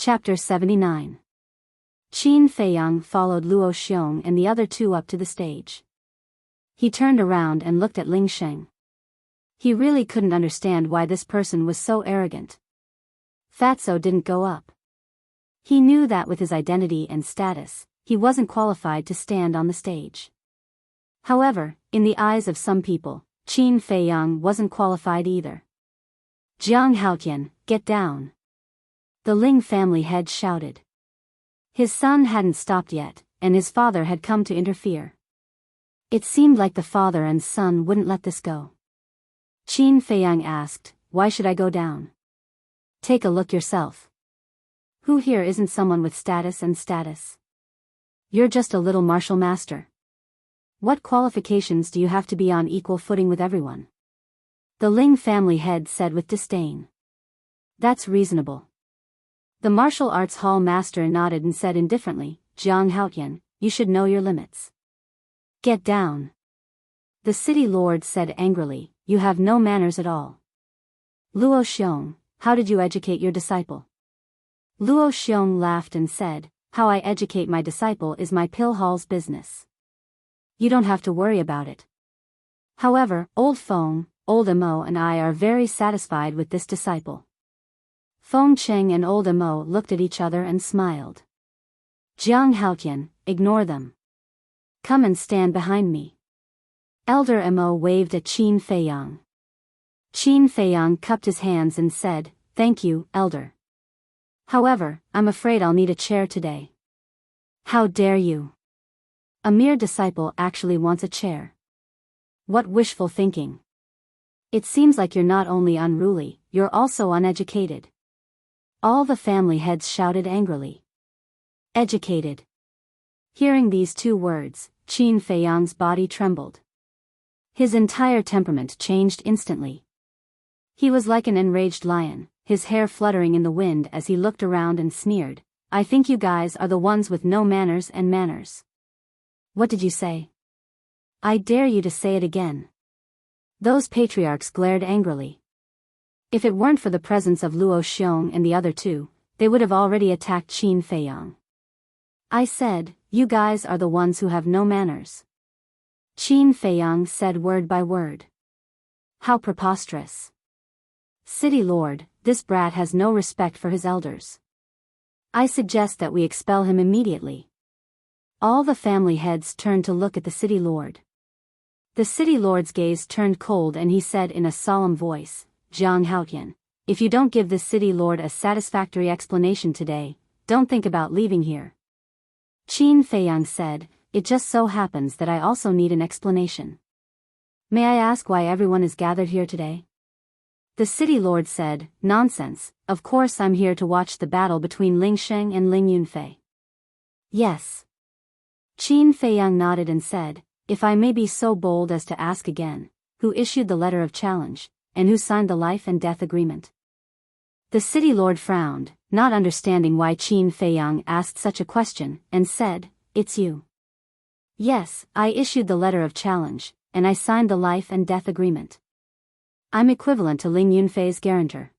Chapter 79. Qin Feiyang followed Luo Xiong and the other two up to the stage. He turned around and looked at Ling Sheng. He really couldn't understand why this person was so arrogant. Fatso didn't go up. He knew that with his identity and status, he wasn't qualified to stand on the stage. However, in the eyes of some people, Qin Feiyang wasn't qualified either. Jiang Haotian, get down. The Ling family head shouted. His son hadn't stopped yet, and his father had come to interfere. It seemed like the father and son wouldn't let this go. Qin Feiyang asked, "Why should I go down?" "Take a look yourself. Who here isn't someone with status and status? You're just a little martial master. What qualifications do you have to be on equal footing with everyone?" The Ling family head said with disdain. "That's reasonable." The martial arts hall master nodded and said indifferently, "Jiang Haotian, you should know your limits. Get down." The city lord said angrily, "You have no manners at all. Luo Xiong, how did you educate your disciple?" Luo Xiong laughed and said, "How I educate my disciple is my pill hall's business. You don't have to worry about it. However, Old Feng, Old Emo and I are very satisfied with this disciple." Feng Cheng and Old Emo looked at each other and smiled. "Jiang Haotian, ignore them. Come and stand behind me." Elder Emo waved at Qin Feiyang. Qin Feiyang cupped his hands and said, "Thank you, Elder. However, I'm afraid I'll need a chair today." "How dare you? A mere disciple actually wants a chair. What wishful thinking. It seems like you're not only unruly, you're also uneducated." All the family heads shouted angrily. Educated. Hearing these two words, Qin Feiyang's body trembled. His entire temperament changed instantly. He was like an enraged lion, his hair fluttering in the wind as he looked around and sneered, "I think you guys are the ones with no manners and manners." "What did you say?" "I dare you to say it again." Those patriarchs glared angrily. If it weren't for the presence of Luo Xiong and the other two, they would have already attacked Qin Feiyang. "I said, you guys are the ones who have no manners." Qin Feiyang said word by word. "How preposterous. City Lord, this brat has no respect for his elders. I suggest that we expel him immediately." All the family heads turned to look at the city lord. The city lord's gaze turned cold and he said in a solemn voice, "Jiang Haotian, if you don't give this city lord a satisfactory explanation today, don't think about leaving here." Qin Feiyang said, "It just so happens that I also need an explanation. May I ask why everyone is gathered here today?" The city lord said, "Nonsense, of course I'm here to watch the battle between Ling Sheng and Ling Yunfei." "Yes." Qin Feiyang nodded and said, "If I may be so bold as to ask again, who issued the letter of challenge, and who signed the life and death agreement?" The city lord frowned, not understanding why Qin Feiyang asked such a question, and said, "It's you." "Yes, I issued the letter of challenge, and I signed the life and death agreement. I'm equivalent to Ling Yunfei's guarantor.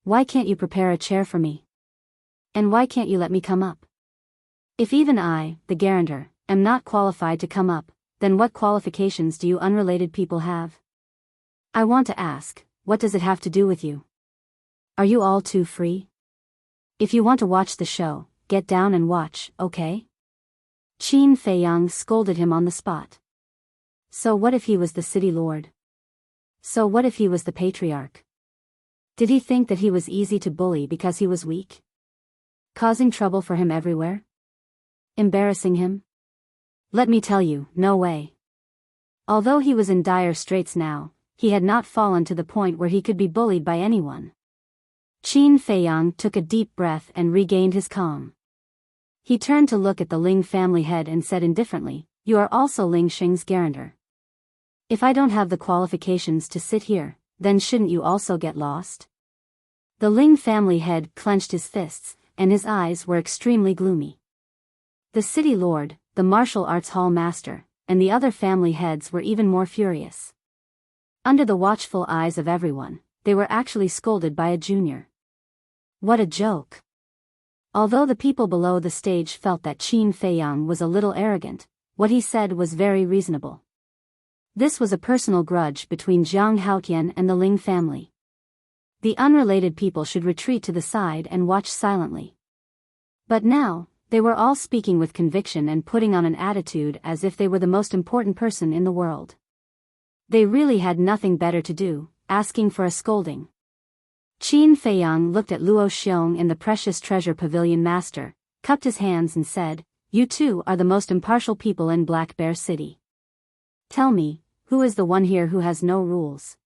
Why can't you prepare a chair for me? And why can't you let me come up? If even I, the guarantor, am not qualified to come up, then what qualifications do you unrelated people have? I want to ask, what does it have to do with you? Are you all too free? If you want to watch the show, get down and watch, okay?" Qin Feiyang scolded him on the spot. So what if he was the city lord? So what if he was the patriarch? Did he think that he was easy to bully because he was weak? Causing trouble for him everywhere? Embarrassing him? Let me tell you, no way. Although he was in dire straits now, he had not fallen to the point where he could be bullied by anyone. Qin Feiyang took a deep breath and regained his calm. He turned to look at the Ling family head and said indifferently, "You are also Ling Sheng's guarantor. If I don't have the qualifications to sit here, then shouldn't you also get lost?" The Ling family head clenched his fists, and his eyes were extremely gloomy. The city lord, the martial arts hall master, and the other family heads were even more furious. Under the watchful eyes of everyone, they were actually scolded by a junior. What a joke. Although the people below the stage felt that Qin Feiyang was a little arrogant, what he said was very reasonable. This was a personal grudge between Jiang Haotian and the Ling family. The unrelated people should retreat to the side and watch silently. But now, they were all speaking with conviction and putting on an attitude as if they were the most important person in the world. They really had nothing better to do, asking for a scolding. Qin Feiyang looked at Luo Xiong and the precious treasure pavilion master, cupped his hands and said, "You two are the most impartial people in Black Bear City. Tell me, who is the one here who has no rules?"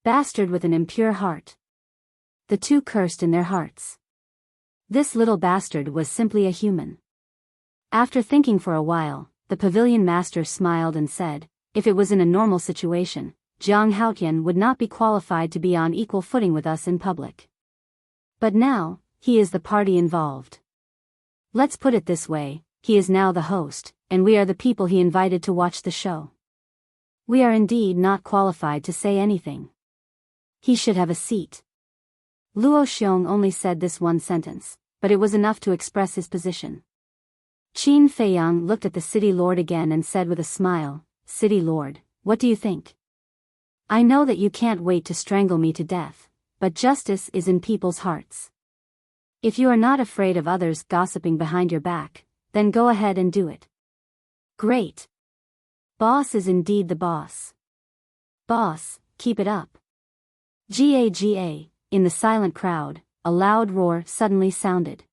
Bastard with an impure heart. The two cursed in their hearts. This little bastard was simply a human. After thinking for a while, the pavilion master smiled and said, "If it was in a normal situation, Jiang Haotian would not be qualified to be on equal footing with us in public. But now, he is the party involved. Let's put it this way, he is now the host, and we are the people he invited to watch the show. We are indeed not qualified to say anything. He should have a seat." Luo Xiong only said this one sentence, but it was enough to express his position. Qin Feiyang looked at the city lord again and said with a smile, "City lord, what do you think? I know that you can't wait to strangle me to death, but justice is in people's hearts. If you are not afraid of others gossiping behind your back, then go ahead and do it." "Great. Boss is indeed the boss. Boss, keep it up." Ga. In the silent crowd, a loud roar suddenly sounded.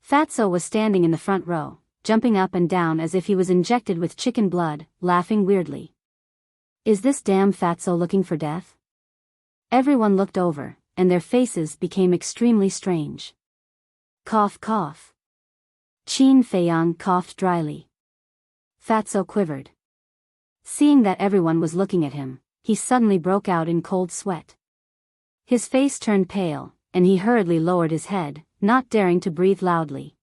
Fatso was standing in the front row, jumping up and down as if he was injected with chicken blood, laughing weirdly. Is this damn Fatso looking for death? Everyone looked over, and their faces became extremely strange. Cough cough. Qin Feiyang coughed dryly. Fatso quivered. Seeing that everyone was looking at him, he suddenly broke out in cold sweat. His face turned pale, and he hurriedly lowered his head, not daring to breathe loudly.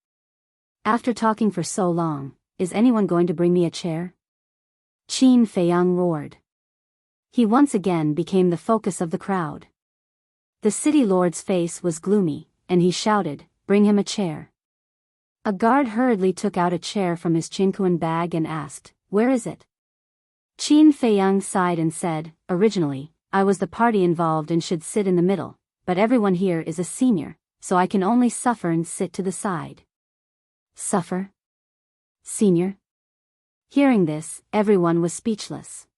"After talking for so long, is anyone going to bring me a chair?" Qin Feiyang roared. He once again became the focus of the crowd. The city lord's face was gloomy, and he shouted, "Bring him a chair." A guard hurriedly took out a chair from his chinkuan bag and asked, "Where is it?" Qin Feiyang sighed and said, "Originally, I was the party involved and should sit in the middle, but everyone here is a senior, so I can only suffer and sit to the side." Suffer? Senior? Hearing this, everyone was speechless.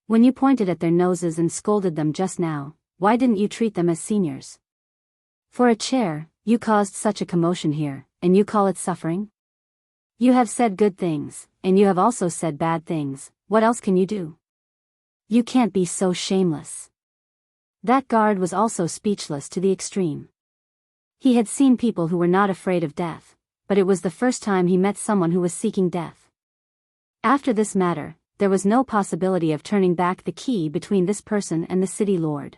When you pointed at their noses and scolded them just now, why didn't you treat them as seniors? For a chair, you caused such a commotion here, and you call it suffering? You have said good things, and you have also said bad things, what else can you do? You can't be so shameless. That guard was also speechless to the extreme. He had seen people who were not afraid of death, but it was the first time he met someone who was seeking death. After this matter, there was no possibility of turning back the key between this person and the city lord.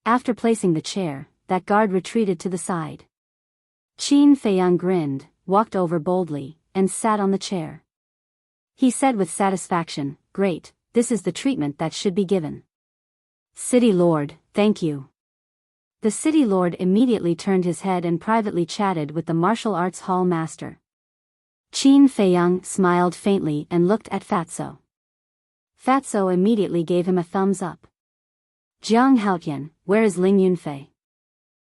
After placing the chair, that guard retreated to the side. Qin Feiyang grinned, walked over boldly, and sat on the chair. He said with satisfaction, "Great, this is the treatment that should be given." "City lord, thank you." The city lord immediately turned his head and privately chatted with the martial arts hall master. Qin Feiyang smiled faintly and looked at Fatso. Fatso immediately gave him a thumbs up. "Jiang Haotian, where is Ling Yunfei?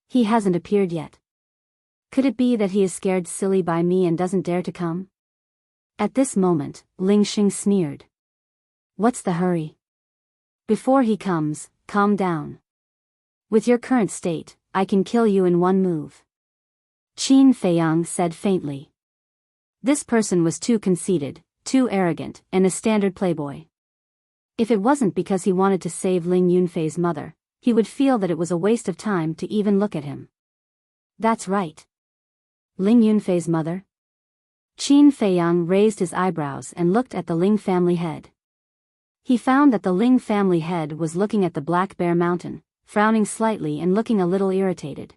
He hasn't appeared yet. Could it be that he is scared silly by me and doesn't dare to come?" At this moment, Ling Xing sneered. "What's the hurry? Before he comes, calm down. With your current state, I can kill you in one move." Qin Feiyang said faintly. This person was too conceited, too arrogant, and a standard playboy. If it wasn't because he wanted to save Ling Yunfei's mother, he would feel that it was a waste of time to even look at him. That's right. Ling Yunfei's mother? Qin Feiyang raised his eyebrows and looked at the Ling family head. He found that the Ling family head was looking at the Black Bear Mountain, frowning slightly and looking a little irritated.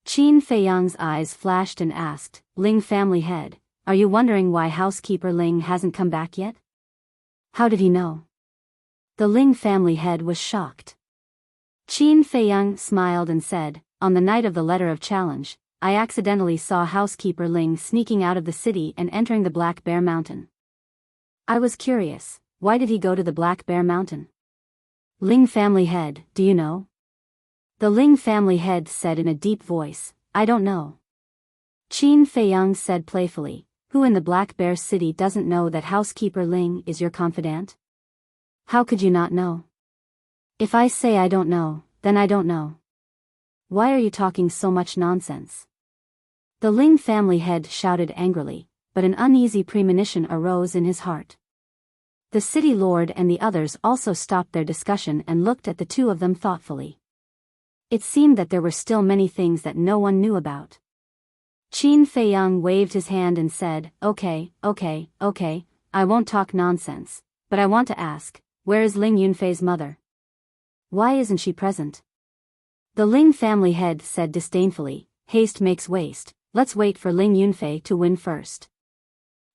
Qin Feiyang's eyes flashed and asked, "Ling family head, are you wondering why housekeeper Ling hasn't come back yet?" How did he know? The Ling family head was shocked. Qin Feiyang smiled and said, "On the night of the letter of challenge, I accidentally saw housekeeper Ling sneaking out of the city and entering the Black Bear Mountain. I was curious, why did he go to the Black Bear Mountain? Ling family head, do you know? The Ling family head said in a deep voice, I don't know. Qin Feiyang said playfully, who in the Black Bear City doesn't know that housekeeper Ling is your confidant? How could you not know? If I say I don't know, then I don't know. Why are you talking so much nonsense? The Ling family head shouted angrily, but an uneasy premonition arose in his heart. The city lord and the others also stopped their discussion and looked at the two of them thoughtfully. It seemed that there were still many things that no one knew about. Qin Feiyang waved his hand and said, okay, I won't talk nonsense, but I want to ask, where is Ling Yunfei's mother? Why isn't she present? The Ling family head said disdainfully, haste makes waste, let's wait for Ling Yunfei to win first.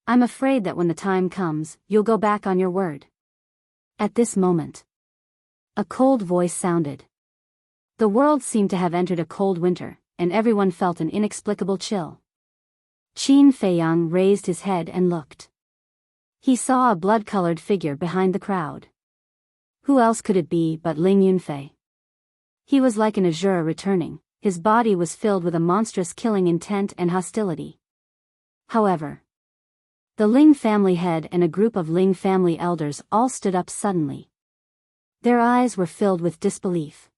I'm afraid that when the time comes, you'll go back on your word. At this moment, a cold voice sounded. The world seemed to have entered a cold winter, and everyone felt an inexplicable chill. Qin Feiyang raised his head and looked. He saw a blood-colored figure behind the crowd. Who else could it be but Ling Yunfei? He was like an azure returning, his body was filled with a monstrous killing intent and hostility. However, the Ling family head and a group of Ling family elders all stood up suddenly. Their eyes were filled with disbelief.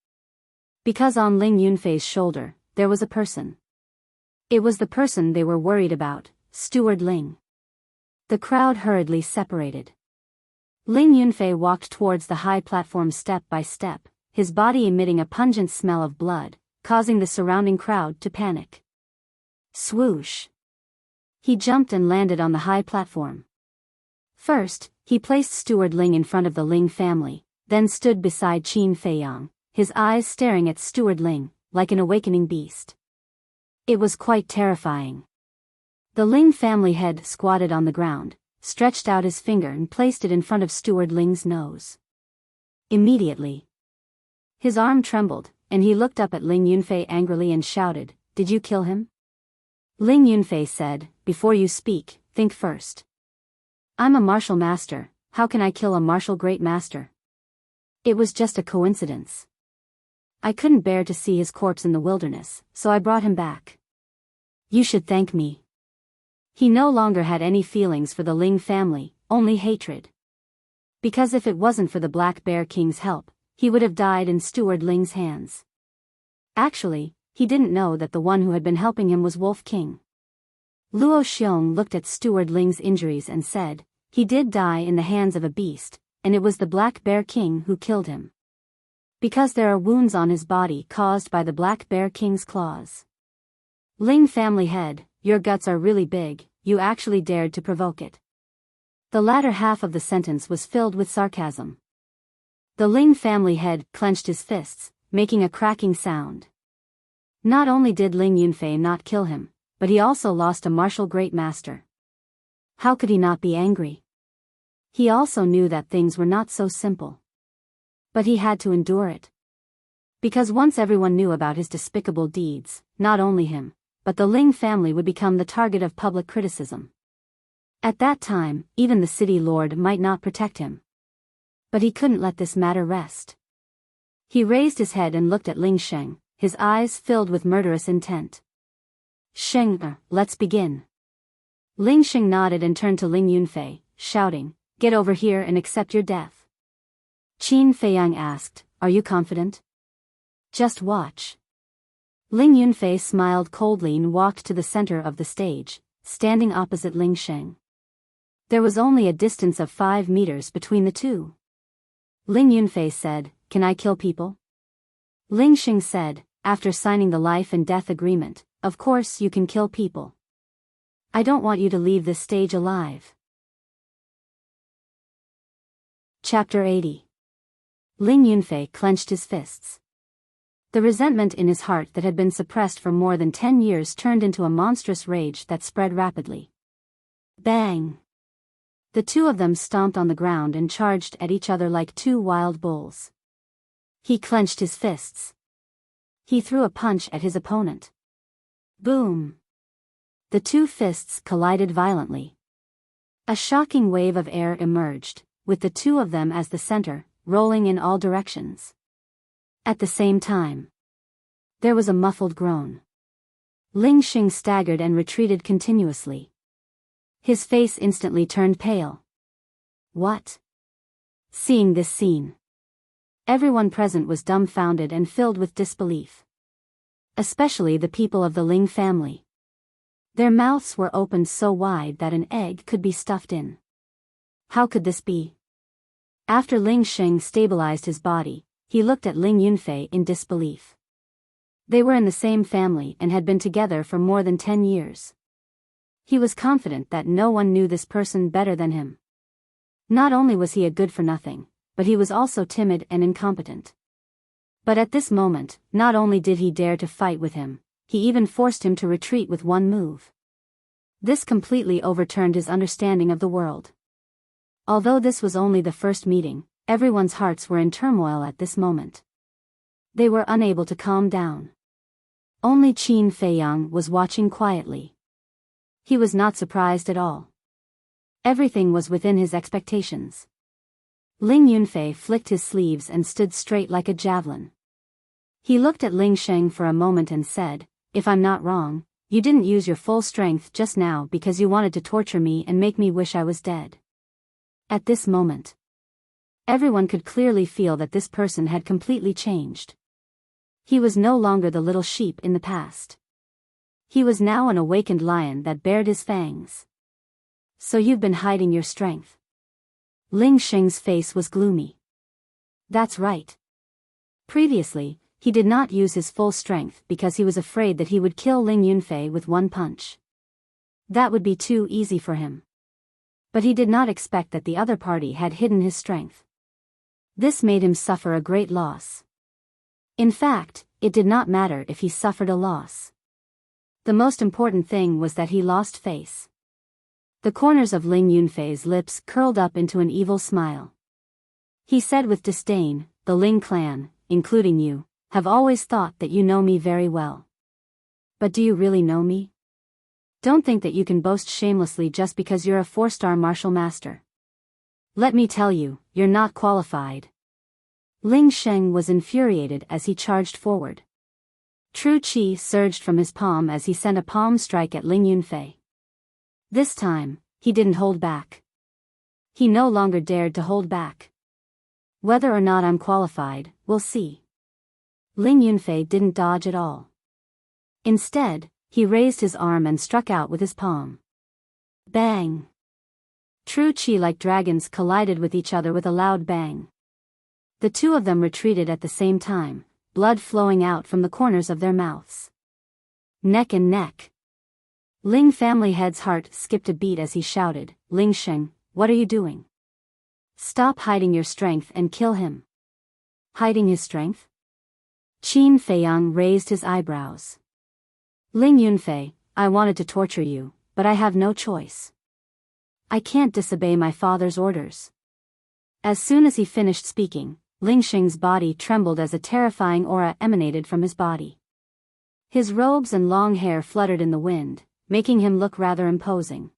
Because on Ling Yunfei's shoulder, there was a person. It was the person they were worried about, Steward Ling. The crowd hurriedly separated. Ling Yunfei walked towards the high platform step by step, his body emitting a pungent smell of blood, causing the surrounding crowd to panic. Swoosh! He jumped and landed on the high platform. First, he placed Steward Ling in front of the Ling family, then stood beside Qin Feiyang, his eyes staring at Steward Ling, like an awakening beast. It was quite terrifying. The Ling family head squatted on the ground, stretched out his finger and placed it in front of Steward Ling's nose. Immediately, his arm trembled, and he looked up at Ling Yunfei angrily and shouted, "Did you kill him?" Ling Yunfei said, "Before you speak, think first. I'm a martial master, how can I kill a martial great master? It was just a coincidence. I couldn't bear to see his corpse in the wilderness, so I brought him back. You should thank me." He no longer had any feelings for the Ling family, only hatred. Because if it wasn't for the Black Bear King's help, he would have died in Steward Ling's hands. Actually, he didn't know that the one who had been helping him was Wolf King. Luo Xiong looked at Steward Ling's injuries and said, "He did die in the hands of a beast, and it was the Black Bear King who killed him. Because there are wounds on his body caused by the Black Bear King's claws. Ling family head, your guts are really big, you actually dared to provoke it." The latter half of the sentence was filled with sarcasm. The Ling family head clenched his fists, making a cracking sound. Not only did Ling Yunfei not kill him, but he also lost a martial great master. How could he not be angry? He also knew that things were not so simple. But he had to endure it. Because once everyone knew about his despicable deeds, not only him, but the Ling family would become the target of public criticism. At that time, even the city lord might not protect him. But he couldn't let this matter rest. He raised his head and looked at Ling Sheng, his eyes filled with murderous intent. "Sheng, let's begin." Ling Sheng nodded and turned to Ling Yunfei, shouting, "Get over here and accept your death." Qin Feiyang asked, "Are you confident?" "Just watch." Ling Yunfei smiled coldly and walked to the center of the stage, standing opposite Ling Sheng. There was only a distance of 5 meters between the two. Ling Yunfei said, "Can I kill people?" Ling Sheng said, "After signing the life and death agreement, of course you can kill people. I don't want you to leave this stage alive." Chapter 80. Ling Yunfei clenched his fists. The resentment in his heart that had been suppressed for more than 10 years turned into a monstrous rage that spread rapidly. Bang! The two of them stomped on the ground and charged at each other like two wild bulls. He clenched his fists. He threw a punch at his opponent. Boom! The two fists collided violently. A shocking wave of air emerged, with the two of them as the center, rolling in all directions. At the same time, there was a muffled groan. Ling Xing staggered and retreated continuously. His face instantly turned pale. What? Seeing this scene, everyone present was dumbfounded and filled with disbelief. Especially the people of the Ling family. Their mouths were opened so wide that an egg could be stuffed in. How could this be? After Ling Xing stabilized his body, he looked at Ling Yunfei in disbelief. They were in the same family and had been together for more than 10 years. He was confident that no one knew this person better than him. Not only was he a good-for-nothing, but he was also timid and incompetent. But at this moment, not only did he dare to fight with him, he even forced him to retreat with one move. This completely overturned his understanding of the world. Although this was only the first meeting, everyone's hearts were in turmoil at this moment. They were unable to calm down. Only Qin Feiyang was watching quietly. He was not surprised at all. Everything was within his expectations. Ling Yunfei flicked his sleeves and stood straight like a javelin. He looked at Ling Sheng for a moment and said, "If I'm not wrong, you didn't use your full strength just now because you wanted to torture me and make me wish I was dead." At this moment, everyone could clearly feel that this person had completely changed. He was no longer the little sheep in the past. He was now an awakened lion that bared his fangs. "So you've been hiding your strength." Ling Sheng's face was gloomy. That's right. Previously, he did not use his full strength because he was afraid that he would kill Ling Yunfei with one punch. That would be too easy for him. But he did not expect that the other party had hidden his strength. This made him suffer a great loss. In fact, it did not matter if he suffered a loss. The most important thing was that he lost face. The corners of Ling Yunfei's lips curled up into an evil smile. He said with disdain, "The Ling clan, including you, have always thought that you know me very well. But do you really know me? Don't think that you can boast shamelessly just because you're a 4-star martial master. Let me tell you, you're not qualified." Ling Sheng was infuriated as he charged forward. True Qi surged from his palm as he sent a palm strike at Ling Yunfei. This time, he didn't hold back. He no longer dared to hold back. "Whether or not I'm qualified, we'll see." Ling Yunfei didn't dodge at all. Instead, he raised his arm and struck out with his palm. Bang! True Qi like dragons collided with each other with a loud bang. The two of them retreated at the same time, blood flowing out from the corners of their mouths. Neck and neck. Ling family head's heart skipped a beat as he shouted, "Ling Sheng, what are you doing? Stop hiding your strength and kill him." Hiding his strength? Qin Feiyang raised his eyebrows. "Ling Yunfei, I wanted to torture you, but I have no choice. I can't disobey my father's orders." As soon as he finished speaking, Ling Sheng's body trembled as a terrifying aura emanated from his body. His robes and long hair fluttered in the wind, making him look rather imposing.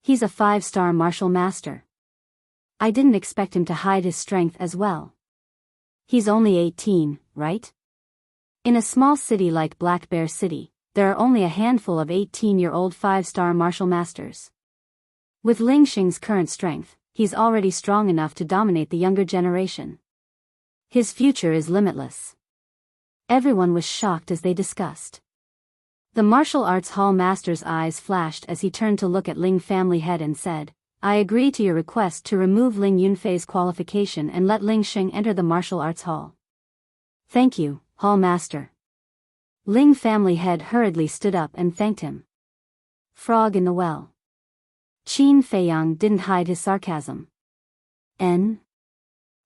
He's a 5-star martial master. I didn't expect him to hide his strength as well. He's only 18, right? In a small city like Black Bear City, there are only a handful of 18-year-old 5-star martial masters. With Ling Xing's current strength, he's already strong enough to dominate the younger generation. His future is limitless. Everyone was shocked as they discussed. The martial arts hall master's eyes flashed as he turned to look at Ling family head and said, "I agree to your request to remove Ling Yunfei's qualification and let Ling Xing enter the martial arts hall." "Thank you, hall master." Ling family head hurriedly stood up and thanked him. Frog in the well. Qin Feiyang didn't hide his sarcasm. N.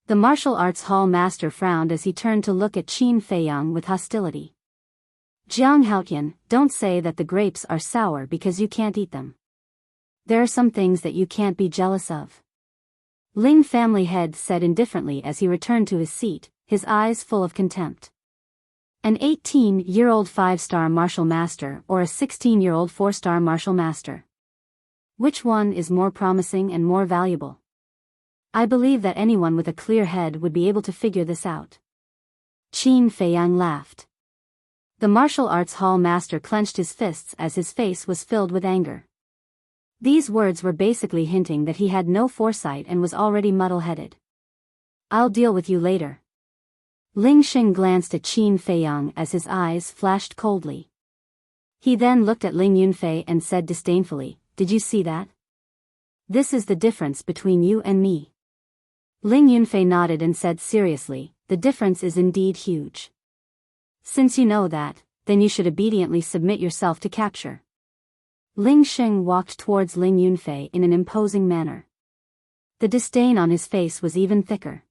The martial arts hall master frowned as he turned to look at Qin Feiyang with hostility. "Jiang Haotian, don't say that the grapes are sour because you can't eat them. There are some things that you can't be jealous of." Ling family head said indifferently as he returned to his seat, his eyes full of contempt. An 18-year-old 5-star martial master or a 16-year-old 4-star martial master? Which one is more promising and more valuable? I believe that anyone with a clear head would be able to figure this out. Qin Feiyang laughed. The martial arts hall master clenched his fists as his face was filled with anger. These words were basically hinting that he had no foresight and was already muddle-headed. I'll deal with you later. Ling Xing glanced at Qin Feiyang as his eyes flashed coldly. He then looked at Ling Yunfei and said disdainfully, "Did you see that? This is the difference between you and me." Ling Yunfei nodded and said seriously, "The difference is indeed huge. Since you know that, then you should obediently submit yourself to capture." Ling Xing walked towards Ling Yunfei in an imposing manner. The disdain on his face was even thicker.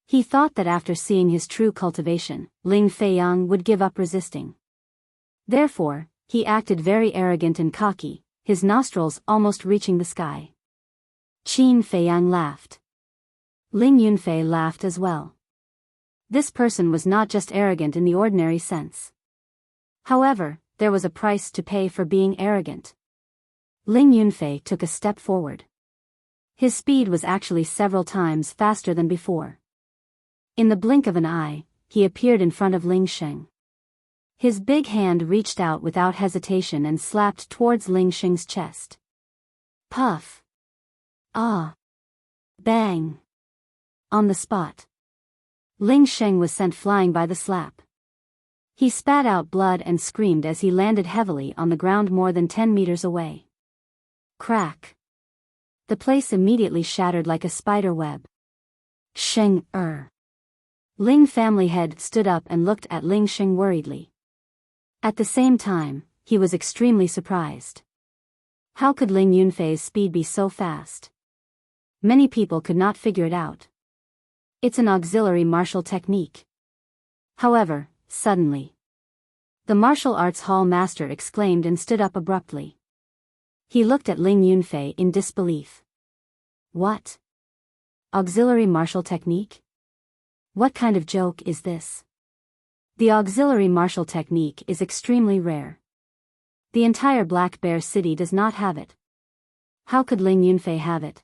He thought that after seeing his true cultivation, Ling Feiyang would give up resisting. Therefore, he acted very arrogant and cocky, his nostrils almost reaching the sky. Qin Feiyang laughed. Ling Yunfei laughed as well. This person was not just arrogant in the ordinary sense. However, there was a price to pay for being arrogant. Ling Yunfei took a step forward. His speed was actually several times faster than before. In the blink of an eye, he appeared in front of Ling Xing. His big hand reached out without hesitation and slapped towards Ling Xing's chest. Puff. Ah. Bang. On the spot. Ling Xing was sent flying by the slap. He spat out blood and screamed as he landed heavily on the ground more than 10 meters away. Crack. The place immediately shattered like a spider web. Xing. Ling family head stood up and looked at Ling Xing worriedly. At the same time, he was extremely surprised. How could Ling Yunfei's speed be so fast? Many people could not figure it out. It's an auxiliary martial technique. However, suddenly, the martial arts hall master exclaimed and stood up abruptly. He looked at Ling Yunfei in disbelief. What? Auxiliary martial technique? What kind of joke is this? The auxiliary martial technique is extremely rare. The entire Black Bear City does not have it. How could Ling Yunfei have it?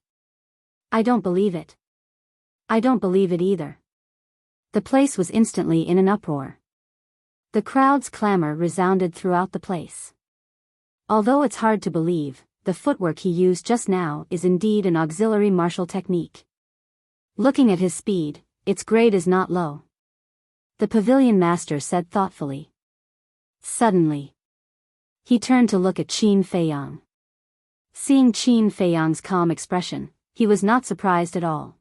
I don't believe it. I don't believe it either. The place was instantly in an uproar. The crowd's clamor resounded throughout the place. Although it's hard to believe, the footwork he used just now is indeed an auxiliary martial technique. Looking at his speed, its grade is not low. The pavilion master said thoughtfully. Suddenly, he turned to look at Qin Feiyang. Seeing Qin Feiyang's calm expression, he was not surprised at all.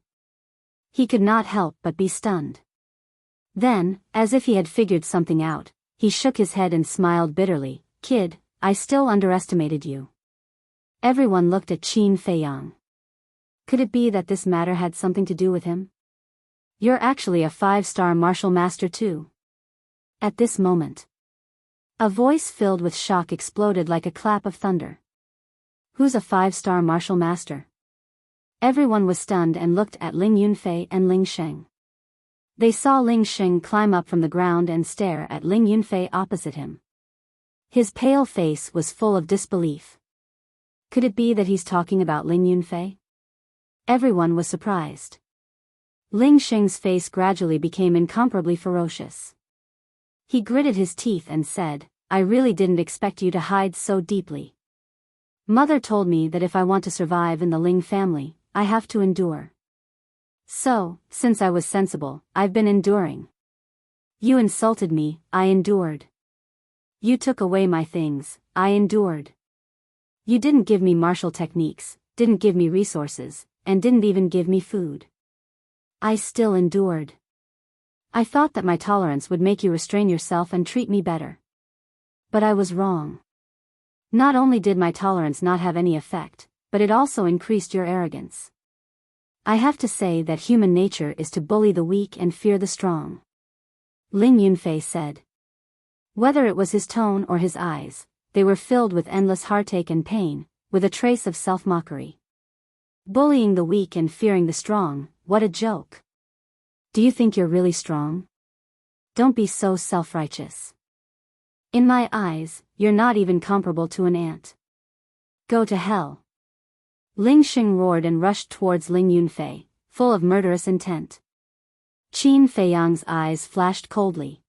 He could not help but be stunned. Then, as if he had figured something out, he shook his head and smiled bitterly. "Kid, I still underestimated you." Everyone looked at Qin Feiyang. Could it be that this matter had something to do with him? You're actually a 5-star martial master too. At this moment, a voice filled with shock exploded like a clap of thunder. Who's a 5-star martial master? Everyone was stunned and looked at Ling Yunfei and Ling Xing. They saw Ling Xing climb up from the ground and stare at Ling Yunfei opposite him. His pale face was full of disbelief. Could it be that he's talking about Ling Yunfei? Everyone was surprised. Ling Xing's face gradually became incomparably ferocious. He gritted his teeth and said, "I really didn't expect you to hide so deeply. Mother told me that if I want to survive in the Ling family, I have to endure. So, since I was sensible, I've been enduring. You insulted me, I endured. You took away my things, I endured. You didn't give me martial techniques, didn't give me resources, and didn't even give me food. I still endured. I thought that my tolerance would make you restrain yourself and treat me better. But I was wrong. Not only did my tolerance not have any effect, but it also increased your arrogance. I have to say that human nature is to bully the weak and fear the strong." Ling Yunfei said. Whether it was his tone or his eyes, they were filled with endless heartache and pain, with a trace of self-mockery. Bullying the weak and fearing the strong, what a joke. Do you think you're really strong? Don't be so self-righteous. In my eyes, you're not even comparable to an ant. Go to hell. Ling Xing roared and rushed towards Ling Yunfei, full of murderous intent. Qin Feiyang's eyes flashed coldly.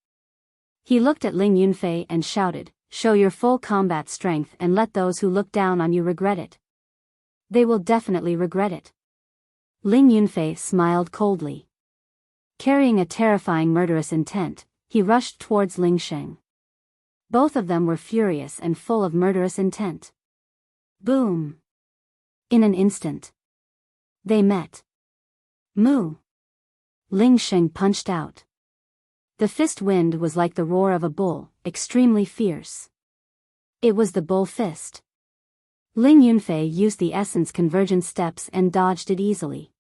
He looked at Ling Yunfei and shouted, "Show your full combat strength and let those who look down on you regret it. They will definitely regret it." Ling Yunfei smiled coldly. Carrying a terrifying murderous intent, he rushed towards Ling Xing. Both of them were furious and full of murderous intent. Boom! In an instant, they met. Moo! Ling Xing punched out. The fist wind was like the roar of a bull, extremely fierce. It was the bull fist. Ling Yunfei used the essence convergence steps and dodged it easily.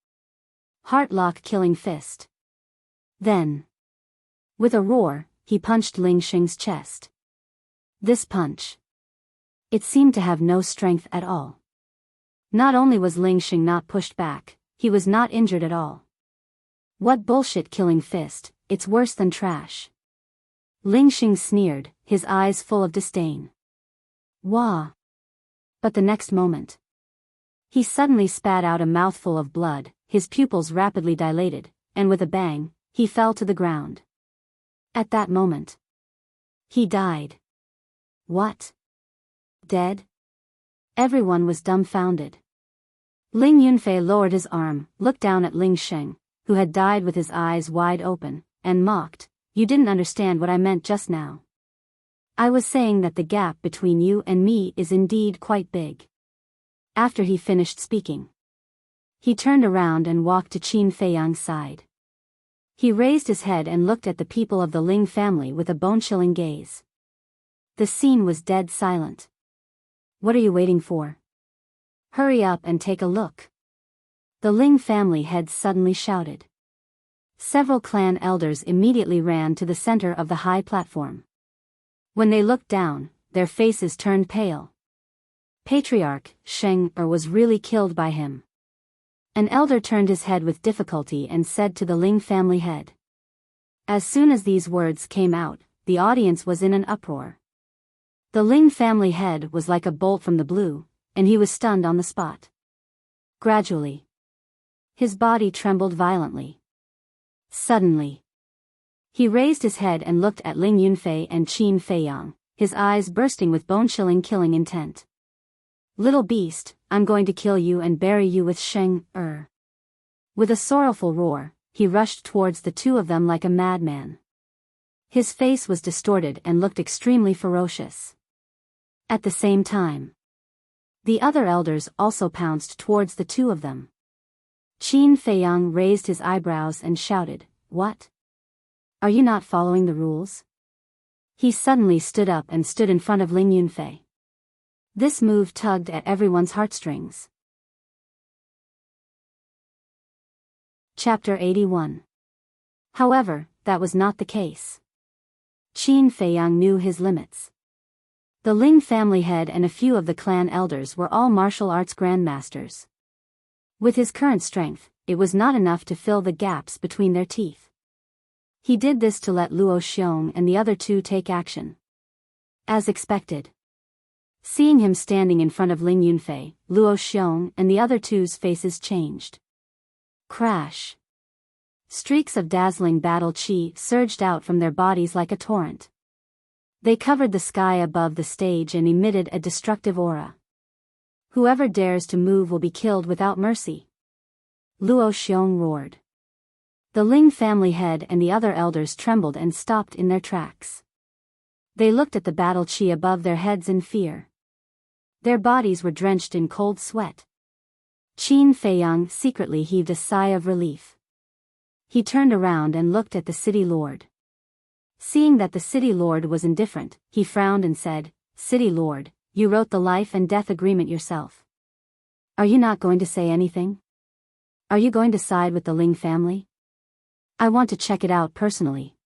Heartlock killing fist. Then, with a roar, he punched Ling Xing's chest. This punch. It seemed to have no strength at all. Not only was Ling Xing not pushed back, he was not injured at all. What bullshit killing fist, it's worse than trash. Ling Xing sneered, his eyes full of disdain. Wah! But the next moment, he suddenly spat out a mouthful of blood, his pupils rapidly dilated, and with a bang, he fell to the ground. At that moment, he died. What? Dead? Everyone was dumbfounded. Ling Yunfei lowered his arm, looked down at Ling Xing, who had died with his eyes wide open, and mocked, "You didn't understand what I meant just now. I was saying that the gap between you and me is indeed quite big." After he finished speaking, he turned around and walked to Qin Feiyang's side. He raised his head and looked at the people of the Ling family with a bone-chilling gaze. The scene was dead silent. What are you waiting for? Hurry up and take a look. The Ling family heads suddenly shouted. Several clan elders immediately ran to the center of the high platform. When they looked down, their faces turned pale. Patriarch Sheng was really killed by him. An elder turned his head with difficulty and said to the Ling family head. As soon as these words came out, the audience was in an uproar. The Ling family head was like a bolt from the blue, and he was stunned on the spot. Gradually, his body trembled violently. Suddenly, he raised his head and looked at Ling Yunfei and Qin Feiyang, his eyes bursting with bone-chilling killing intent. "Little beast, I'm going to kill you and bury you with Sheng." With a sorrowful roar, he rushed towards the two of them like a madman. His face was distorted and looked extremely ferocious. At the same time, the other elders also pounced towards the two of them. Qin Feiyang raised his eyebrows and shouted, "What? Are you not following the rules?" He suddenly stood up and stood in front of Ling Yunfei. This move tugged at everyone's heartstrings. Chapter 81. However, that was not the case. Qin Feiyang knew his limits. The Ling family head and a few of the clan elders were all martial arts grandmasters. With his current strength, it was not enough to fill the gaps between their teeth. He did this to let Luo Xiong and the other two take action. As expected. Seeing him standing in front of Ling Yunfei, Luo Xiong and the other two's faces changed. Crash! Streaks of dazzling battle chi surged out from their bodies like a torrent. They covered the sky above the stage and emitted a destructive aura. Whoever dares to move will be killed without mercy. Luo Xiong roared. The Ling family head and the other elders trembled and stopped in their tracks. They looked at the battle chi above their heads in fear. Their bodies were drenched in cold sweat. Qin Feiyang secretly heaved a sigh of relief. He turned around and looked at the city lord. Seeing that the city lord was indifferent, he frowned and said, "City lord, you wrote the life and death agreement yourself. Are you not going to say anything? Are you going to side with the Ling family? I want to check it out personally."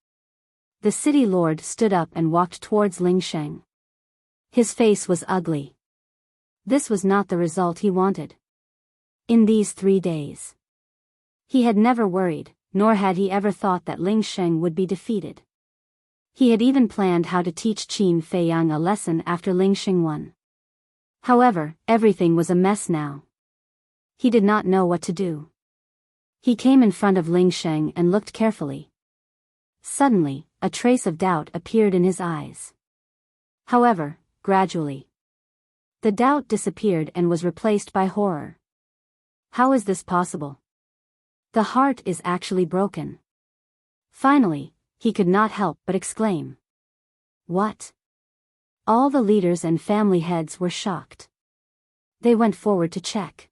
The city lord stood up and walked towards Ling Sheng. His face was ugly. This was not the result he wanted. In these 3 days, he had never worried, nor had he ever thought that Ling Sheng would be defeated. He had even planned how to teach Qin Feiyang a lesson after Ling Xing won. However, everything was a mess now. He did not know what to do. He came in front of Ling Xing and looked carefully. Suddenly, a trace of doubt appeared in his eyes. However, gradually, the doubt disappeared and was replaced by horror. How is this possible? The heart is actually broken. Finally, he could not help but exclaim. What? All the leaders and family heads were shocked. They went forward to check.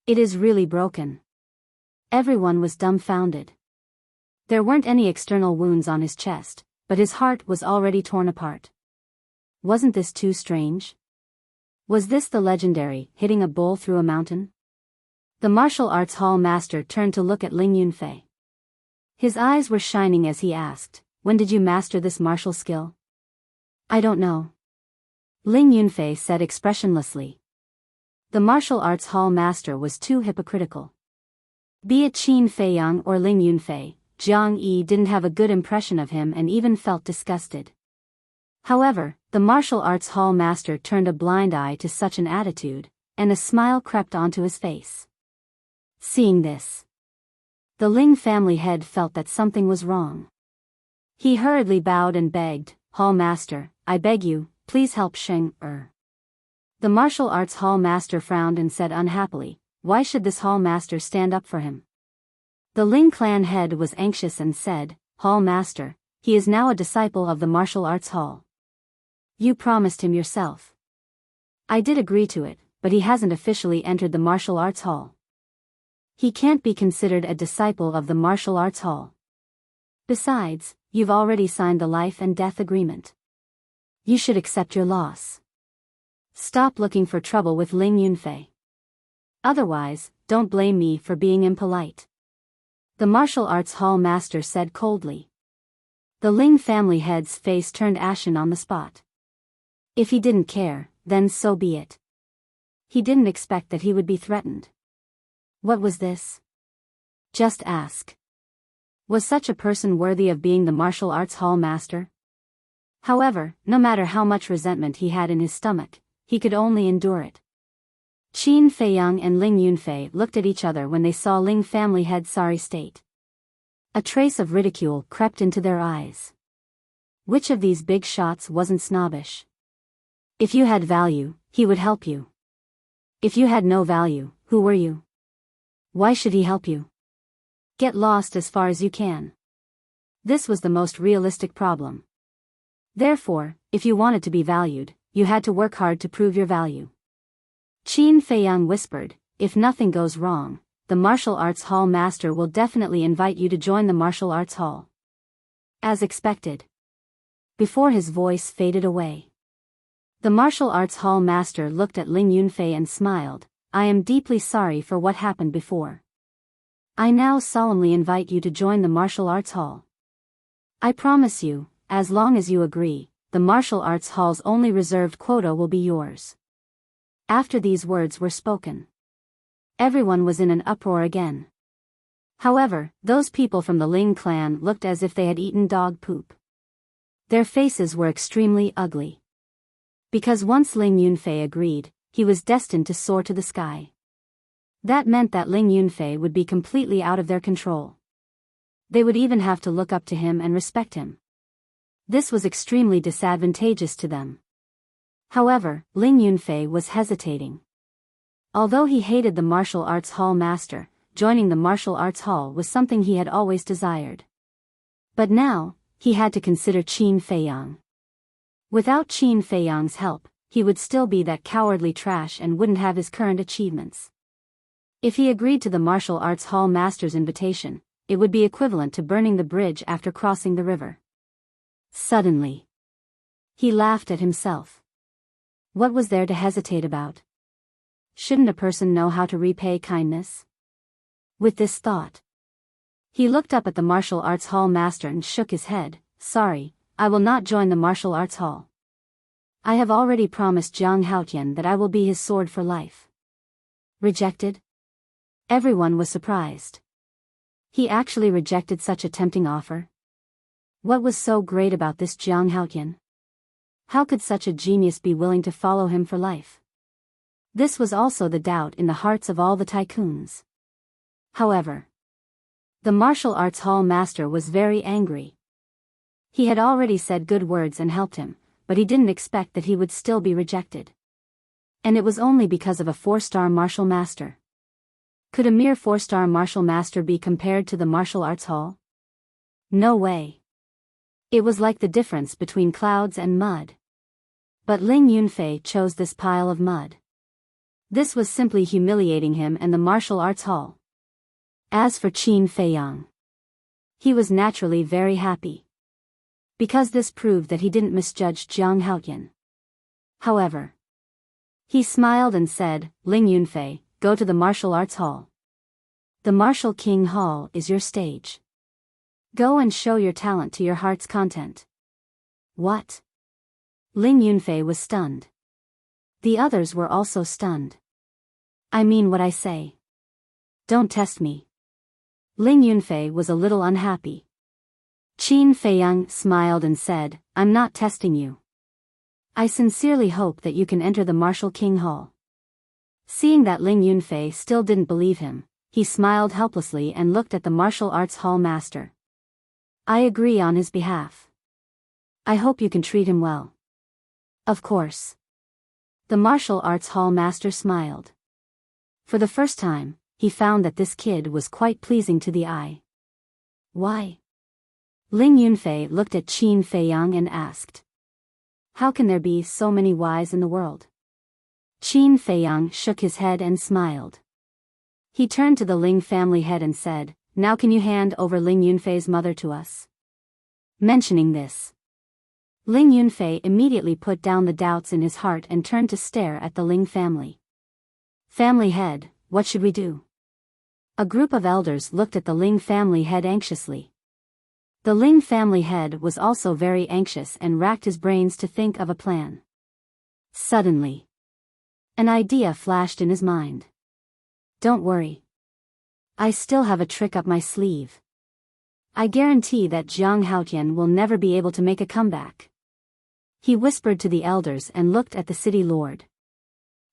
It is really broken. Everyone was dumbfounded. There weren't any external wounds on his chest, but his heart was already torn apart. Wasn't this too strange? Was this the legendary hitting a bull through a mountain? The martial arts hall master turned to look at Ling Yunfei. His eyes were shining as he asked, "When did you master this martial skill?" "I don't know," Ling Yunfei said expressionlessly. The martial arts hall master was too hypocritical. Be it Qin Feiyang or Ling Yunfei, Jiang Yi didn't have a good impression of him and even felt disgusted. However, the martial arts hall master turned a blind eye to such an attitude, and a smile crept onto his face. Seeing this, the Ling family head felt that something was wrong. He hurriedly bowed and begged, "Hall master, I beg you, please help Sheng." The martial arts hall master frowned and said unhappily, "Why should this hall master stand up for him?" The Ling clan head was anxious and said, "Hall master, he is now a disciple of the martial arts hall. You promised him yourself." "I did agree to it, but he hasn't officially entered the martial arts hall. He can't be considered a disciple of the martial arts hall. Besides, you've already signed the life and death agreement. You should accept your loss. Stop looking for trouble with Ling Yunfei. Otherwise, don't blame me for being impolite," the martial arts hall master said coldly. The Ling family head's face turned ashen on the spot. If he didn't care, then so be it. He didn't expect that he would be threatened. What was this? Just ask. Was such a person worthy of being the martial arts hall master? However, no matter how much resentment he had in his stomach, he could only endure it. Qin Feiyang and Ling Yunfei looked at each other when they saw Ling family head's sorry state. A trace of ridicule crept into their eyes. Which of these big shots wasn't snobbish? If you had value, he would help you. If you had no value, who were you? Why should he help you? Get lost as far as you can. This was the most realistic problem. Therefore, if you wanted to be valued, you had to work hard to prove your value. Qin Feiyang whispered, "If nothing goes wrong, the martial arts hall master will definitely invite you to join the martial arts hall." As expected. Before his voice faded away, the martial arts hall master looked at Ling Yunfei and smiled, "I am deeply sorry for what happened before. I now solemnly invite you to join the martial arts hall. I promise you, as long as you agree, the martial arts hall's only reserved quota will be yours." After these words were spoken, everyone was in an uproar again. However, those people from the Ling clan looked as if they had eaten dog poop. Their faces were extremely ugly. Because once Ling Yunfei agreed, he was destined to soar to the sky. That meant that Ling Yunfei would be completely out of their control. They would even have to look up to him and respect him. This was extremely disadvantageous to them. However, Ling Yunfei was hesitating. Although he hated the martial arts hall master, joining the martial arts hall was something he had always desired. But now, he had to consider Qin Feiyang. Without Qin Feiyang's help, he would still be that cowardly trash and wouldn't have his current achievements. If he agreed to the martial arts hall master's invitation, it would be equivalent to burning the bridge after crossing the river. Suddenly, he laughed at himself. What was there to hesitate about? Shouldn't a person know how to repay kindness? With this thought, he looked up at the martial arts hall master and shook his head. "Sorry, I will not join the martial arts hall. I have already promised Jiang Haotian that I will be his sword for life." Rejected? Everyone was surprised. He actually rejected such a tempting offer? What was so great about this Jiang Haotian? How could such a genius be willing to follow him for life? This was also the doubt in the hearts of all the tycoons. However, the martial arts hall master was very angry. He had already said good words and helped him, but he didn't expect that he would still be rejected. And it was only because of a 4-star martial master. Could a mere 4-star martial master be compared to the martial arts hall? No way. It was like the difference between clouds and mud. But Ling Yunfei chose this pile of mud. This was simply humiliating him and the martial arts hall. As for Qin Feiyang, he was naturally very happy. Because this proved that he didn't misjudge Jiang Haotian. However, he smiled and said, Ling Yunfei, go to the martial arts hall. The Martial King Hall is your stage. Go and show your talent to your heart's content. What? Ling Yunfei was stunned. The others were also stunned. I mean what I say. Don't test me. Ling Yunfei was a little unhappy. Qin Feiyang smiled and said, I'm not testing you. I sincerely hope that you can enter the Martial King Hall. Seeing that Ling Yunfei still didn't believe him, he smiled helplessly and looked at the martial arts hall master. I agree on his behalf. I hope you can treat him well. Of course. The martial arts hall master smiled. For the first time, he found that this kid was quite pleasing to the eye. Why? Ling Yunfei looked at Qin Feiyang and asked. How can there be so many whys in the world? Qin Feiyang shook his head and smiled. He turned to the Ling family head and said, Now can you hand over Ling Yunfei's mother to us? Mentioning this, Ling Yunfei immediately put down the doubts in his heart and turned to stare at the Ling family. Family head, what should we do? A group of elders looked at the Ling family head anxiously. The Ling family head was also very anxious and racked his brains to think of a plan. Suddenly, an idea flashed in his mind. Don't worry. I still have a trick up my sleeve. I guarantee that Jiang Haotian will never be able to make a comeback. He whispered to the elders and looked at the city lord.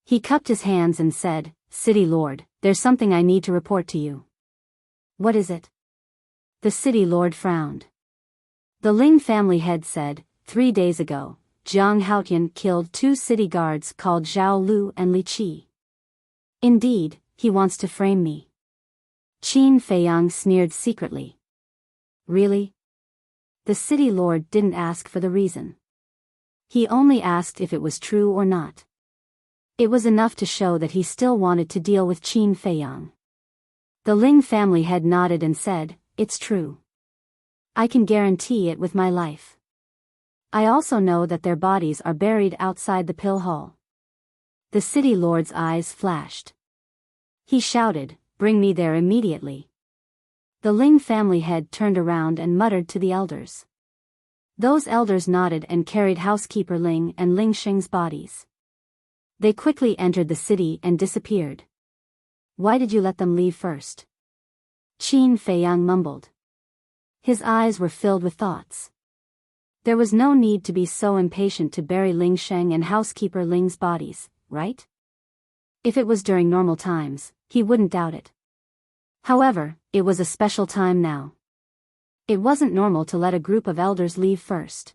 He cupped his hands and said, City lord, there's something I need to report to you. What is it? The city lord frowned. The Ling family head said, 3 days ago, Jiang Haotian killed 2 city guards called Zhao Lu and Li Qi. Indeed, he wants to frame me. Qin Feiyang sneered secretly. Really? The city lord didn't ask for the reason. He only asked if it was true or not. It was enough to show that he still wanted to deal with Qin Feiyang. The Ling family head nodded and said, It's true. I can guarantee it with my life. I also know that their bodies are buried outside the pill hall. The city lord's eyes flashed. He shouted, Bring me there immediately. The Ling family head turned around and muttered to the elders. Those elders nodded and carried housekeeper Ling and Ling Xing's bodies. They quickly entered the city and disappeared. Why did you let them leave first? Qin Feiyang mumbled. His eyes were filled with thoughts. There was no need to be so impatient to bury Ling Sheng and housekeeper Ling's bodies, right? If it was during normal times, he wouldn't doubt it. However, it was a special time now. It wasn't normal to let a group of elders leave first.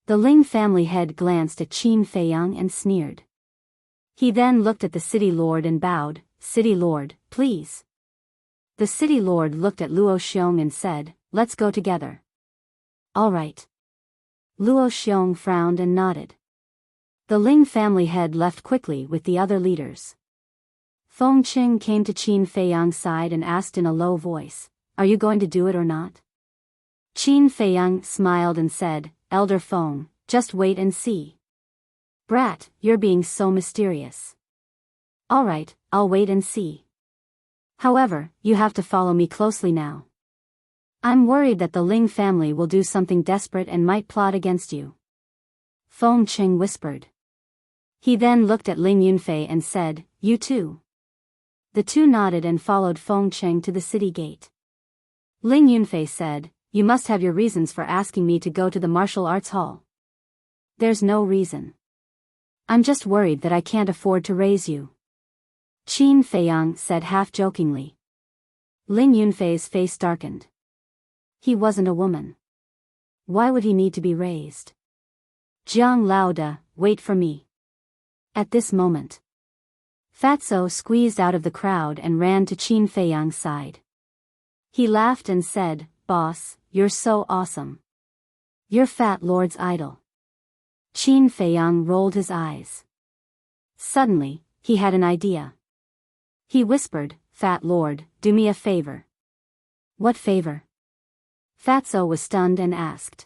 The Ling family head glanced at Qin Feiyang and sneered. He then looked at the city lord and bowed, City lord, please. The city lord looked at Luo Xiong and said, Let's go together. All right. Luo Xiong frowned and nodded. The Ling family head left quickly with the other leaders. Feng Qing came to Qin Feiyang's side and asked in a low voice, Are you going to do it or not? Qin Feiyang smiled and said, Elder Feng, just wait and see. Brat, you're being so mysterious. All right, I'll wait and see. However, you have to follow me closely now. I'm worried that the Ling family will do something desperate and might plot against you. Feng Qing whispered. He then looked at Ling Yunfei and said, You too. The two nodded and followed Feng Qing to the city gate. Ling Yunfei said, You must have your reasons for asking me to go to the martial arts hall. There's no reason. I'm just worried that I can't afford to raise you. Qin Feiyang said half-jokingly. Ling Yunfei's face darkened. He wasn't a woman. Why would he need to be raised? Jiang Laoda, wait for me. At this moment, Fatso squeezed out of the crowd and ran to Qin Feiyang's side. He laughed and said, Boss, you're so awesome. You're Fat Lord's idol. Qin Feiyang rolled his eyes. Suddenly, he had an idea. He whispered, Fat Lord, do me a favor. What favor? Fatso was stunned and asked.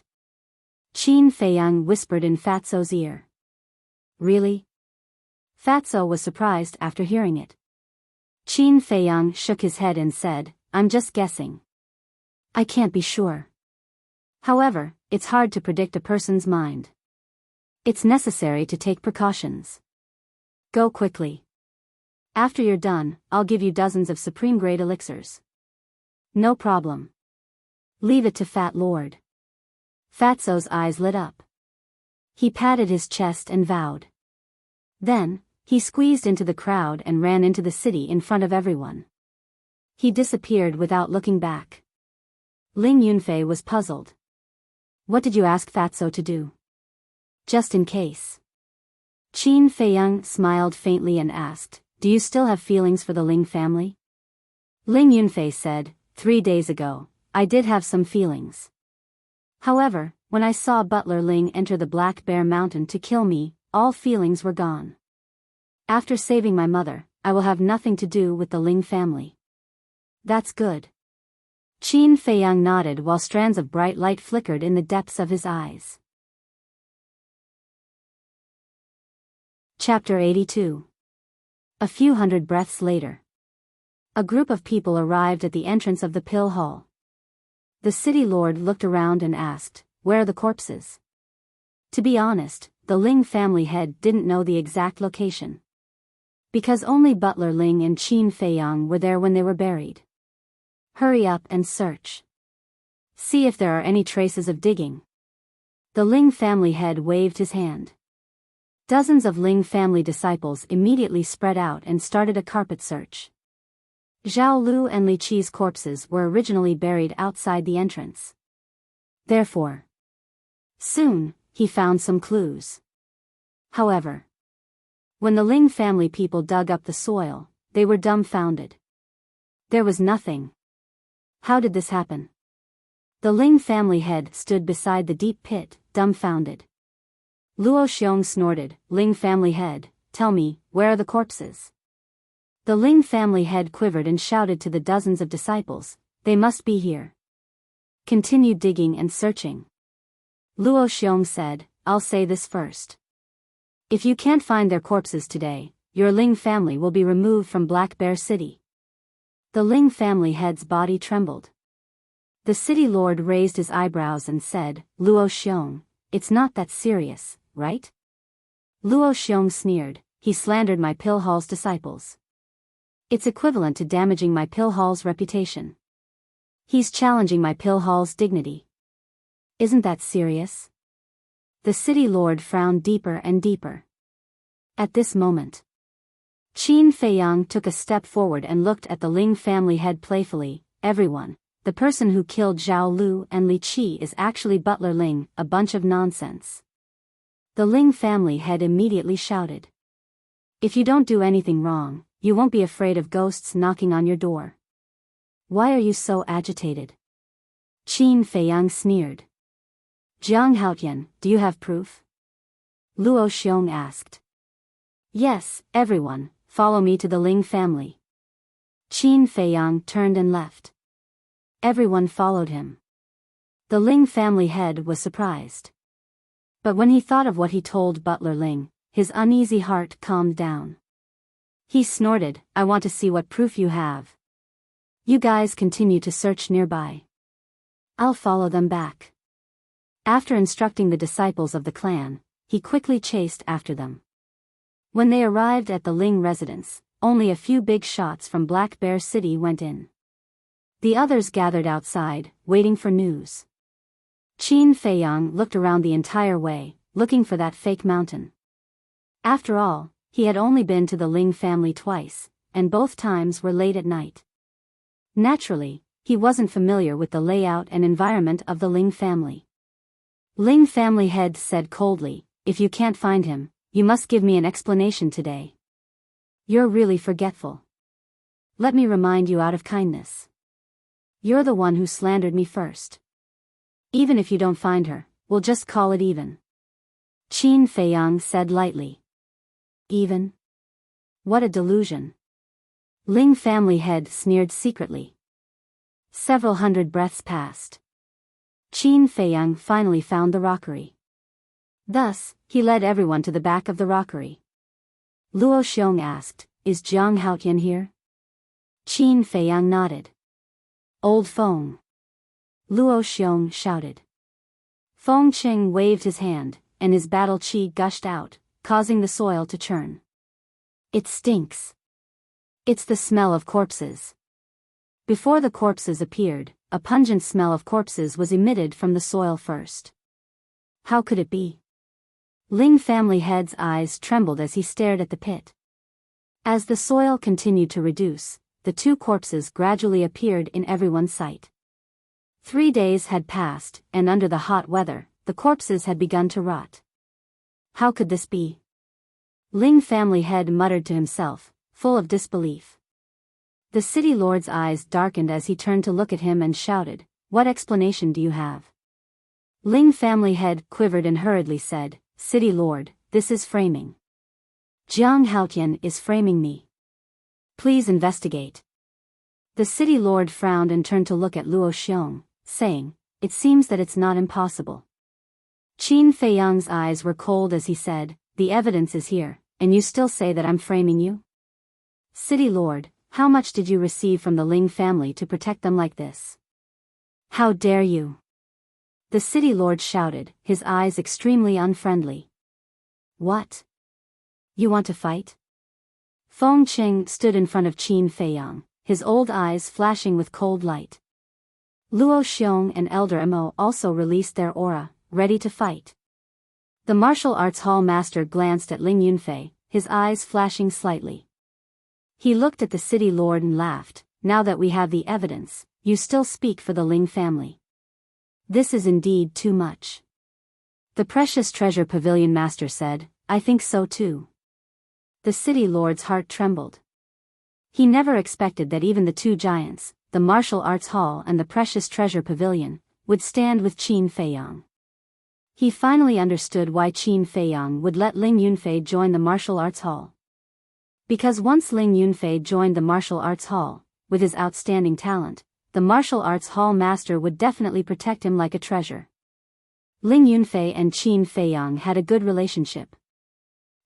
Qin Feiyang whispered in Fatso's ear. Really? Fatso was surprised after hearing it. Qin Feiyang shook his head and said, I'm just guessing. I can't be sure. However, it's hard to predict a person's mind. It's necessary to take precautions. Go quickly. After you're done, I'll give you dozens of supreme-grade elixirs. No problem. Leave it to Fat Lord. Fatso's eyes lit up. He patted his chest and vowed. Then, he squeezed into the crowd and ran into the city in front of everyone. He disappeared without looking back. Ling Yunfei was puzzled. What did you ask Fatso to do? Just in case. Qin Feiyang smiled faintly and asked, Do you still have feelings for the Ling family? Ling Yunfei said, 3 days ago, I did have some feelings. However, when I saw Butler Ling enter the Black Bear Mountain to kill me, all feelings were gone. After saving my mother, I will have nothing to do with the Ling family. That's good. Qin Feiyang nodded while strands of bright light flickered in the depths of his eyes. Chapter 82. A few hundred breaths later. A group of people arrived at the entrance of the pill hall. The city lord looked around and asked, Where are the corpses? To be honest, the Ling family head didn't know the exact location. Because only Butler Ling and Qin Feiyang were there when they were buried. Hurry up and search. See if there are any traces of digging. The Ling family head waved his hand. Dozens of Ling family disciples immediately spread out and started a carpet search. Zhao Lu and Li Qi's corpses were originally buried outside the entrance. Therefore, soon, he found some clues. However, when the Ling family people dug up the soil, they were dumbfounded. There was nothing. How did this happen? The Ling family head stood beside the deep pit, dumbfounded. Luo Xiong snorted, Ling family head, tell me, where are the corpses? The Ling family head quivered and shouted to the dozens of disciples, they must be here. Continue digging and searching. Luo Xiong said, I'll say this first. If you can't find their corpses today, your Ling family will be removed from Black Bear City. The Ling family head's body trembled. The city lord raised his eyebrows and said, Luo Xiong, it's not that serious, right? Luo Xiong sneered, he slandered my pill hall's disciples. It's equivalent to damaging my pill hall's reputation. He's challenging my pill hall's dignity. Isn't that serious? The city lord frowned deeper and deeper. At this moment, Qin Feiyang took a step forward and looked at the Ling family head playfully. Everyone, the person who killed Zhao Lu and Li Qi is actually Butler Ling, a bunch of nonsense. The Ling family head immediately shouted. If you don't do anything wrong, you won't be afraid of ghosts knocking on your door. Why are you so agitated? Qin Feiyang sneered. Jiang Haotian, do you have proof? Luo Xiong asked. Yes, everyone, follow me to the Ling family. Qin Feiyang turned and left. Everyone followed him. The Ling family head was surprised. But when he thought of what he told Butler Ling, his uneasy heart calmed down. He snorted, I want to see what proof you have. You guys continue to search nearby. I'll follow them back. After instructing the disciples of the clan, he quickly chased after them. When they arrived at the Ling residence, only a few big shots from Black Bear City went in. The others gathered outside, waiting for news. Qin Feiyang looked around the entire way, looking for that fake mountain. After all, he had only been to the Ling family twice, and both times were late at night. Naturally, he wasn't familiar with the layout and environment of the Ling family. Ling family head said coldly, "If you can't find him, you must give me an explanation today. You're really forgetful. Let me remind you out of kindness. You're the one who slandered me first. Even if you don't find her, we'll just call it even." Qin Feiyang said lightly. Even? What a delusion. Ling family head sneered secretly. Several hundred breaths passed. Qin Feiyang finally found the rockery. Thus, he led everyone to the back of the rockery. Luo Xiong asked, "Is Jiang Haotian here?" Qin Feiyang nodded. "Old Feng!" Luo Xiong shouted. Feng Qing waved his hand, and his battle qi gushed out, causing the soil to churn. "It stinks. It's the smell of corpses." Before the corpses appeared, a pungent smell of corpses was emitted from the soil first. How could it be? Ling family head's eyes trembled as he stared at the pit. As the soil continued to reduce, the two corpses gradually appeared in everyone's sight. 3 days had passed, and under the hot weather, the corpses had begun to rot. How could this be? Ling family head muttered to himself, full of disbelief. The city lord's eyes darkened as he turned to look at him and shouted, "What explanation do you have?" Ling family head quivered and hurriedly said, "City lord, this is framing. Jiang Haotian is framing me. Please investigate." The city lord frowned and turned to look at Luo Xiong, saying, "It seems that it's not impossible." Qin Feiyang's eyes were cold as he said, "The evidence is here, and you still say that I'm framing you? City lord, how much did you receive from the Ling family to protect them like this? How dare you?" The city lord shouted, his eyes extremely unfriendly. "What? You want to fight?" Feng Qing stood in front of Qin Feiyang, his old eyes flashing with cold light. Luo Xiong and Elder Emo also released their aura, ready to fight. The martial arts hall master glanced at Ling Yunfei, his eyes flashing slightly. He looked at the city lord and laughed, "Now that we have the evidence, you still speak for the Ling family. This is indeed too much." The precious treasure pavilion master said, "I think so too." The city lord's heart trembled. He never expected that even the two giants, the martial arts hall and the precious treasure pavilion, would stand with Qin Feiyang. He finally understood why Qin Feiyang would let Ling Yunfei join the martial arts hall. Because once Ling Yunfei joined the martial arts hall, with his outstanding talent, the martial arts hall master would definitely protect him like a treasure. Ling Yunfei and Qin Feiyang had a good relationship.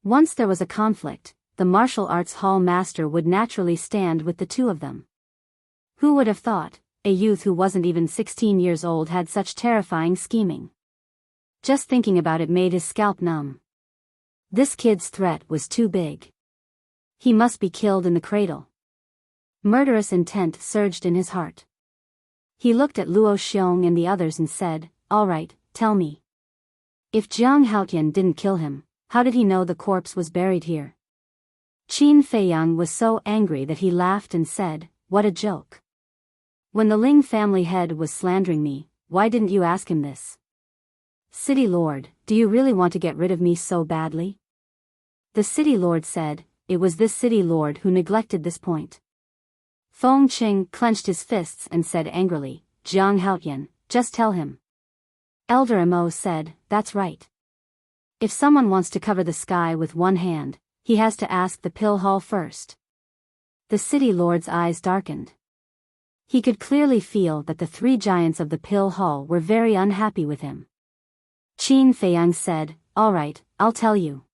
Once there was a conflict, the martial arts hall master would naturally stand with the two of them. Who would have thought, a youth who wasn't even 16 years old had such terrifying scheming? Just thinking about it made his scalp numb. This kid's threat was too big. He must be killed in the cradle. Murderous intent surged in his heart. He looked at Luo Xiong and the others and said, "All right, tell me. If Jiang Haotian didn't kill him, how did he know the corpse was buried here?" Qin Feiyang was so angry that he laughed and said, "What a joke. When the Ling family head was slandering me, why didn't you ask him this? City lord, do you really want to get rid of me so badly?" The city lord said, "It was this city lord who neglected this point." Feng Qing clenched his fists and said angrily, "Jiang Haotian, just tell him." Elder Mo said, "That's right. If someone wants to cover the sky with one hand, he has to ask the pill hall first." The city lord's eyes darkened. He could clearly feel that the three giants of the pill hall were very unhappy with him. Qin Feiyang said, "All right, I'll tell you.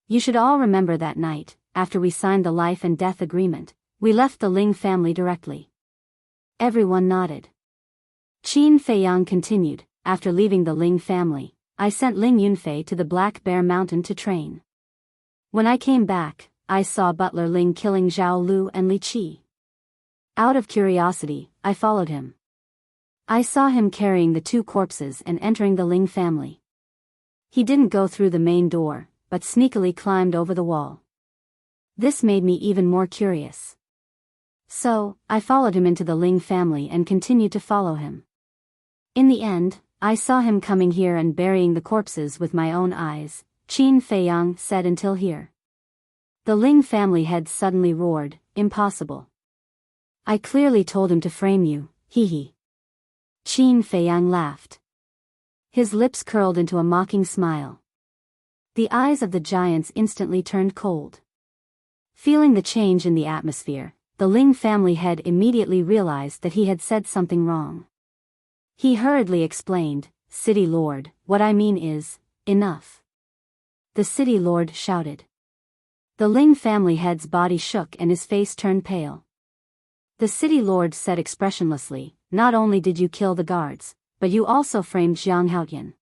You should all remember that night, after we signed the life and death agreement, we left the Ling family directly." Everyone nodded. Qin Feiyang continued, "After leaving the Ling family, I sent Ling Yunfei to the Black Bear Mountain to train. When I came back, I saw Butler Ling killing Zhao Lu and Li Qi. Out of curiosity, I followed him. I saw him carrying the two corpses and entering the Ling family. He didn't go through the main door, but sneakily climbed over the wall. This made me even more curious. So, I followed him into the Ling family and continued to follow him. In the end, I saw him coming here and burying the corpses with my own eyes, Qin Feiyang said until here. The Ling family head suddenly roared, impossible. I clearly told him to frame you, hee. Qin Feiyang laughed. His lips curled into a mocking smile. The eyes of the giants instantly turned cold. Feeling the change in the atmosphere, the Ling family head immediately realized that he had said something wrong. He hurriedly explained, City Lord, what I mean is, enough. The City Lord shouted. The Ling family head's body shook and his face turned pale. The City Lord said expressionlessly, not only did you kill the guards, but you also framed Jiang Haotian.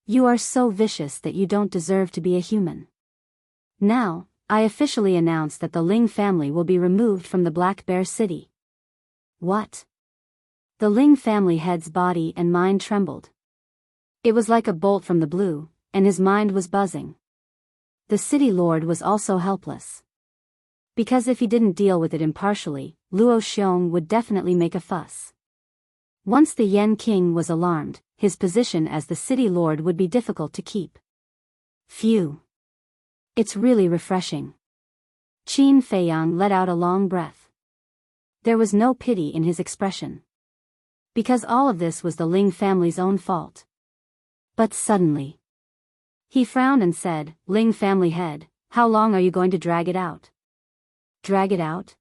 You are so vicious that you don't deserve to be a human. Now, I officially announce that the Ling family will be removed from the Black Bear City. What? The Ling family head's body and mind trembled. It was like a bolt from the blue, and his mind was buzzing. The City Lord was also helpless. Because if he didn't deal with it impartially, Luo Xiong would definitely make a fuss. Once the Yen King was alarmed, his position as the City Lord would be difficult to keep. Phew. It's really refreshing. Qin Feiyang let out a long breath. There was no pity in his expression. Because all of this was the Ling family's own fault. But suddenly, he frowned and said, Ling family head, how long are you going to drag it out? Drag it out?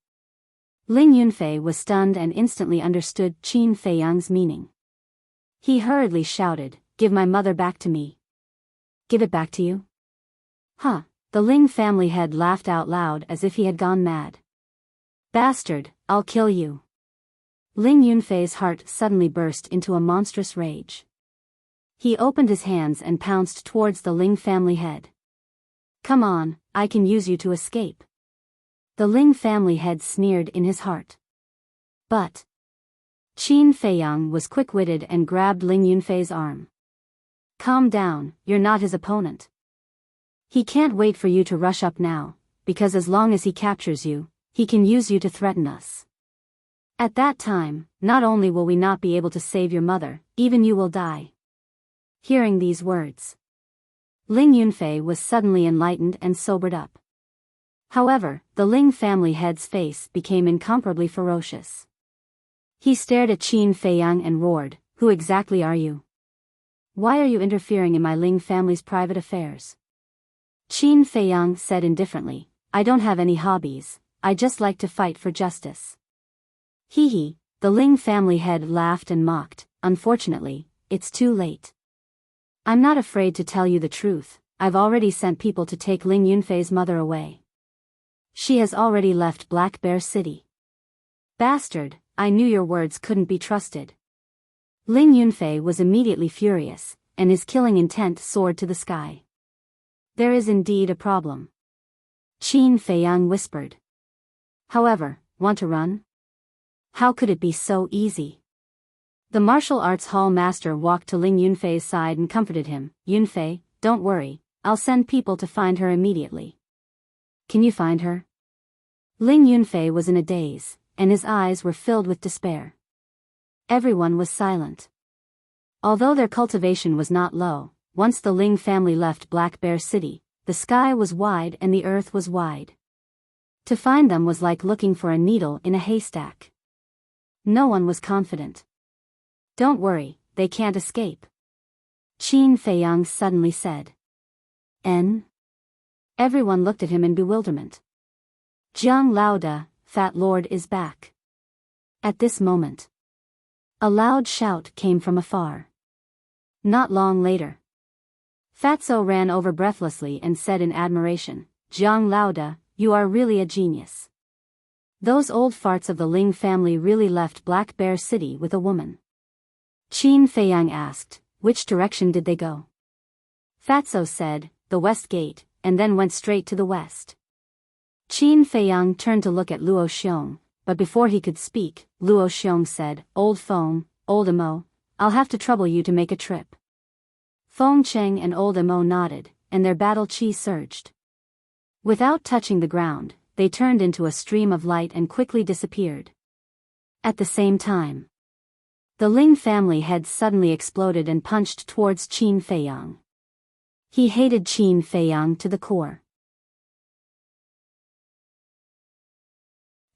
Ling Yunfei was stunned and instantly understood Qin Feiyang's meaning. He hurriedly shouted, give my mother back to me. Give it back to you? Huh, the Ling family head laughed out loud as if he had gone mad. Bastard, I'll kill you. Ling Yunfei's heart suddenly burst into a monstrous rage. He opened his hands and pounced towards the Ling family head. Come on, I can use you to escape. The Ling family head sneered in his heart. But Qin Feiyang was quick-witted and grabbed Ling Yunfei's arm. Calm down, you're not his opponent. He can't wait for you to rush up now, because as long as he captures you, he can use you to threaten us. At that time, not only will we not be able to save your mother, even you will die. Hearing these words, Ling Yunfei was suddenly enlightened and sobered up. However, the Ling family head's face became incomparably ferocious. He stared at Qin Feiyang and roared, who exactly are you? Why are you interfering in my Ling family's private affairs? Qin Feiyang said indifferently, I don't have any hobbies, I just like to fight for justice. Hee, the Ling family head laughed and mocked, unfortunately, it's too late. I'm not afraid to tell you the truth, I've already sent people to take Ling Yunfei's mother away. She has already left Black Bear City. Bastard, I knew your words couldn't be trusted. Ling Yunfei was immediately furious, and his killing intent soared to the sky. There is indeed a problem. Qin Feiyang whispered. However, want to run? How could it be so easy? The martial arts hall master walked to Ling Yunfei's side and comforted him. Yunfei, don't worry, I'll send people to find her immediately. Can you find her? Ling Yunfei was in a daze, and his eyes were filled with despair. Everyone was silent. Although their cultivation was not low, once the Ling family left Black Bear City, the sky was wide and the earth was wide. To find them was like looking for a needle in a haystack. No one was confident. Don't worry, they can't escape. Qin Feiyang suddenly said. N? Everyone looked at him in bewilderment. Jiang Laoda, Fat Lord is back. At this moment, a loud shout came from afar. Not long later, Fatso ran over breathlessly and said in admiration, Jiang Laoda, you are really a genius. Those old farts of the Ling family really left Black Bear City with a woman. Qin Feiyang asked, which direction did they go? Fatso said, the west gate, and then went straight to the west. Qin Feiyang turned to look at Luo Xiong, but before he could speak, Luo Xiong said, "Old Feng, Old Emo, I'll have to trouble you to make a trip." Feng Cheng and Old Emo nodded, and their battle chi surged. Without touching the ground, they turned into a stream of light and quickly disappeared. At the same time, the Ling family head suddenly exploded and punched towards Qin Feiyang. He hated Qin Feiyang to the core.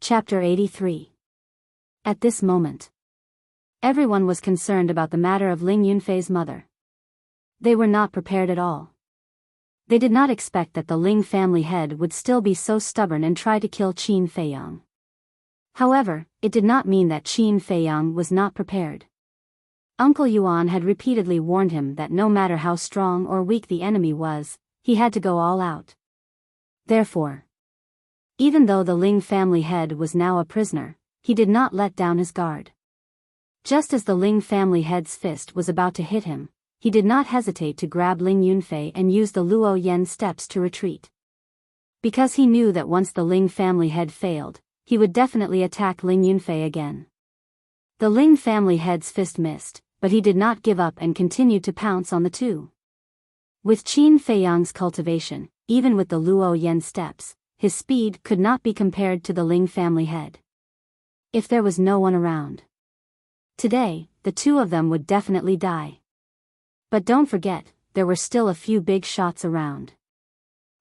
Chapter 83. At this moment, everyone was concerned about the matter of Ling Yunfei's mother. They were not prepared at all. They did not expect that the Ling family head would still be so stubborn and try to kill Qin Feiyang. However, it did not mean that Qin Feiyang was not prepared. Uncle Yuan had repeatedly warned him that no matter how strong or weak the enemy was, he had to go all out. Therefore, even though the Ling family head was now a prisoner, he did not let down his guard. Just as the Ling family head's fist was about to hit him, he did not hesitate to grab Ling Yunfei and use the Luo Yen steps to retreat. Because he knew that once the Ling family head failed, he would definitely attack Ling Yunfei again. The Ling family head's fist missed, but he did not give up and continued to pounce on the two. With Qin Feiyang's cultivation, even with the Luo Yen steps, his speed could not be compared to the Ling family head. If there was no one around today, the two of them would definitely die. But don't forget, there were still a few big shots around.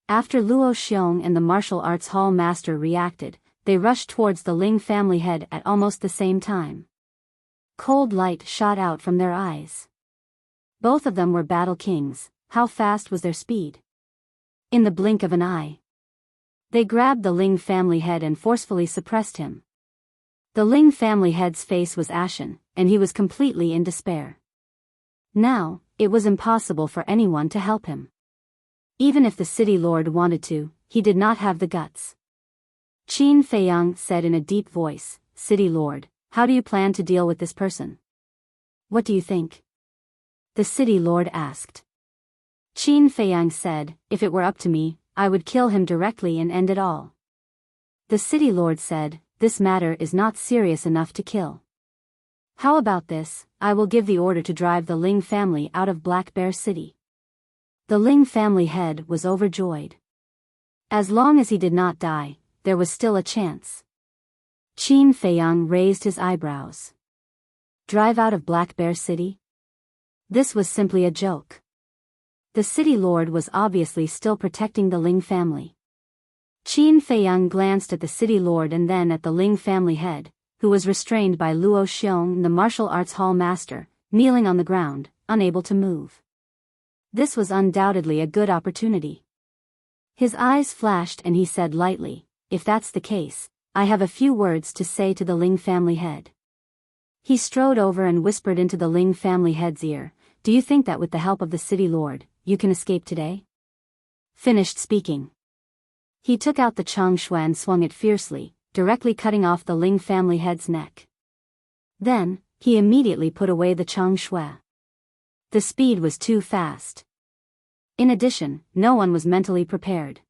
After Luo Xiong and the martial arts hall master reacted, they rushed towards the Ling family head at almost the same time. Cold light shot out from their eyes. Both of them were battle kings. How fast was their speed? In the blink of an eye, they grabbed the Ling family head and forcefully suppressed him. The Ling family head's face was ashen, and he was completely in despair. Now, it was impossible for anyone to help him. Even if the city lord wanted to, he did not have the guts. Qin Feiyang said in a deep voice, "City lord, how do you plan to deal with this person?" "What do you think?" the city lord asked. Qin Feiyang said, "If it were up to me, I would kill him directly and end it all." The city lord said, "This matter is not serious enough to kill. How about this? I will give the order to drive the Ling family out of Black Bear City." The Ling family head was overjoyed. As long as he did not die, there was still a chance. Qin Feiyang raised his eyebrows. Drive out of Black Bear City? This was simply a joke. The city lord was obviously still protecting the Ling family. Qin Feiyang glanced at the city lord and then at the Ling family head, who was restrained by Luo Xiong, the martial arts hall master, kneeling on the ground, unable to move. This was undoubtedly a good opportunity. His eyes flashed and he said lightly, "If that's the case, I have a few words to say to the Ling family head." He strode over and whispered into the Ling family head's ear, "Do you think that with the help of the city lord, you can escape today?" Finished speaking, he took out the Changshui and swung it fiercely, directly cutting off the Ling family head's neck. Then, he immediately put away the Changshui. The speed was too fast. In addition, no one was mentally prepared.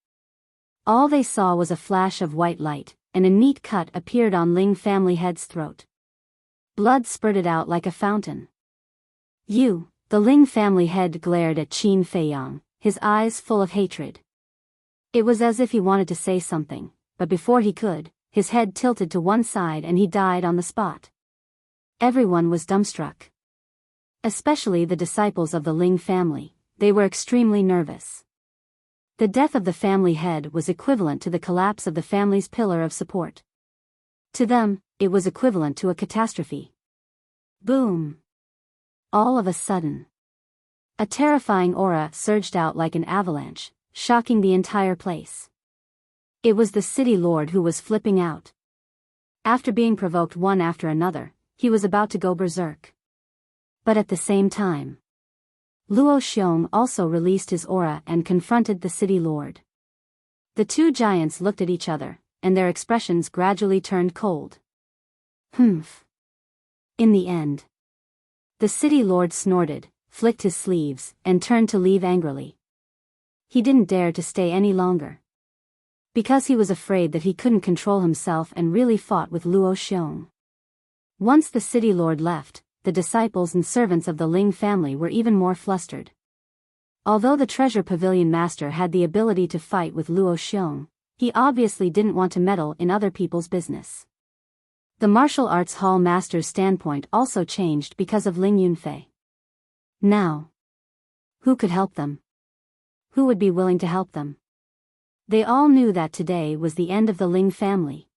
All they saw was a flash of white light, and a neat cut appeared on Ling family head's throat. Blood spurted out like a fountain. "You!" The Ling family head glared at Qin Feiyang, his eyes full of hatred. It was as if he wanted to say something, but before he could, his head tilted to one side and he died on the spot. Everyone was dumbstruck. Especially the disciples of the Ling family, they were extremely nervous. The death of the family head was equivalent to the collapse of the family's pillar of support. To them, it was equivalent to a catastrophe. Boom! All of a sudden, a terrifying aura surged out like an avalanche, shocking the entire place. It was the city lord who was flipping out. After being provoked one after another, he was about to go berserk. But at the same time, Luo Xiong also released his aura and confronted the city lord. The two giants looked at each other, and their expressions gradually turned cold. Humph. In the end, the city lord snorted, flicked his sleeves, and turned to leave angrily. He didn't dare to stay any longer. because he was afraid that he couldn't control himself and really fought with Luo Xiong. Once the city lord left, the disciples and servants of the Ling family were even more flustered. Although the treasure pavilion master had the ability to fight with Luo Xiong, he obviously didn't want to meddle in other people's business. The martial arts hall master's standpoint also changed because of Ling Yunfei. Now, who could help them? Who would be willing to help them? They all knew that today was the end of the Ling family.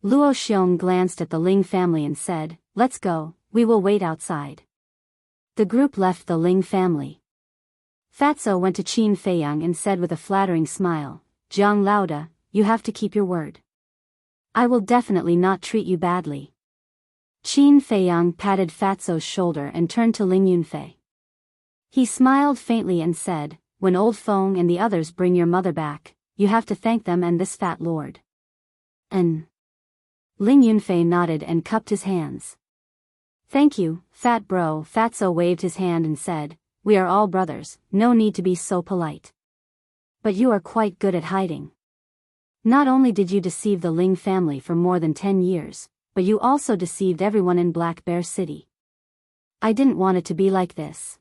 Luo Xiong glanced at the Ling family and said, "Let's go, we will wait outside." The group left the Ling family. Fatso went to Qin Feiyang and said with a flattering smile, "Jiang Laoda, you have to keep your word. I will definitely not treat you badly." Qin Feiyang patted Fatso's shoulder and turned to Ling Yunfei. He smiled faintly and said, "When old Feng and the others bring your mother back, you have to thank them and this fat lord." And Ling Yunfei nodded and cupped his hands. "Thank you, fat bro." Fatso waved his hand and said, "We are all brothers, no need to be so polite. But you are quite good at hiding. Not only did you deceive the Ling family for more than 10 years, but you also deceived everyone in Black Bear City. I didn't want it to be like this,"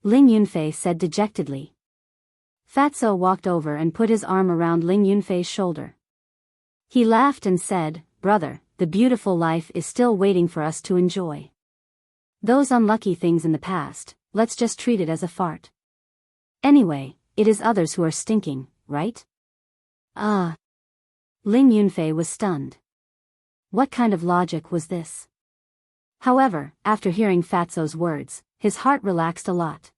Ling Yunfei said dejectedly. Fatso walked over and put his arm around Ling Yunfei's shoulder. He laughed and said, "Brother, the beautiful life is still waiting for us to enjoy. Those unlucky things in the past, let's just treat it as a fart. Anyway, it is others who are stinking, right?" Ah. Ling Yunfei was stunned. What kind of logic was this? However, after hearing Fatso's words, his heart relaxed a lot.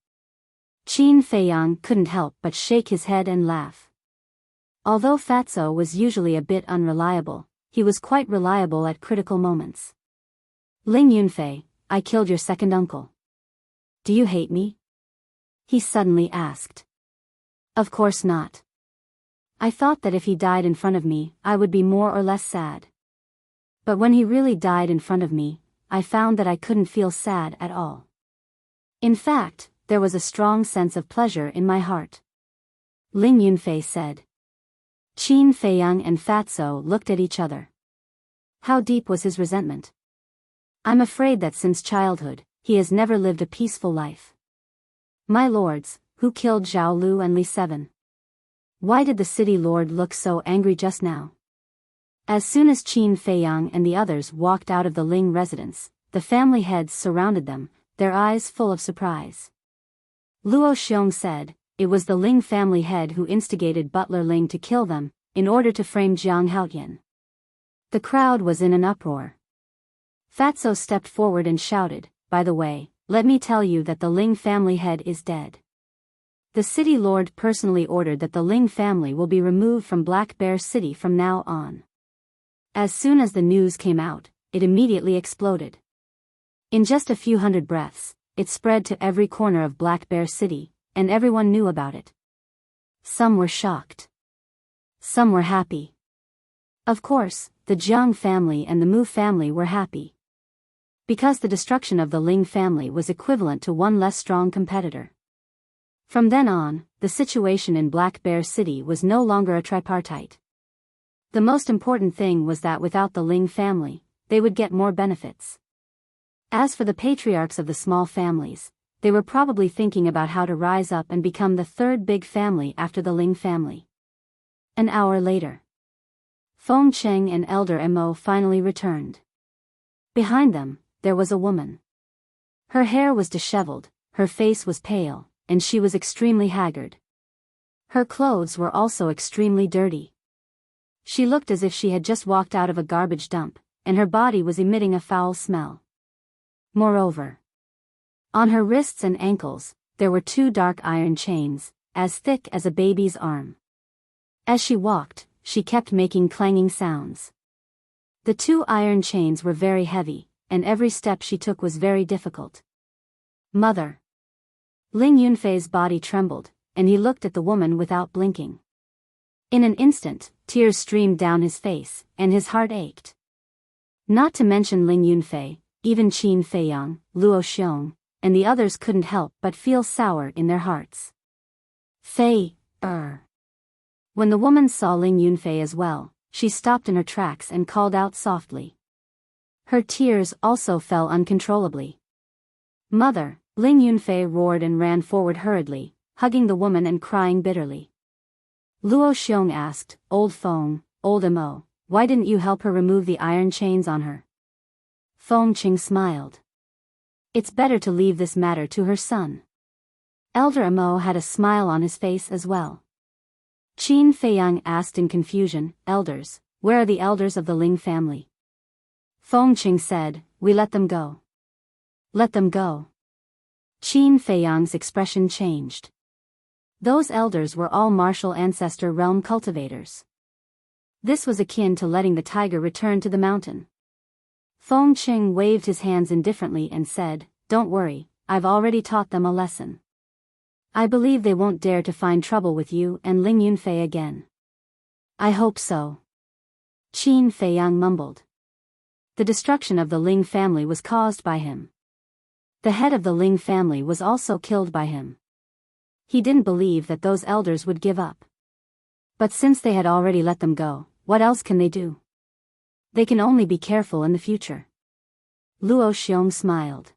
Qin Feiyang couldn't help but shake his head and laugh. Although Fatso was usually a bit unreliable, he was quite reliable at critical moments. "Ling Yunfei, I killed your second uncle. Do you hate me?" he suddenly asked. "Of course not. I thought that if he died in front of me, I would be more or less sad. But when he really died in front of me, I found that I couldn't feel sad at all. In fact, there was a strong sense of pleasure in my heart," Ling Yunfei said. Qin Feiyang and Fatso looked at each other. How deep was his resentment? "I'm afraid that since childhood, he has never lived a peaceful life. My lords, who killed Zhao Lu and Li Seven? Why did the city lord look so angry just now?" As soon as Qin Feiyang and the others walked out of the Ling residence, the family heads surrounded them, their eyes full of surprise. Luo Xiong said, "It was the Ling family head who instigated Butler Ling to kill them, in order to frame Jiang Haotian." The crowd was in an uproar. Fatso stepped forward and shouted, "By the way, let me tell you that the Ling family head is dead. The city lord personally ordered that the Ling family will be removed from Black Bear City from now on." As soon as the news came out, it immediately exploded. In just a few hundred breaths, it spread to every corner of Black Bear City, and everyone knew about it. Some were shocked. Some were happy. Of course, the Jiang family and the Mu family were happy. Because the destruction of the Ling family was equivalent to one less strong competitor. From then on, the situation in Black Bear City was no longer a tripartite. The most important thing was that without the Ling family, they would get more benefits. As for the patriarchs of the small families, they were probably thinking about how to rise up and become the third big family after the Ling family. An hour later, Feng Cheng and Elder Mo finally returned. Behind them, there was a woman. Her hair was disheveled, her face was pale, and she was extremely haggard. Her clothes were also extremely dirty. She looked as if she had just walked out of a garbage dump, and her body was emitting a foul smell. Moreover, on her wrists and ankles, there were 2 dark iron chains, as thick as a baby's arm. As she walked, she kept making clanging sounds. The 2 iron chains were very heavy, and every step she took was very difficult. "Mother." Ling Yunfei's body trembled, and he looked at the woman without blinking. In an instant, tears streamed down his face, and his heart ached. Not to mention Ling Yunfei, even Qin Feiyang, Luo Xiong, and the others couldn't help but feel sour in their hearts. When the woman saw Ling Yunfei as well, she stopped in her tracks and called out softly. Her tears also fell uncontrollably. "Mother!" Ling Yunfei roared and ran forward hurriedly, hugging the woman and crying bitterly. Luo Xiong asked, "Old Feng, old Mo, why didn't you help her remove the iron chains on her?" Feng Qing smiled. "It's better to leave this matter to her son." Elder Mo had a smile on his face as well. Qin Feiyang asked in confusion, "Elders, where are the elders of the Ling family?" Feng Qing said, "We let them go." "Let them go?" Qin Feiyang's expression changed. Those elders were all martial ancestor realm cultivators. This was akin to letting the tiger return to the mountain. Feng Qing waved his hands indifferently and said, "Don't worry, I've already taught them a lesson. I believe they won't dare to find trouble with you and Ling Yunfei again." "I hope so." Qin Feiyang mumbled. The destruction of the Ling family was caused by him. The head of the Ling family was also killed by him. He didn't believe that those elders would give up. But since they had already let them go, what else can they do? They can only be careful in the future. Luo Xiong smiled.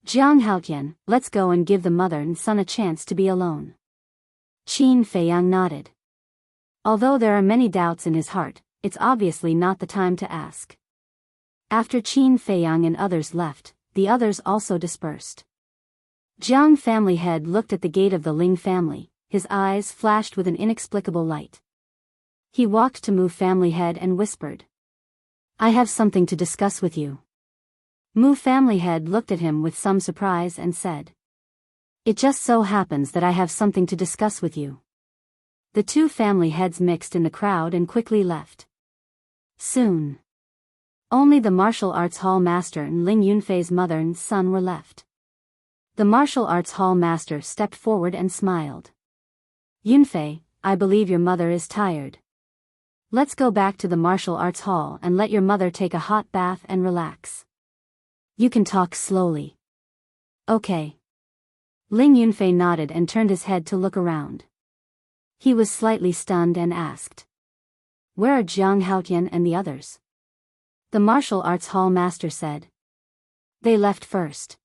"Jiang Haotian, let's go and give the mother and son a chance to be alone." Qin Feiyang nodded. Although there are many doubts in his heart, it's obviously not the time to ask. After Qin Feiyang and others left, the others also dispersed. Jiang family head looked at the gate of the Ling family, his eyes flashed with an inexplicable light. He walked to Mu family head and whispered, "I have something to discuss with you." Mu family head looked at him with some surprise and said, "It just so happens that I have something to discuss with you." The two family heads mixed in the crowd and quickly left. Soon, only the martial arts hall master and Ling Yunfei's mother and son were left. The martial arts hall master stepped forward and smiled. "Yunfei, I believe your mother is tired. Let's go back to the martial arts hall and let your mother take a hot bath and relax. You can talk slowly." "Okay." Ling Yunfei nodded and turned his head to look around. He was slightly stunned and asked, "Where are Jiang Haotian and the others?" The martial arts hall master said, "They left first."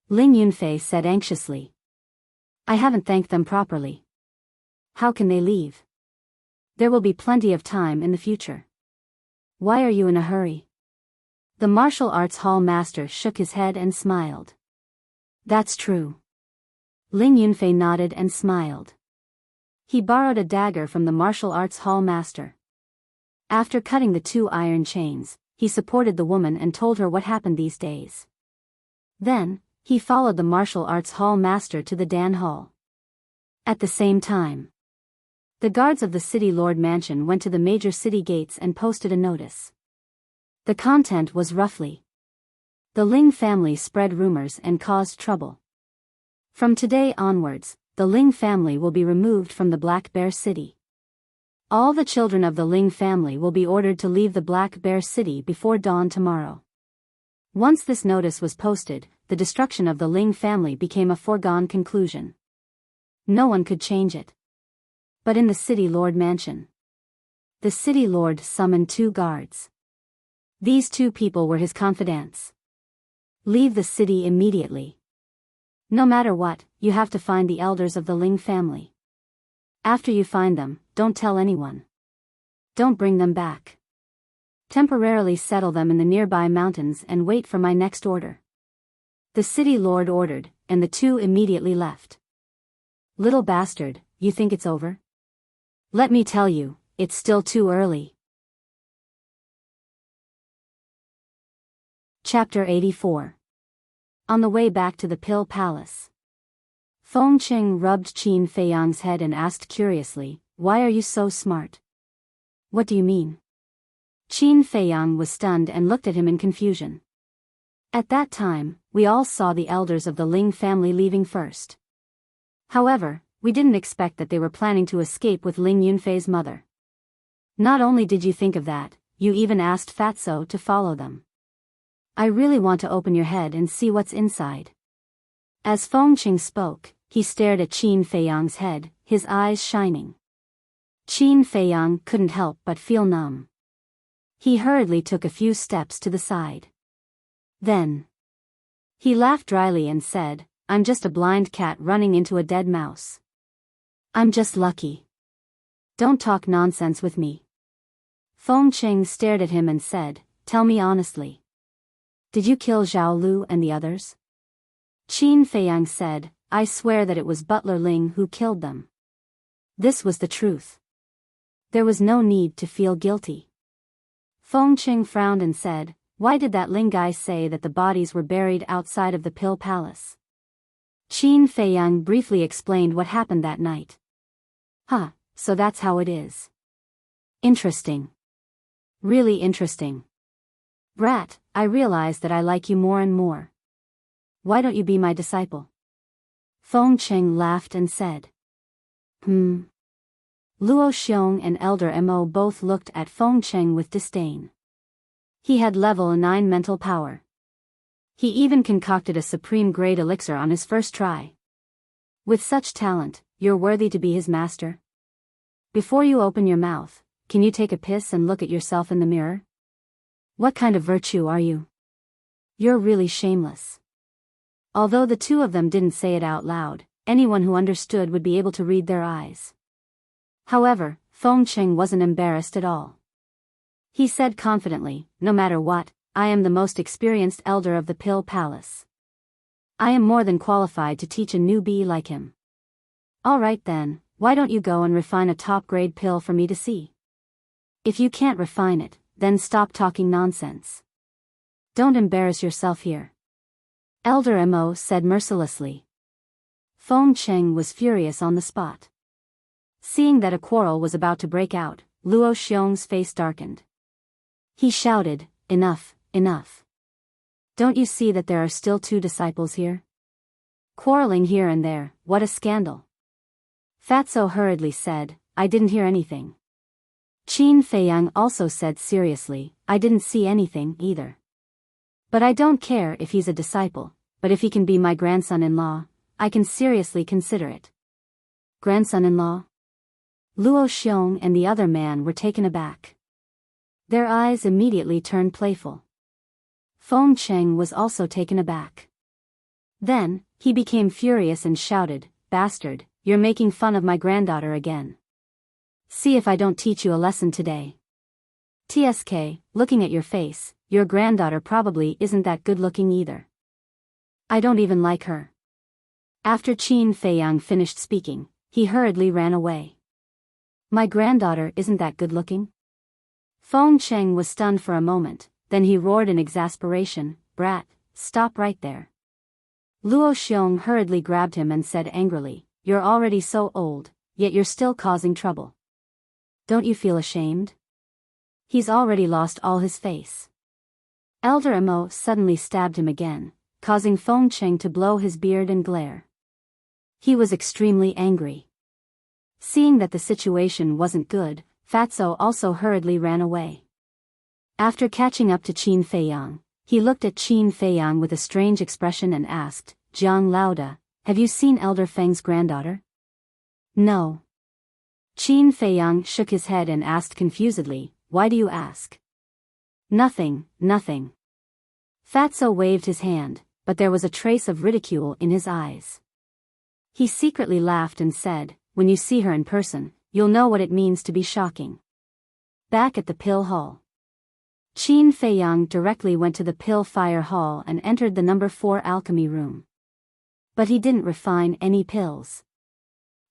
Ling Yunfei said anxiously, "I haven't thanked them properly. How can they leave? There will be plenty of time in the future. Why are you in a hurry?" The martial arts hall master shook his head and smiled. "That's true." Ling Yunfei nodded and smiled. He borrowed a dagger from the martial arts hall master. After cutting the two iron chains, he supported the woman and told her what happened these days. Then, he followed the martial arts hall master to the Dan Hall. At the same time, the guards of the city lord mansion went to the major city gates and posted a notice. The content was roughly, "The Ling family spread rumors and caused trouble. From today onwards, the Ling family will be removed from the Black Bear City. All the children of the Ling family will be ordered to leave the Black Bear City before dawn tomorrow." Once this notice was posted, the destruction of the Ling family became a foregone conclusion. No one could change it. But in the city lord mansion, the city lord summoned two guards. These two people were his confidants. "Leave the city immediately. No matter what, you have to find the elders of the Ling family. After you find them, don't tell anyone. Don't bring them back. Temporarily settle them in the nearby mountains and wait for my next order." The city lord ordered, and the two immediately left. "Little bastard, you think it's over? Let me tell you, it's still too early." Chapter 84. On the way back to the Pill Palace, Feng Qing rubbed Qin Feiyang's head and asked curiously, "Why are you so smart?" "What do you mean?" Qin Feiyang was stunned and looked at him in confusion. At that time, we all saw the elders of the Ling family leaving first. However, we didn't expect that they were planning to escape with Ling Yunfei's mother. Not only did you think of that, you even asked Fatso to follow them. I really want to open your head and see what's inside. As Feng Qing spoke, he stared at Qin Feiyang's head, his eyes shining. Qin Feiyang couldn't help but feel numb. He hurriedly took a few steps to the side. Then he laughed dryly and said, "I'm just a blind cat running into a dead mouse. I'm just lucky. Don't talk nonsense with me." Feng Qing stared at him and said, "Tell me honestly. Did you kill Zhao Lu and the others?" Qin Feiyang said, "I swear that it was Butler Ling who killed them." This was the truth. There was no need to feel guilty. Feng Qing frowned and said, "Why did that Ling guy say that the bodies were buried outside of the Pill Palace?" Qin Feiyang briefly explained what happened that night. "Huh, so that's how it is. Interesting. Really interesting. Brat, I realize that I like you more and more. Why don't you be my disciple?" Feng Qing laughed and said. Luo Xiong and Elder Mo both looked at Feng Qing with disdain. He had level 9 mental power. He even concocted a supreme-grade elixir on his first try. With such talent, you're worthy to be his master? Before you open your mouth, can you take a piss and look at yourself in the mirror? What kind of virtue are you? You're really shameless. Although the two of them didn't say it out loud, anyone who understood would be able to read their eyes. However, Feng Qing wasn't embarrassed at all. He said confidently, "No matter what, I am the most experienced elder of the Pill Palace. I am more than qualified to teach a newbie like him. All right then, why don't you go and refine a top-grade pill for me to see? If you can't refine it, then stop talking nonsense. Don't embarrass yourself here." Elder Mo said mercilessly. Feng Qing was furious on the spot. Seeing that a quarrel was about to break out, Luo Xiong's face darkened. He shouted, "Enough, enough. Don't you see that there are still 2 disciples here? Quarreling here and there, what a scandal." Fatso hurriedly said, "I didn't hear anything." Qin Feiyang also said seriously, "I didn't see anything either. But I don't care if he's a disciple, but if he can be my grandson-in-law, I can seriously consider it." Grandson-in-law? Luo Xiong and the other man were taken aback. Their eyes immediately turned playful. Feng Qing was also taken aback. Then, he became furious and shouted, "Bastard, you're making fun of my granddaughter again. See if I don't teach you a lesson today. TSK, looking at your face, your granddaughter probably isn't that good-looking either. I don't even like her." After Qin Feiyang finished speaking, he hurriedly ran away. "My granddaughter isn't that good-looking?" Feng Qing was stunned for a moment, then he roared in exasperation, "Brat, stop right there." Luo Xiong hurriedly grabbed him and said angrily, "You're already so old, yet you're still causing trouble. Don't you feel ashamed? He's already lost all his face." Elder Mo suddenly stabbed him again, causing Feng Qing to blow his beard and glare. He was extremely angry. Seeing that the situation wasn't good, Fatso also hurriedly ran away. After catching up to Qin Feiyang, he looked at Qin Feiyang with a strange expression and asked, "Jiang Laoda, have you seen Elder Feng's granddaughter?" "No." Qin Feiyang shook his head and asked confusedly, "Why do you ask?" "Nothing, nothing." Fatso waved his hand, but there was a trace of ridicule in his eyes. He secretly laughed and said, "When you see her in person, you'll know what it means to be shocking." Back at the pill hall, Qin Feiyang directly went to the pill fire hall and entered the number 4 alchemy room. But he didn't refine any pills.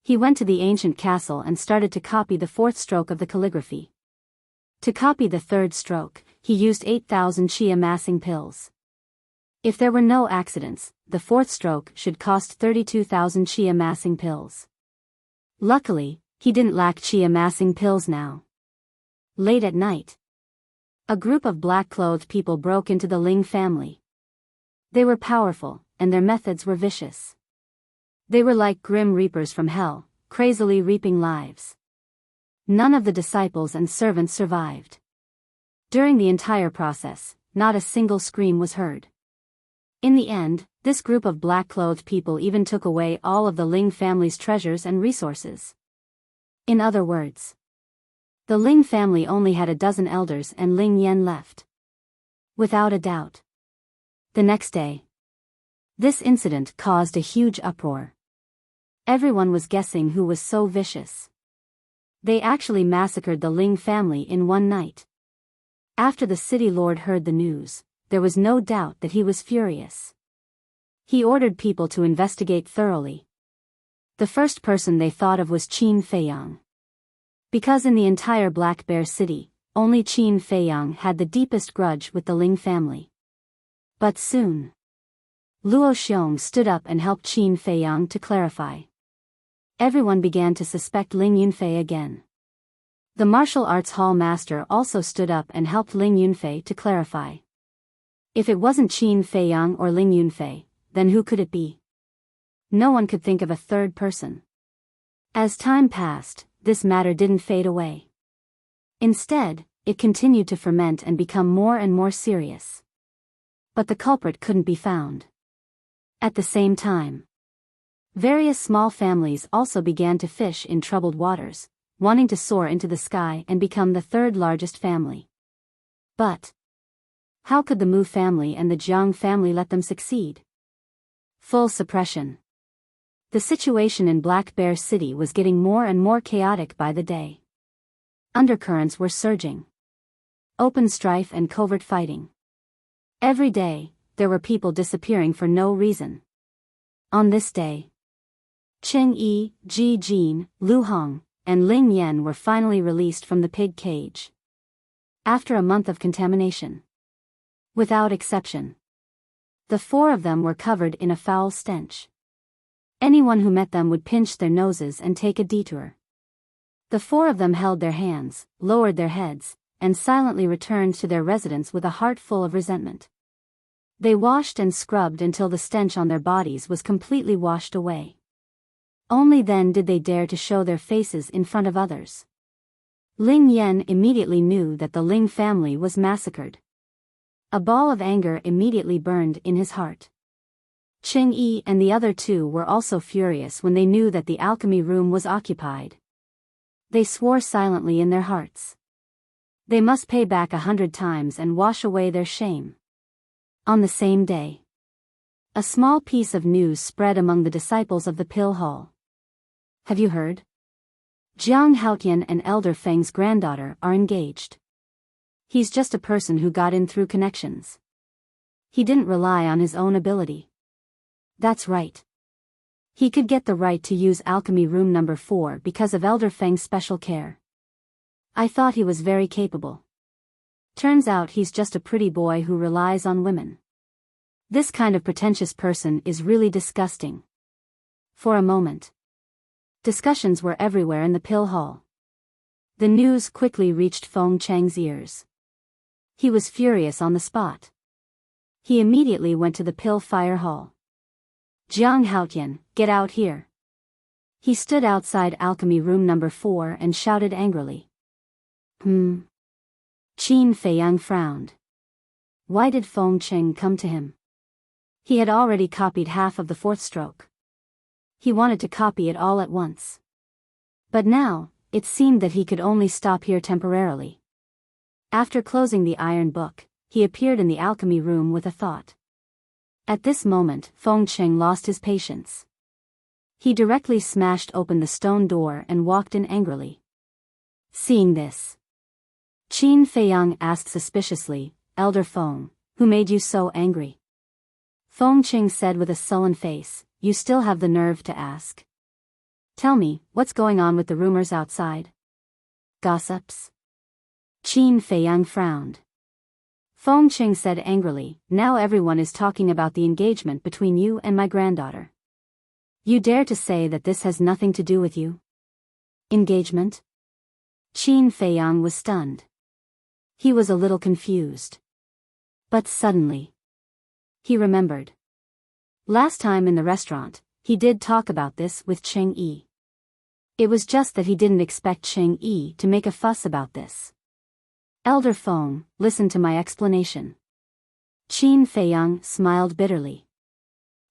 He went to the ancient castle and started to copy the 4th stroke of the calligraphy. To copy the 3rd stroke, he used 8,000 chi amassing pills. If there were no accidents, the 4th stroke should cost 32,000 chi amassing pills. Luckily, he didn't lack chi amassing pills now. Late at night, a group of black-clothed people broke into the Ling family. They were powerful, and their methods were vicious. They were like grim reapers from hell, crazily reaping lives. None of the disciples and servants survived. During the entire process, not a single scream was heard. In the end, this group of black-clothed people even took away all of the Ling family's treasures and resources. In other words, The Ling family only had a dozen elders and Ling Yan left. Without a doubt. The next day. This incident caused a huge uproar. Everyone was guessing who was so vicious. They actually massacred the Ling family in one night. After the city lord heard the news, there was no doubt that he was furious. He ordered people to investigate thoroughly. The first person they thought of was Qin Feiyang. Because in the entire Black Bear City, only Qin Feiyang had the deepest grudge with the Ling family. But soon, Luo Xiong stood up and helped Qin Feiyang to clarify. Everyone began to suspect Ling Yunfei again. The martial arts hall master also stood up and helped Ling Yunfei to clarify. If it wasn't Qin Feiyang or Ling Yunfei, then who could it be? No one could think of a third person. As time passed, this matter didn't fade away. Instead, it continued to ferment and become more and more serious. But the culprit couldn't be found. At the same time, various small families also began to fish in troubled waters, wanting to soar into the sky and become the third largest family. But how could the Mu family and the Jiang family let them succeed? Full suppression. The situation in Black Bear City was getting more and more chaotic by the day. Undercurrents were surging. Open strife and covert fighting. Every day, there were people disappearing for no reason. On this day, Qing Yi, Ji Jin, Lu Hong, and Ling Yan were finally released from the pig cage. After a month of contamination. Without exception. The four of them were covered in a foul stench. Anyone who met them would pinch their noses and take a detour. The four of them held their hands, lowered their heads, and silently returned to their residence with a heart full of resentment. They washed and scrubbed until the stench on their bodies was completely washed away. Only then did they dare to show their faces in front of others. Ling Yan immediately knew that the Ling family was massacred. A ball of anger immediately burned in his heart. Qing Yi and the other two were also furious when they knew that the alchemy room was occupied. They swore silently in their hearts. They must pay back 100 times and wash away their shame. On the same day, a small piece of news spread among the disciples of the Pill Hall. Have you heard? Jiang Haotian and Elder Feng's granddaughter are engaged. He's just a person who got in through connections. He didn't rely on his own ability. That's right. He could get the right to use alchemy room number 4 because of Elder Feng's special care. I thought he was very capable. Turns out he's just a pretty boy who relies on women. This kind of pretentious person is really disgusting. For a moment, discussions were everywhere in the Pill Hall. The news quickly reached Feng Cheng's ears. He was furious on the spot. He immediately went to the Pill Fire Hall. Jiang Haotian, get out here. He stood outside alchemy room number 4 and shouted angrily. Qin Feiyang frowned. Why did Feng Cheng come to him? He had already copied half of the 4th stroke. He wanted to copy it all at once. But now, it seemed that he could only stop here temporarily. After closing the iron book, he appeared in the alchemy room with a thought. At this moment, Feng Cheng lost his patience. He directly smashed open the stone door and walked in angrily. Seeing this, Qin Feiyang asked suspiciously, Elder Feng, who made you so angry? Feng Cheng said with a sullen face, you still have the nerve to ask. Tell me, what's going on with the rumors outside? Gossips? Qin Feiyang frowned. Feng Cheng said angrily, now everyone is talking about the engagement between you and my granddaughter. You dare to say that this has nothing to do with you? Engagement? Qin Feiyang was stunned. He was a little confused. But suddenly, he remembered. Last time in the restaurant, he did talk about this with Qing Yi. It was just that he didn't expect Qing Yi to make a fuss about this. Elder Feng, listen to my explanation. Qin Feiyang smiled bitterly.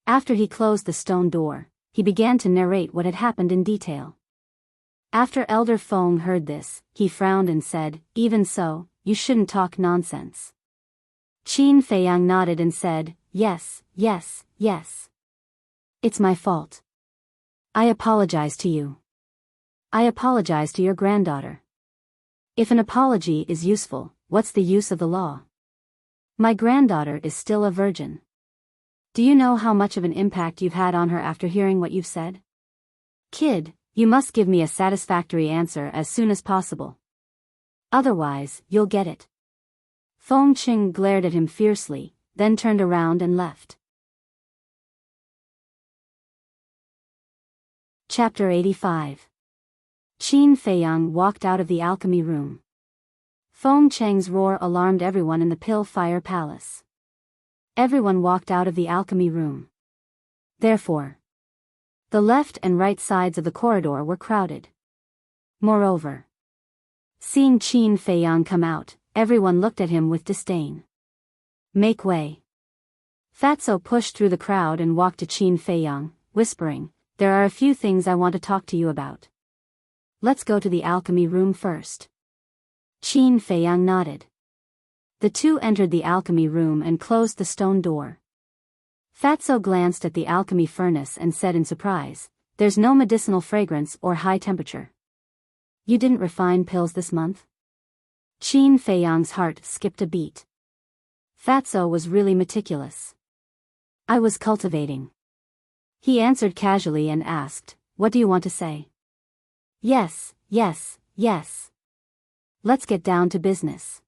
After he closed the stone door, he began to narrate what had happened in detail. After Elder Feng heard this, he frowned and said, "Even so, you shouldn't talk nonsense." Qin Feiyang nodded and said, "Yes, yes, yes. It's my fault. I apologize to you. I apologize to your granddaughter. If an apology is useful, what's the use of the law? My granddaughter is still a virgin. Do you know how much of an impact you've had on her after hearing what you've said? Kid, you must give me a satisfactory answer as soon as possible. Otherwise, you'll get it." Feng Qing glared at him fiercely, then turned around and left. Chapter 85. Qin Feiyang walked out of the alchemy room. Feng Cheng's roar alarmed everyone in the Pill Fire Palace. Everyone walked out of the alchemy room. Therefore, the left and right sides of the corridor were crowded. Moreover, seeing Qin Feiyang come out, everyone looked at him with disdain. "Make way." Fatso pushed through the crowd and walked to Qin Feiyang, whispering, "There are a few things I want to talk to you about. Let's go to the alchemy room first." Qin Feiyang nodded. The two entered the alchemy room and closed the stone door. Fatso glanced at the alchemy furnace and said in surprise, "There's no medicinal fragrance or high temperature. You didn't refine pills this month?" Qin Feiyang's heart skipped a beat. Fatso was really meticulous. "I was cultivating." He answered casually and asked, "What do you want to say?" "Yes, yes, yes. Let's get down to business.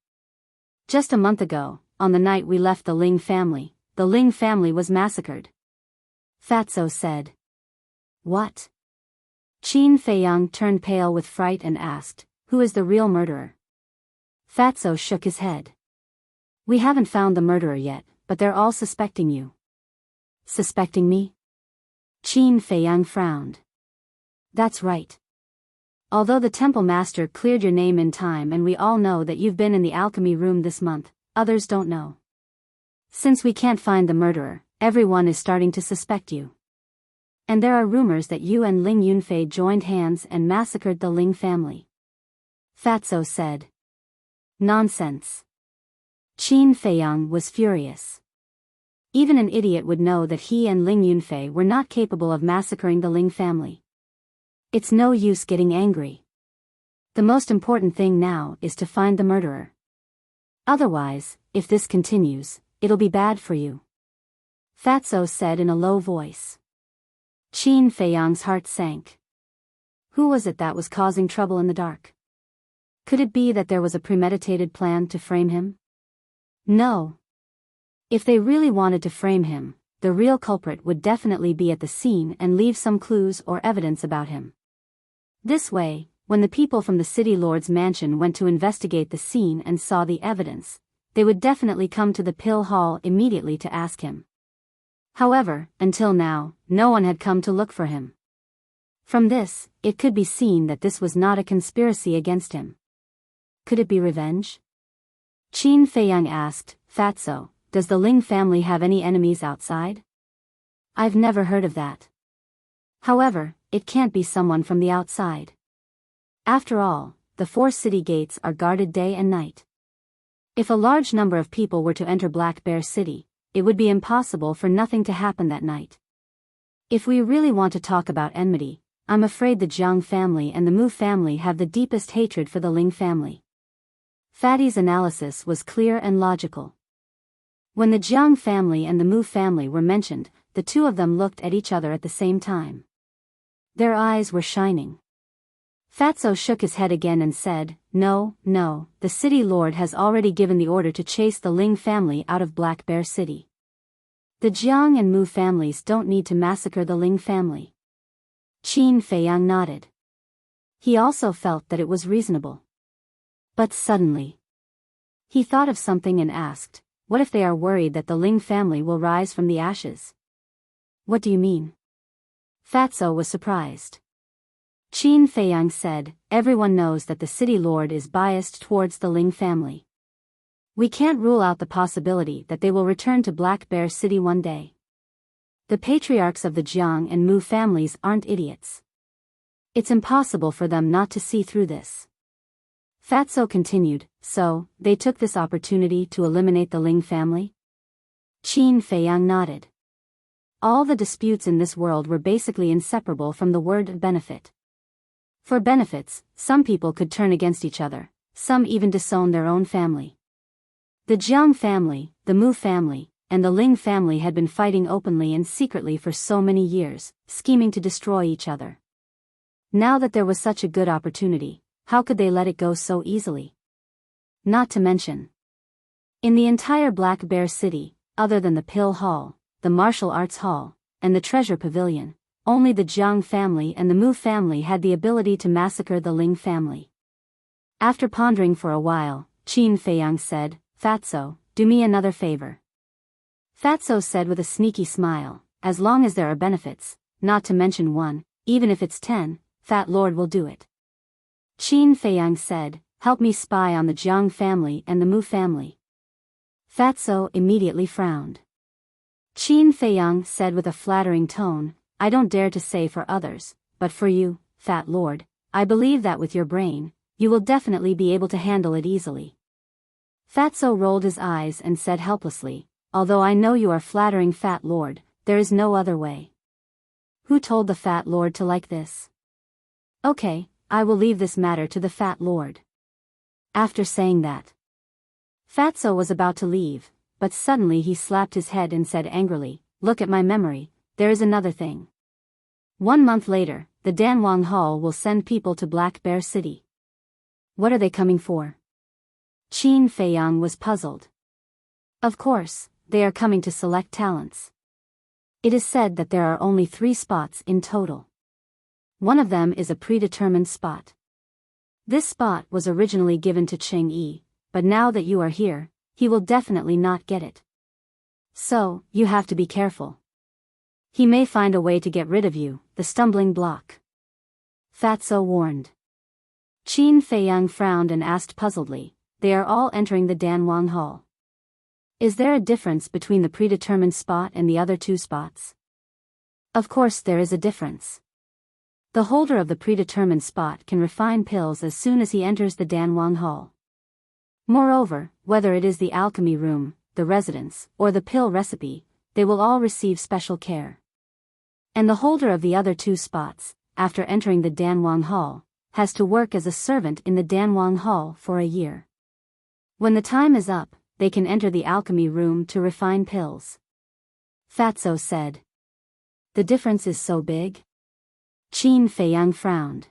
Just a month ago, on the night we left the Ling family was massacred." Fatso said. "What?" Qin Feiyang turned pale with fright and asked, "Who is the real murderer?" Fatso shook his head. "We haven't found the murderer yet, but they're all suspecting you." "Suspecting me?" Qin Feiyang frowned. "That's right. Although the temple master cleared your name in time and we all know that you've been in the alchemy room this month, others don't know. Since we can't find the murderer, everyone is starting to suspect you. And there are rumors that you and Ling Yunfei joined hands and massacred the Ling family." Fatso said. "Nonsense." Qin Feiyang was furious. Even an idiot would know that he and Ling Yunfei were not capable of massacring the Ling family. It's no use getting angry. The most important thing now is to find the murderer. Otherwise, if this continues, it'll be bad for you. Fatso said in a low voice. Qin Feiyang's heart sank. Who was it that was causing trouble in the dark? Could it be that there was a premeditated plan to frame him? No. If they really wanted to frame him, the real culprit would definitely be at the scene and leave some clues or evidence about him. This way, when the people from the city lord's mansion went to investigate the scene and saw the evidence, they would definitely come to the pill hall immediately to ask him. However, until now, no one had come to look for him. From this, it could be seen that this was not a conspiracy against him. Could it be revenge? Qin Feiyang asked, "Fatso, does the Ling family have any enemies outside?" "I've never heard of that. However, it can't be someone from the outside. After all, the 4 city gates are guarded day and night. If a large number of people were to enter Black Bear City, it would be impossible for nothing to happen that night. If we really want to talk about enmity, I'm afraid the Jiang family and the Mu family have the deepest hatred for the Ling family." Fatty's analysis was clear and logical. When the Jiang family and the Mu family were mentioned, the two of them looked at each other at the same time. Their eyes were shining. Fatso shook his head again and said, No, the city lord has already given the order to chase the Ling family out of Black Bear City. The Jiang and Mu families don't need to massacre the Ling family." Qin Feiyang nodded. He also felt that it was reasonable. But suddenly, he thought of something and asked, "What if they are worried that the Ling family will rise from the ashes?" "What do you mean?" Fatso was surprised. Qin Feiyang said, "Everyone knows that the city lord is biased towards the Ling family. We can't rule out the possibility that they will return to Black Bear City one day. The patriarchs of the Jiang and Mu families aren't idiots. It's impossible for them not to see through this. Fatso continued, so, they took this opportunity to eliminate the Ling family? Qin Feiyang nodded. All the disputes in this world were basically inseparable from the word benefit. For benefits, some people could turn against each other, some even disown their own family. The Jiang family, the Mu family, and the Ling family had been fighting openly and secretly for so many years, scheming to destroy each other. Now that there was such a good opportunity, how could they let it go so easily? Not to mention, in the entire Black Bear City, other than the Pill Hall, the Martial Arts Hall, and the Treasure Pavilion, only the Jiang family and the Mu family had the ability to massacre the Ling family. After pondering for a while, Qin Feiyang said, Fatso, do me another favor. Fatso said with a sneaky smile, as long as there are benefits, not to mention one, even if it's 10, Fat Lord will do it. Qin Feiyang said, help me spy on the Jiang family and the Mu family. Fatso immediately frowned. Qin Feiyang said with a flattering tone, I don't dare to say for others, but for you, Fat Lord, I believe that with your brain, you will definitely be able to handle it easily. Fatso rolled his eyes and said helplessly, although I know you are flattering Fat Lord, there is no other way. Who told the Fat Lord to like this? Okay, I will leave this matter to the Fat Lord. After saying that, Fatso was about to leave, but suddenly he slapped his head and said angrily, look at my memory, there is another thing. 1 month later, the Danwang Hall will send people to Black Bear City. What are they coming for? Qin Feiyang was puzzled. Of course, they are coming to select talents. It is said that there are only 3 spots in total. One of them is a predetermined spot. This spot was originally given to Cheng Yi, but now that you are here, he will definitely not get it. So, you have to be careful. He may find a way to get rid of you, the stumbling block. Fatso warned. Qin Feiyang frowned and asked puzzledly, they are all entering the Danwang Hall. Is there a difference between the predetermined spot and the other 2 spots? Of course there is a difference. The holder of the predetermined spot can refine pills as soon as he enters the Danwang Hall. Moreover, whether it is the alchemy room, the residence, or the pill recipe, they will all receive special care. And the holder of the other 2 spots, after entering the Danwang Hall, has to work as a servant in the Danwang Hall for a year. When the time is up, they can enter the alchemy room to refine pills. Fatso said. The difference is so big? Qin Feiyang frowned.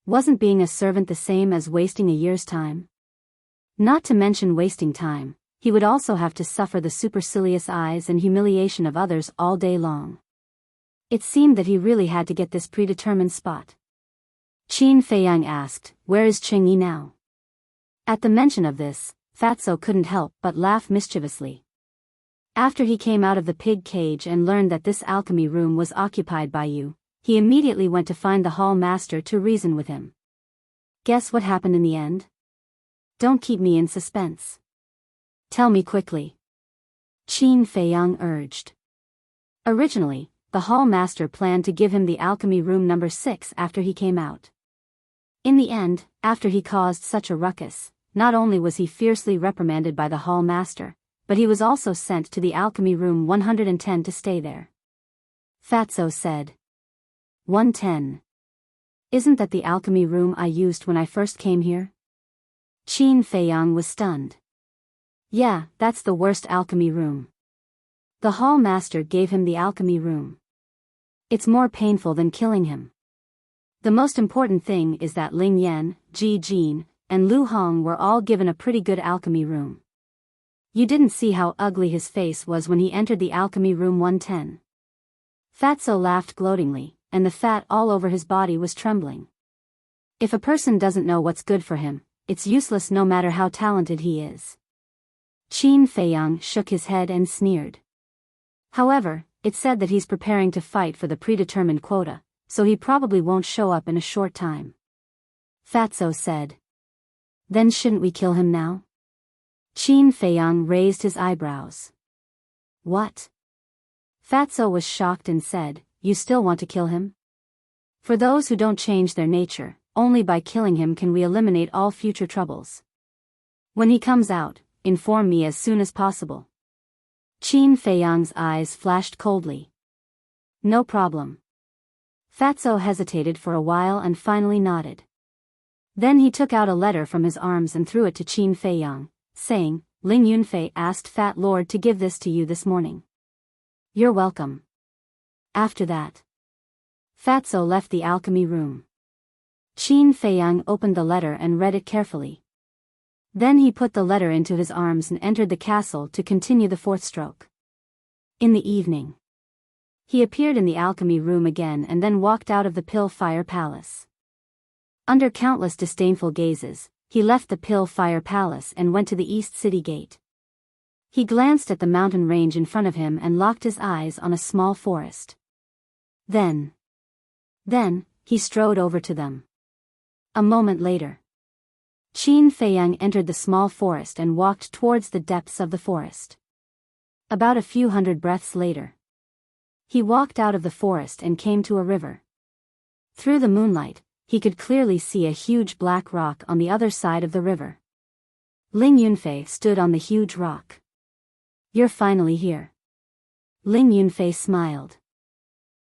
Wasn't being a servant the same as wasting a year's time? Not to mention wasting time, he would also have to suffer the supercilious eyes and humiliation of others all day long. It seemed that he really had to get this predetermined spot. Qin Feiyang asked, where is Cheng Yi now? At the mention of this, Fatso couldn't help but laugh mischievously. After he came out of the pig cage and learned that this alchemy room was occupied by you, he immediately went to find the hall master to reason with him. Guess what happened in the end? Don't keep me in suspense. Tell me quickly. Qin Feiyang urged. Originally, the hall master planned to give him the alchemy room number 6 after he came out. In the end, after he caused such a ruckus, not only was he fiercely reprimanded by the hall master, but he was also sent to the alchemy room 110 to stay there. Fatso said. 110. Isn't that the alchemy room I used when I first came here? Qin Feiyang was stunned. Yeah, that's the worst alchemy room. The hall master gave him the alchemy room. It's more painful than killing him. The most important thing is that Ling Yan, Ji Jin, and Lu Hong were all given a pretty good alchemy room. You didn't see how ugly his face was when he entered the alchemy room 110. Fatso laughed gloatingly, and the fat all over his body was trembling. If a person doesn't know what's good for him, it's useless no matter how talented he is. Qin Feiyang shook his head and sneered. However, it's said that he's preparing to fight for the predetermined quota, so he probably won't show up in a short time. Fatso said. Then shouldn't we kill him now? Qin Feiyang raised his eyebrows. What? Fatso was shocked and said, you still want to kill him? For those who don't change their nature, only by killing him can we eliminate all future troubles. When he comes out, inform me as soon as possible. Qin Feiyang's eyes flashed coldly. No problem. Fatso hesitated for a while and finally nodded. Then he took out a letter from his arms and threw it to Qin Feiyang, saying, Ling Yunfei asked Fat Lord to give this to you this morning. You're welcome. After that, Fatso left the alchemy room. Qin Feiyang opened the letter and read it carefully. Then he put the letter into his arms and entered the castle to continue the fourth stroke. In the evening, he appeared in the alchemy room again and then walked out of the Pill Fire Palace. Under countless disdainful gazes, he left the Pill Fire Palace and went to the East City Gate. He glanced at the mountain range in front of him and locked his eyes on a small forest. Then, he strode over to them. A moment later, Qin Feiyang entered the small forest and walked towards the depths of the forest. About a few hundred breaths later, he walked out of the forest and came to a river. Through the moonlight, he could clearly see a huge black rock on the other side of the river. Ling Yunfei stood on the huge rock. You're finally here. Ling Yunfei smiled.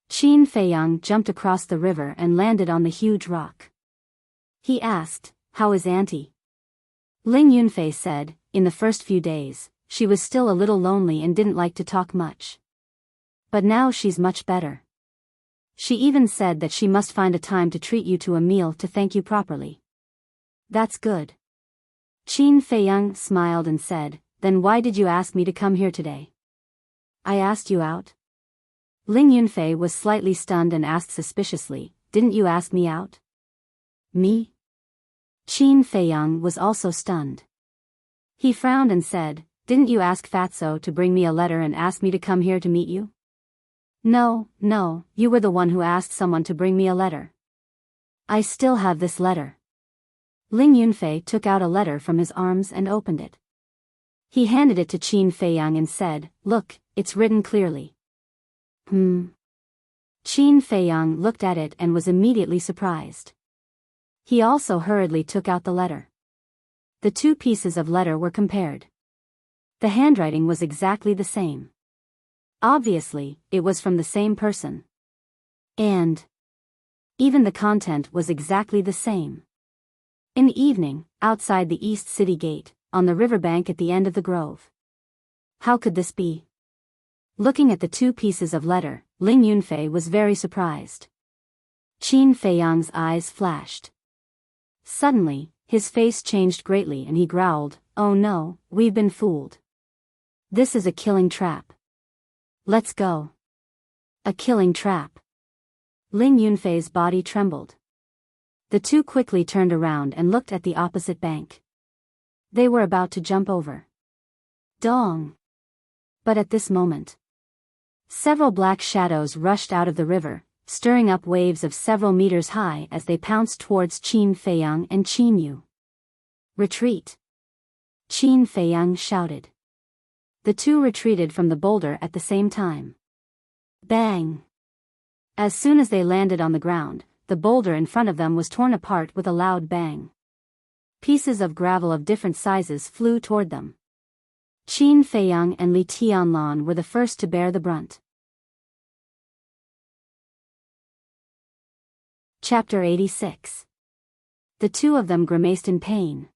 Qin Feiyang jumped across the river and landed on the huge rock. He asked, How is Auntie? Ling Yunfei said, In the first few days, she was still a little lonely and didn't like to talk much. But now she's much better. She even said that she must find a time to treat you to a meal to thank you properly. That's good. Qin Feiyang smiled and said, Then why did you ask me to come here today? I asked you out? Ling Yunfei was slightly stunned and asked suspiciously, Didn't you ask me out? Me? Qin Feiyang was also stunned. He frowned and said, Didn't you ask Fatso to bring me a letter and ask me to come here to meet you? No, you were the one who asked someone to bring me a letter. I still have this letter. Ling Yunfei took out a letter from his arms and opened it. He handed it to Qin Feiyang and said, Look, it's written clearly. Qin Feiyang looked at it and was immediately surprised. He also hurriedly took out the letter. The two pieces of letter were compared. The handwriting was exactly the same. Obviously, it was from the same person. And even the content was exactly the same. In the evening, outside the East City Gate, on the riverbank at the end of the grove. How could this be? Looking at the two pieces of letter, Ling Yunfei was very surprised. Qin Feiyang's eyes flashed. Suddenly, his face changed greatly and he growled, Oh no, we've been fooled. This is a killing trap. Let's go. A killing trap. Ling Yunfei's body trembled. The two quickly turned around and looked at the opposite bank. They were about to jump over. Dong! But at this moment, several black shadows rushed out of the river, stirring up waves of several meters high as they pounced towards Qin Feiyang and Qin Yu. Retreat! Qin Feiyang shouted. The two retreated from the boulder at the same time. Bang! As soon as they landed on the ground, the boulder in front of them was torn apart with a loud bang. Pieces of gravel of different sizes flew toward them. Qin Feiyang and Li Tianlan were the first to bear the brunt. Chapter 86. The two of them grimaced in pain.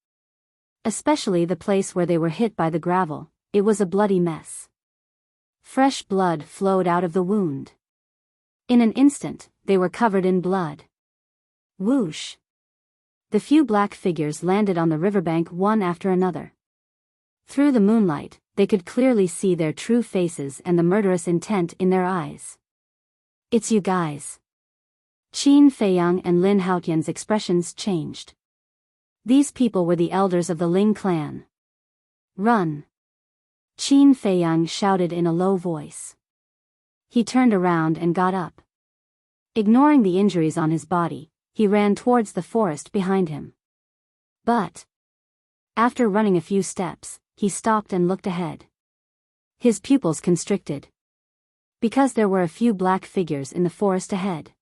Especially the place where they were hit by the gravel, it was a bloody mess. Fresh blood flowed out of the wound. In an instant, they were covered in blood. Whoosh! The few black figures landed on the riverbank one after another. Through the moonlight, they could clearly see their true faces and the murderous intent in their eyes. It's you guys. Qin Feiyang and Lin Haotian's expressions changed. These people were the elders of the Ling clan. Run! Qin Feiyang shouted in a low voice. He turned around and got up. Ignoring the injuries on his body, he ran towards the forest behind him. But after running a few steps, he stopped and looked ahead. His pupils constricted. Because there were a few black figures in the forest ahead.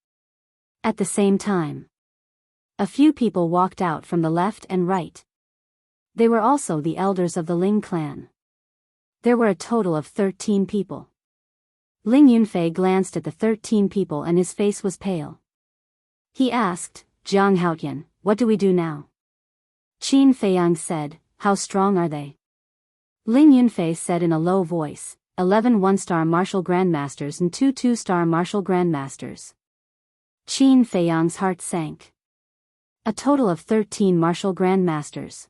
At the same time, a few people walked out from the left and right. They were also the elders of the Ling clan. There were a total of 13 people. Ling Yunfei glanced at the 13 people and his face was pale. He asked, Jiang Haotian, what do we do now? Qin Feiyang said, how strong are they? Ling Yunfei said in a low voice, 11 one-star martial grandmasters and 2 two-star martial grandmasters. Qin Feiyang's heart sank. A total of 13 martial grandmasters.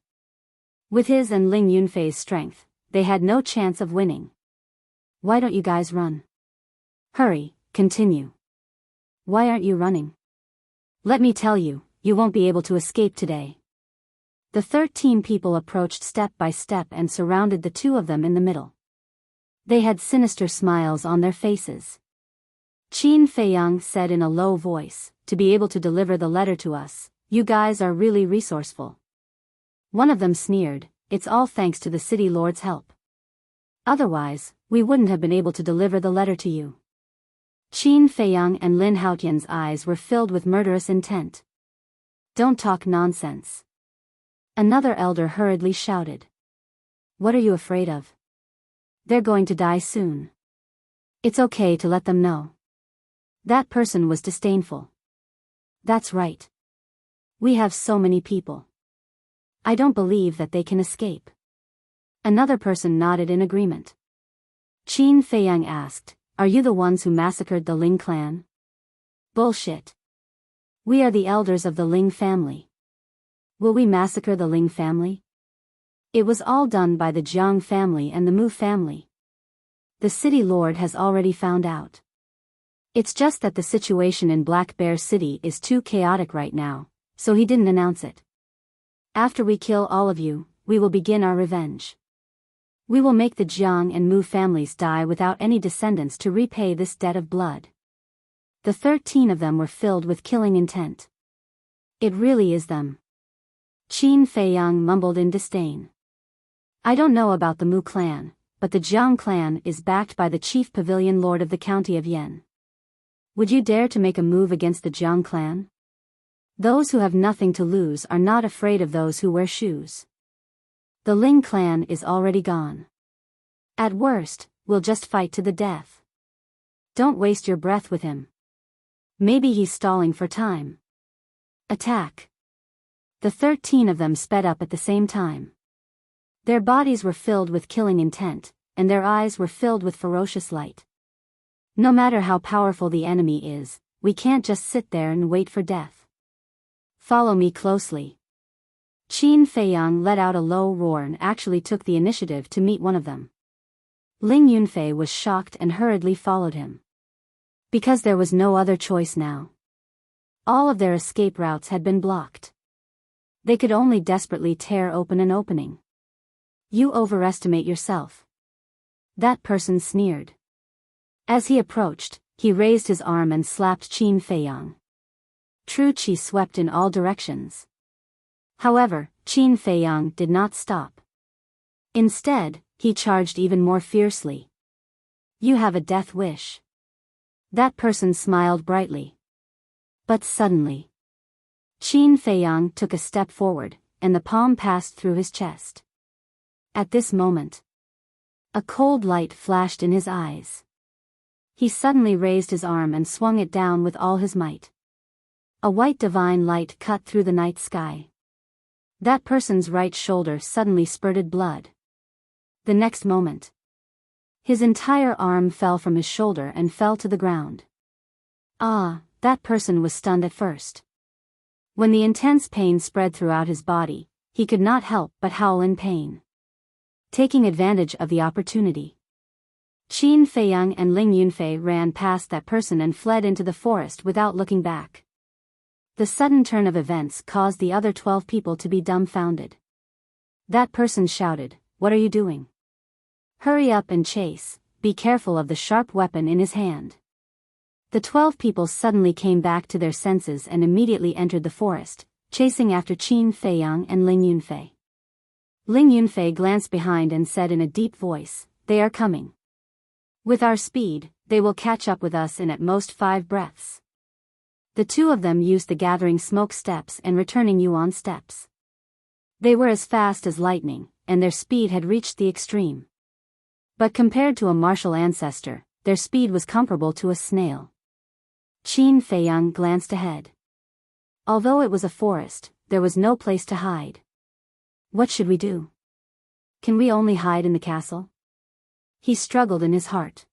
With his and Ling Yunfei's strength, they had no chance of winning. Why don't you guys run? Hurry, continue. Why aren't you running? Let me tell you, you won't be able to escape today. The 13 people approached step by step and surrounded the two of them in the middle. They had sinister smiles on their faces. Qin Feiyang said in a low voice, to be able to deliver the letter to us, you guys are really resourceful. One of them sneered, it's all thanks to the city lord's help. Otherwise, we wouldn't have been able to deliver the letter to you. Qin Feiyang and Lin Haotian's eyes were filled with murderous intent. Don't talk nonsense. Another elder hurriedly shouted. What are you afraid of? They're going to die soon. It's okay to let them know. That person was disdainful. That's right. We have so many people. I don't believe that they can escape. Another person nodded in agreement. Qin Feiyang asked, are you the ones who massacred the Ling clan? Bullshit. We are the elders of the Ling family. Will we massacre the Ling family? It was all done by the Jiang family and the Mu family. The city lord has already found out. It's just that the situation in Black Bear City is too chaotic right now, so he didn't announce it. After we kill all of you, we will begin our revenge. We will make the Jiang and Mu families die without any descendants to repay this debt of blood. The 13 of them were filled with killing intent. It really is them. Qin Feiyang mumbled in disdain. I don't know about the Mu clan, but the Jiang clan is backed by the chief pavilion lord of the county of Yan. Would you dare to make a move against the Jiang clan? Those who have nothing to lose are not afraid of those who wear shoes. The Ling clan is already gone. At worst, we'll just fight to the death. Don't waste your breath with him. Maybe he's stalling for time. Attack. The 13 of them sped up at the same time. Their bodies were filled with killing intent, and their eyes were filled with ferocious light. No matter how powerful the enemy is, we can't just sit there and wait for death. Follow me closely. Qin Feiyang let out a low roar and actually took the initiative to meet one of them. Ling Yunfei was shocked and hurriedly followed him. Because there was no other choice now. All of their escape routes had been blocked. They could only desperately tear open an opening. You overestimate yourself. That person sneered. As he approached, he raised his arm and slapped Qin Feiyang. True qi swept in all directions. However, Qin Feiyang did not stop. Instead, he charged even more fiercely. You have a death wish. That person smiled brightly. But suddenly, Qin Feiyang took a step forward, and the palm passed through his chest. At this moment, a cold light flashed in his eyes. He suddenly raised his arm and swung it down with all his might. A white divine light cut through the night sky. That person's right shoulder suddenly spurted blood. The next moment, his entire arm fell from his shoulder and fell to the ground. That person was stunned at first. When the intense pain spread throughout his body, he could not help but howl in pain. Taking advantage of the opportunity, Qin Feiyang and Ling Yunfei ran past that person and fled into the forest without looking back. The sudden turn of events caused the other 12 people to be dumbfounded. That person shouted, "What are you doing? Hurry up and chase, be careful of the sharp weapon in his hand." The 12 people suddenly came back to their senses and immediately entered the forest, chasing after Qin Feiyang and Ling Yunfei. Ling Yunfei glanced behind and said in a deep voice, "They are coming. With our speed, they will catch up with us in at most 5 breaths." The two of them used the gathering smoke steps and returning yuan steps. They were as fast as lightning, and their speed had reached the extreme. But compared to a martial ancestor, their speed was comparable to a snail. Qin Feiyang glanced ahead. Although it was a forest, there was no place to hide. What should we do? Can we only hide in the castle? He struggled in his heart.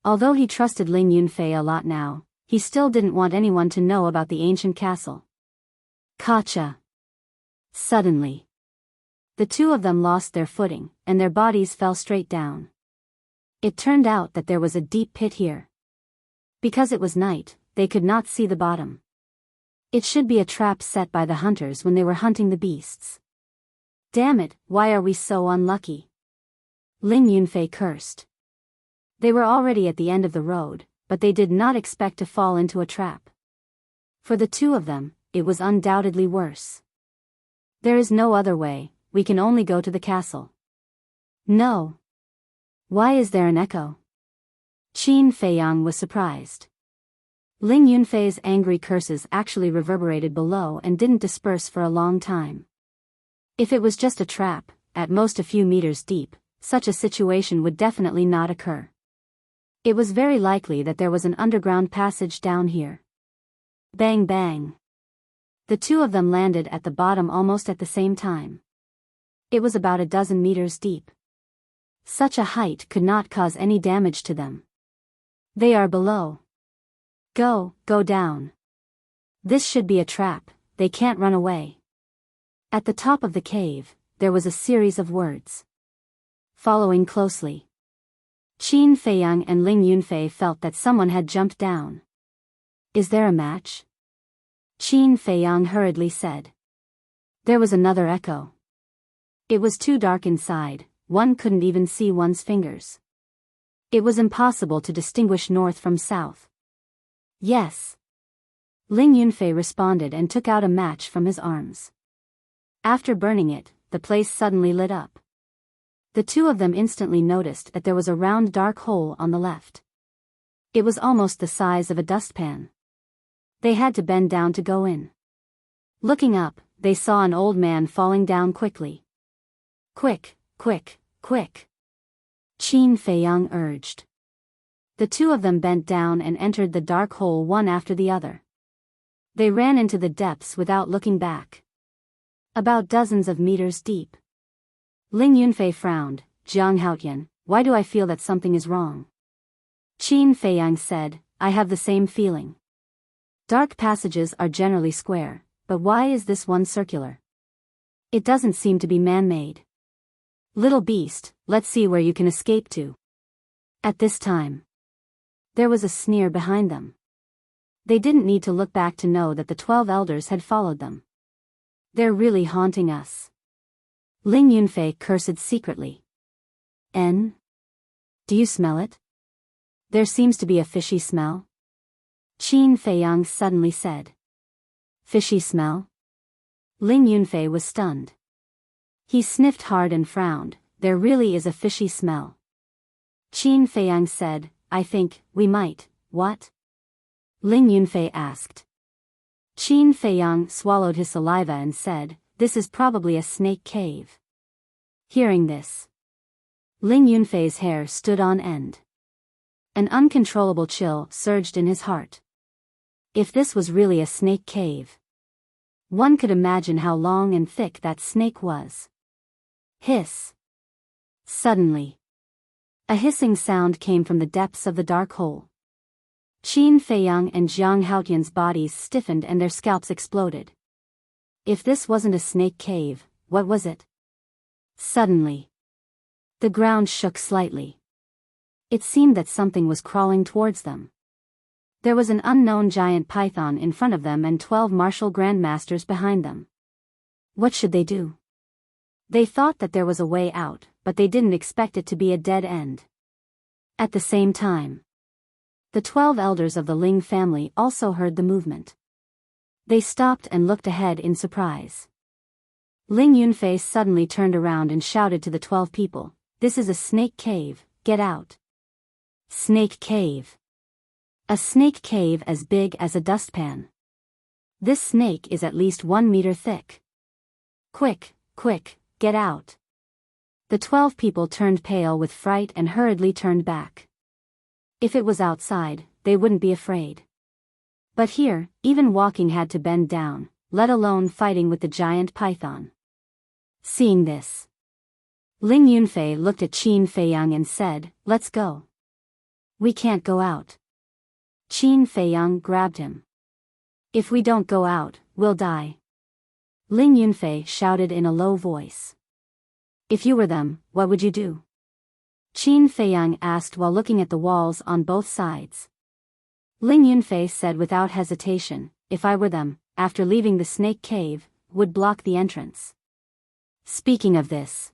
Although he trusted Ling Yunfei a lot now, he still didn't want anyone to know about the ancient castle. Gotcha! Suddenly, the two of them lost their footing, and their bodies fell straight down. It turned out that there was a deep pit here. Because it was night, they could not see the bottom. It should be a trap set by the hunters when they were hunting the beasts. Damn it, why are we so unlucky? Ling Yunfei cursed. They were already at the end of the road, but they did not expect to fall into a trap. For the two of them, it was undoubtedly worse. There is no other way, we can only go to the castle. No. Why is there an echo? Qin Feiyang was surprised. Ling Yunfei's angry curses actually reverberated below and didn't disperse for a long time. If it was just a trap, at most a few meters deep, such a situation would definitely not occur. It was very likely that there was an underground passage down here. Bang bang. The two of them landed at the bottom almost at the same time. It was about a dozen meters deep. Such a height could not cause any damage to them. They are below. Go down. This should be a trap, they can't run away. At the top of the cave, there was a series of words. Following closely, Qin Feiyang and Ling Yunfei felt that someone had jumped down. Is there a match? Qin Feiyang hurriedly said. There was another echo. It was too dark inside, one couldn't even see one's fingers. It was impossible to distinguish north from south. Yes. Ling Yunfei responded and took out a match from his arms. After burning it, the place suddenly lit up. The two of them instantly noticed that there was a round dark hole on the left. It was almost the size of a dustpan. They had to bend down to go in. Looking up, they saw an old man falling down quickly. Quick, quick, quick! Qin Feiyang urged. The two of them bent down and entered the dark hole one after the other. They ran into the depths without looking back. About dozens of meters deep. Ling Yunfei frowned. Jiang Haotian, why do I feel that something is wrong? Qin Feiyang said, I have the same feeling. Dark passages are generally square, but why is this one circular? It doesn't seem to be man-made. Little beast, let's see where you can escape to. At this time, there was a sneer behind them. They didn't need to look back to know that the 12 elders had followed them. They're really haunting us. Ling Yunfei cursed secretly. Do you smell it? There seems to be a fishy smell. Qin Feiyang suddenly said. Fishy smell? Ling Yunfei was stunned. He sniffed hard and frowned. There really is a fishy smell. Qin Feiyang said, I think, we might, what? Ling Yunfei asked. Qin Feiyang swallowed his saliva and said, this is probably a snake cave. Hearing this, Ling Yunfei's hair stood on end. An uncontrollable chill surged in his heart. If this was really a snake cave, one could imagine how long and thick that snake was. Hiss. Suddenly, a hissing sound came from the depths of the dark hole. Qin Feiyang and Jiang Haotian's bodies stiffened and their scalps exploded. If this wasn't a snake cave, what was it? Suddenly, the ground shook slightly. It seemed that something was crawling towards them. There was an unknown giant python in front of them and 12 martial grandmasters behind them. What should they do? They thought that there was a way out, but they didn't expect it to be a dead end. At the same time, the 12 elders of the Ling family also heard the movement. They stopped and looked ahead in surprise. Ling Yunfei suddenly turned around and shouted to the 12 people, this is a snake cave, get out. Snake cave. A snake cave as big as a dustpan. This snake is at least 1 meter thick. Quick, quick, get out. The 12 people turned pale with fright and hurriedly turned back. If it was outside, they wouldn't be afraid. But here, even walking had to bend down, let alone fighting with the giant python. Seeing this, Ling Yunfei looked at Qin Feiyang and said, "Let's go." "We can't go out." Qin Feiyang grabbed him. "If we don't go out, we'll die." Ling Yunfei shouted in a low voice. "If you were them, what would you do?" Qin Feiyang asked while looking at the walls on both sides. Ling Yunfei said without hesitation, "If I were them, after leaving the snake cave, would block the entrance." Speaking of this,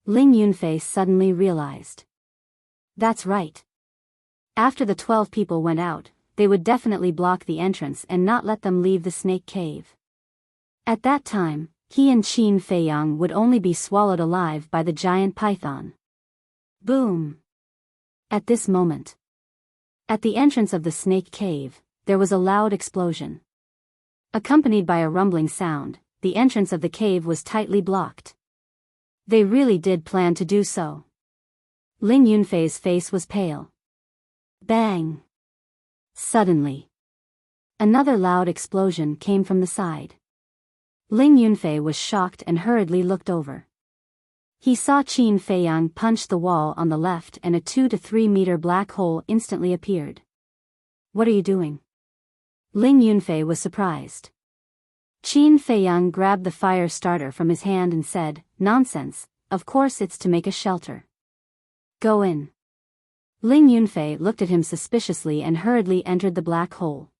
Ling Yunfei suddenly realized. That's right. After the 12 people went out, they would definitely block the entrance and not let them leave the snake cave. At that time, he and Qin Feiyang would only be swallowed alive by the giant python. Boom! At this moment, at the entrance of the snake cave, there was a loud explosion. Accompanied by a rumbling sound, the entrance of the cave was tightly blocked. They really did plan to do so. Ling Yunfei's face was pale. Bang! Suddenly, another loud explosion came from the side. Ling Yunfei was shocked and hurriedly looked over. He saw Qin Feiyang punch the wall on the left and a 2 to 3 meter black hole instantly appeared. "What are you doing?" Ling Yunfei was surprised. Qin Feiyang grabbed the fire starter from his hand and said, "Nonsense, of course it's to make a shelter. Go in." Ling Yunfei looked at him suspiciously and hurriedly entered the black hole.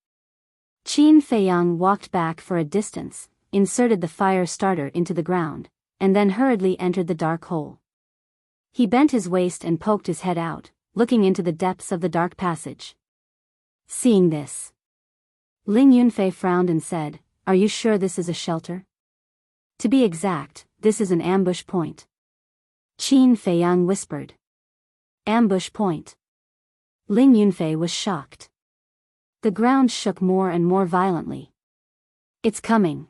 Qin Feiyang walked back for a distance, inserted the fire starter into the ground, and then hurriedly entered the dark hole. He bent his waist and poked his head out, looking into the depths of the dark passage. Seeing this, Ling Yunfei frowned and said, "Are you sure this is a shelter?" "To be exact, this is an ambush point," Qin Feiyang whispered. "Ambush point?" Ling Yunfei was shocked. The ground shook more and more violently. "It's coming."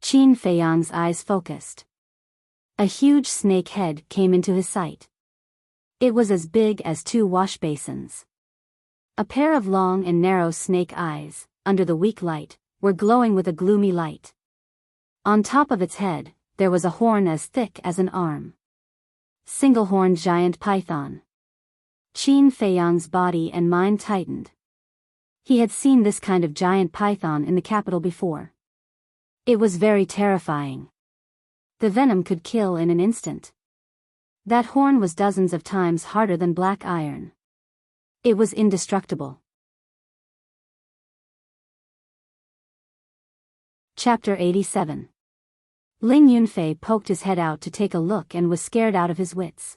Qin Feiyang's eyes focused. A huge snake head came into his sight. It was as big as 2 wash basins. A pair of long and narrow snake eyes, under the weak light, were glowing with a gloomy light. On top of its head, there was a horn as thick as an arm. Single-horned giant python. Qin Feiyang's body and mind tightened. He had seen this kind of giant python in the capital before. It was very terrifying. The venom could kill in an instant. That horn was dozens of times harder than black iron. It was indestructible. Chapter 87. Ling Yunfei poked his head out to take a look and was scared out of his wits.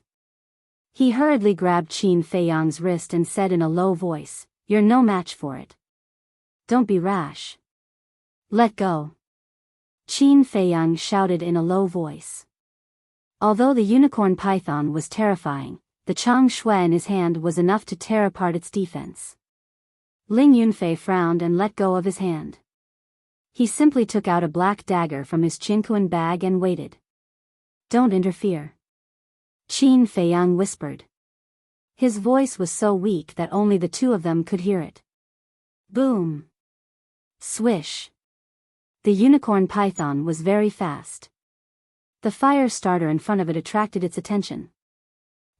He hurriedly grabbed Qin Feiyang's wrist and said in a low voice, "You're no match for it. Don't be rash. Let go." Qin Feiyang shouted in a low voice. Although the unicorn python was terrifying, the Chang Shui in his hand was enough to tear apart its defense. Ling Yunfei frowned and let go of his hand. He simply took out a black dagger from his chinquan bag and waited. "Don't interfere," Qin Feiyang whispered. His voice was so weak that only the two of them could hear it. Boom! Swish! The unicorn python was very fast. The fire starter in front of it attracted its attention.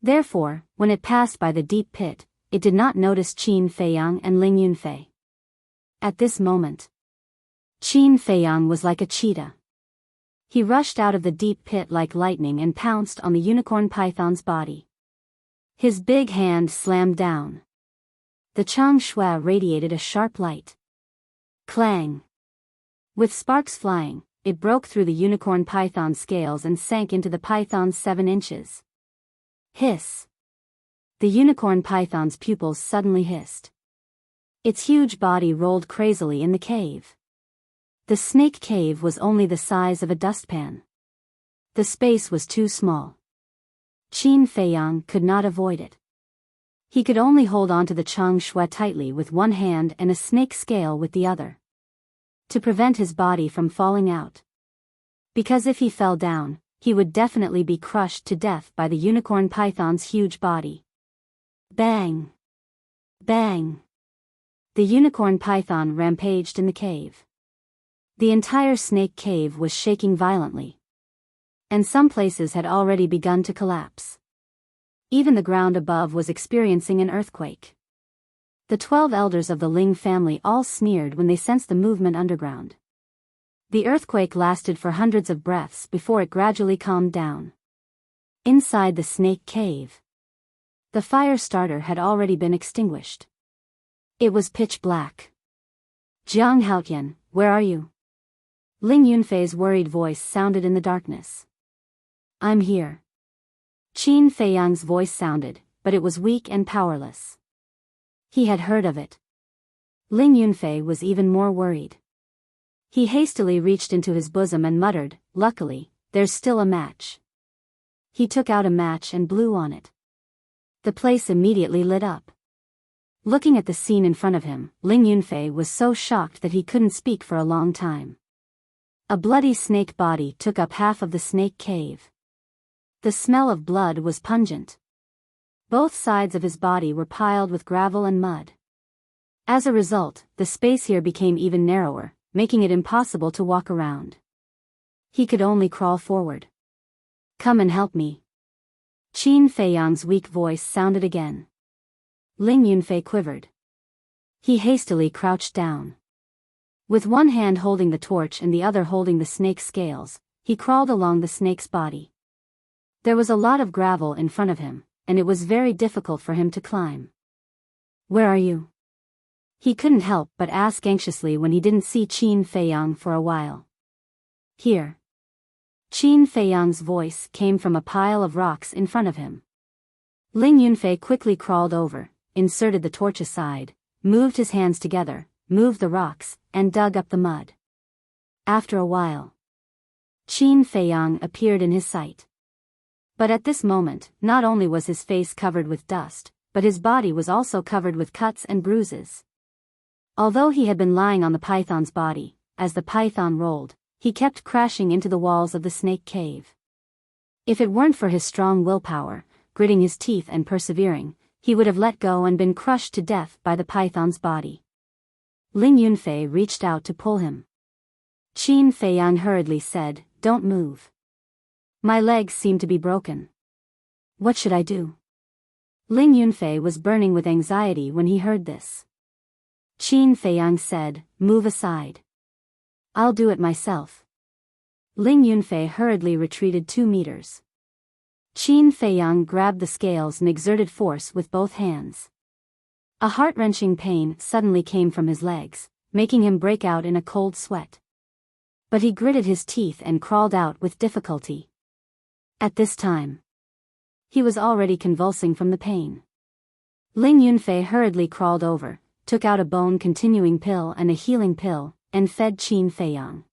Therefore, when it passed by the deep pit, it did not notice Qin Feiyang and Ling Yunfei. At this moment, Qin Feiyang was like a cheetah. He rushed out of the deep pit like lightning and pounced on the unicorn python's body. His big hand slammed down. The Chang Shui radiated a sharp light. Clang! With sparks flying, it broke through the unicorn python's scales and sank into the python's 7 inches. Hiss! The unicorn python's pupils suddenly hissed. Its huge body rolled crazily in the cave. The snake cave was only the size of a dustpan. The space was too small. Qin Feiyang could not avoid it. He could only hold on to the Chang Shui tightly with one hand and a snake scale with the other, to prevent his body from falling out. Because if he fell down, he would definitely be crushed to death by the unicorn python's huge body. Bang! Bang! The unicorn python rampaged in the cave. The entire snake cave was shaking violently, and some places had already begun to collapse. Even the ground above was experiencing an earthquake. The 12 elders of the Ling family all sneered when they sensed the movement underground. The earthquake lasted for hundreds of breaths before it gradually calmed down. Inside the snake cave, the fire starter had already been extinguished. It was pitch black. Jiang Haotian, where are you? Ling Yunfei's worried voice sounded in the darkness. I'm here. Qin Feiyang's voice sounded, but it was weak and powerless. He had heard of it. Ling Yunfei was even more worried. He hastily reached into his bosom and muttered, "Luckily, there's still a match." He took out a match and blew on it. The place immediately lit up. Looking at the scene in front of him, Ling Yunfei was so shocked that he couldn't speak for a long time. A bloody snake body took up half of the snake cave. The smell of blood was pungent. Both sides of his body were piled with gravel and mud. As a result, the space here became even narrower, making it impossible to walk around. He could only crawl forward. Come and help me. Qin Feiyang's weak voice sounded again. Ling Yunfei quivered. He hastily crouched down. With one hand holding the torch and the other holding the snake's scales, he crawled along the snake's body. There was a lot of gravel in front of him, and it was very difficult for him to climb. Where are you? He couldn't help but ask anxiously when he didn't see Qin Feiyang for a while. Here. Qin Feiyang's voice came from a pile of rocks in front of him. Ling Yunfei quickly crawled over, inserted the torch aside, moved his hands together, moved the rocks, and dug up the mud. After a while, Qin Feiyang appeared in his sight. But at this moment, not only was his face covered with dust, but his body was also covered with cuts and bruises. Although he had been lying on the python's body, as the python rolled, he kept crashing into the walls of the snake cave. If it weren't for his strong willpower, gritting his teeth and persevering, he would have let go and been crushed to death by the python's body. Ling Yunfei reached out to pull him. Qin Feiyang hurriedly said, "Don't move. My legs seem to be broken. What should I do?" Ling Yunfei was burning with anxiety when he heard this. Qin Feiyang said, "Move aside. I'll do it myself." Ling Yunfei hurriedly retreated 2 meters. Qin Feiyang grabbed the scales and exerted force with both hands. A heart-wrenching pain suddenly came from his legs, making him break out in a cold sweat. But he gritted his teeth and crawled out with difficulty. At this time, he was already convulsing from the pain. Ling Yunfei hurriedly crawled over, took out a bone-continuing pill and a healing pill, and fed Qin Feiyang.